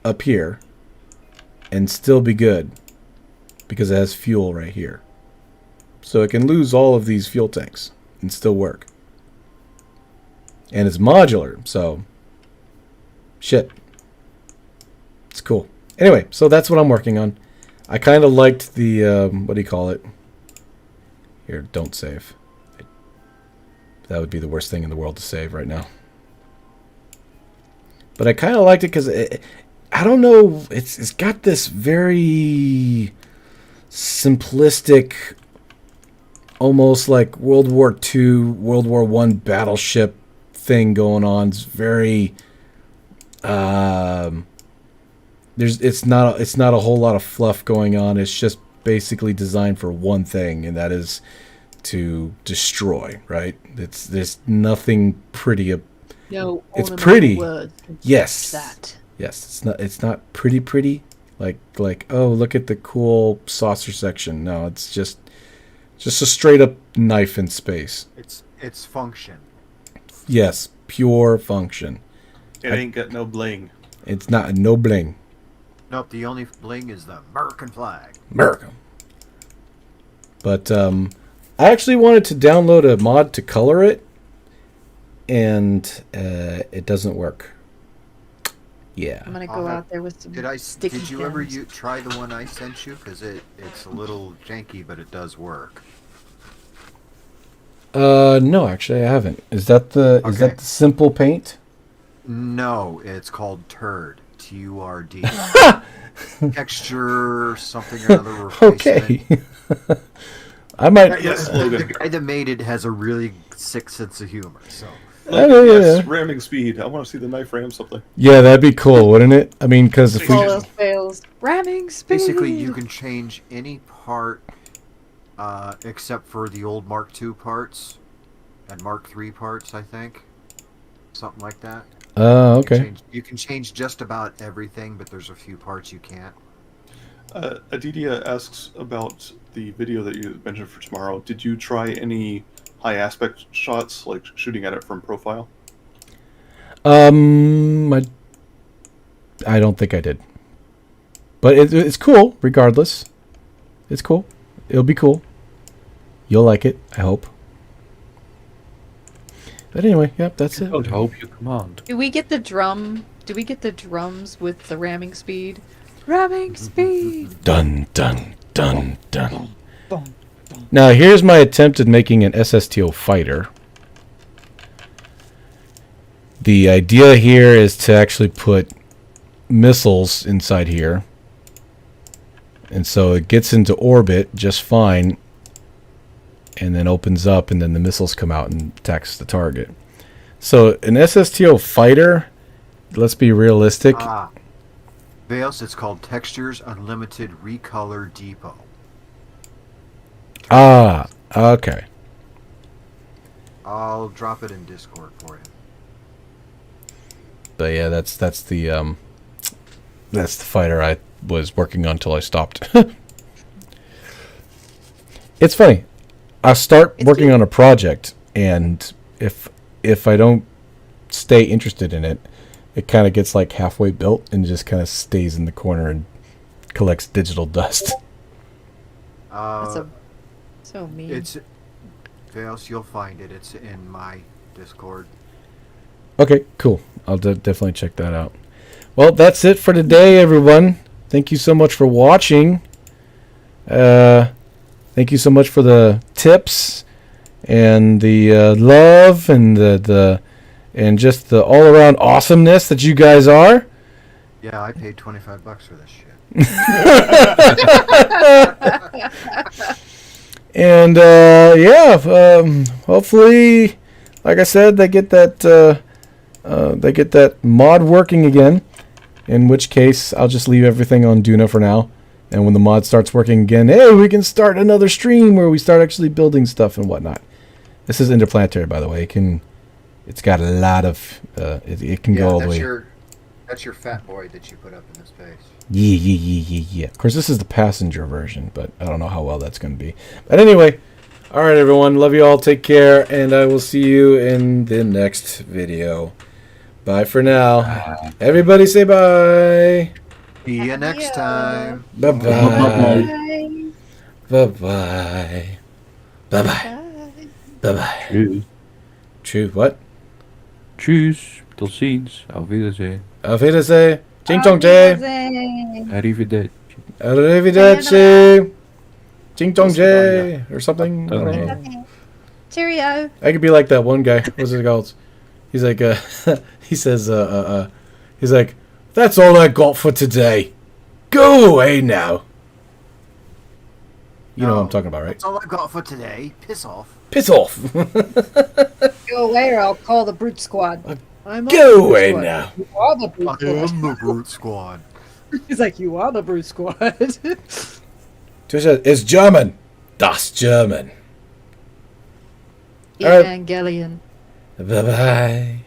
up here and still be good because it has fuel right here. So it can lose all of these fuel tanks and still work. And it's modular, so shit. It's cool. Anyway, so that's what I'm working on. I kind of liked the, what do you call it? Here, don't save. That would be the worst thing in the world to save right now. But I kind of liked it because, I don't know, it's got this very simplistic, almost like World War II, World War I battleship thing going on. It's very it's not a whole lot of fluff going on. It's just basically designed for one thing, and that is to destroy, right? There's nothing pretty. No, it's pretty. Words yes. that. Yes, it's not pretty like oh, look at the cool saucer section. No, it's just a straight up knife in space. It's function. Yes, pure function. It ain't got no bling. It's not no bling. Nope, the only bling is the American flag. America. But I actually wanted to download a mod to color it, and it doesn't work. Yeah. I'm gonna go out there with some sticky Did you ever pens. try the one I sent you? Because it's a little janky, but it does work. No, actually, I haven't. Is that the simple paint? No, it's called Turd. TURD. Texture something or other replacement. Okay. I might. Yes, The guy that made it has a really sick sense of humor. So. Yes, ramming speed. I want to see the knife ram something. Yeah, that'd be cool, wouldn't it? I mean, because if we All else fails. Ramming speed. Basically, you can change any part except for the old Mark II parts and Mark III parts, I think. Something like that. Okay. You can change just about everything, but there's a few parts you can't. Adidia asks about the video that you mentioned for tomorrow. Did you try any high aspect shots, like shooting at it from profile? I don't think I did. But it's cool, regardless. It's cool. It'll be cool. You'll like it, I hope. But anyway, yep, that's it. Don't hope, you command. Do we get the drum? Do we get the drums with the ramming speed? Ramming speed. Dun dun dun dun. Now here's my attempt at making an SSTO fighter. The idea here is to actually put missiles inside here, and so it gets into orbit just fine, and then opens up, and then the missiles come out and attacks the target. So an SSTO fighter, let's be realistic. Veils, it's called Textures Unlimited Recolor Depot. Okay. I'll drop it in Discord for you. But yeah, that's the fighter I was working on until I stopped. It's funny. I start working on a project, and if I don't stay interested in it, it kind of gets like halfway built and just kind of stays in the corner and collects digital dust. That's so mean. It's Veils, you'll find it. It's in my Discord. Okay, cool. I'll definitely check that out. Well, that's it for today, everyone. Thank you so much for watching. Thank you so much for the tips and the love and and just the all-around awesomeness that you guys are. Yeah, I paid $25 for this shit. And hopefully, like I said, they get that mod working again. In which case, I'll just leave everything on Duna for now. And when the mod starts working again, hey, we can start another stream where we start actually building stuff and whatnot. This is interplanetary, by the way. It's got a lot of it can go all the way. That's your fat boy that you put up in the space. Yeah. Of course, this is the passenger version, but I don't know how well that's going to be. But anyway, all right, everyone. Love you all. Take care, and I will see you in the next video. Bye for now. Everybody say bye. See you next time. Bye-bye. Bye-bye. Bye-bye. Bye-bye. Tschüss. True. What? Tschüss. Tot ziens. Auf Wiedersehen. Auf Wiedersehen. Ching chong jay. Arrivederci. Arrivederci. Ching chong jay. Or something. I don't know. Cheerio. I could be like that one guy. What's it called? He's like, he says, he's like, that's all I got for today. Go away now. You know what I'm talking about, right? That's all I got for today. Piss off. Piss off. Go away, or I'll call the brute squad. I'm on the Go brute away squad. now. You are the brute I squad. am the brute squad. He's like, you are the brute squad. Trisha, it's German. Das German. All right. Evangelion. Bye-bye.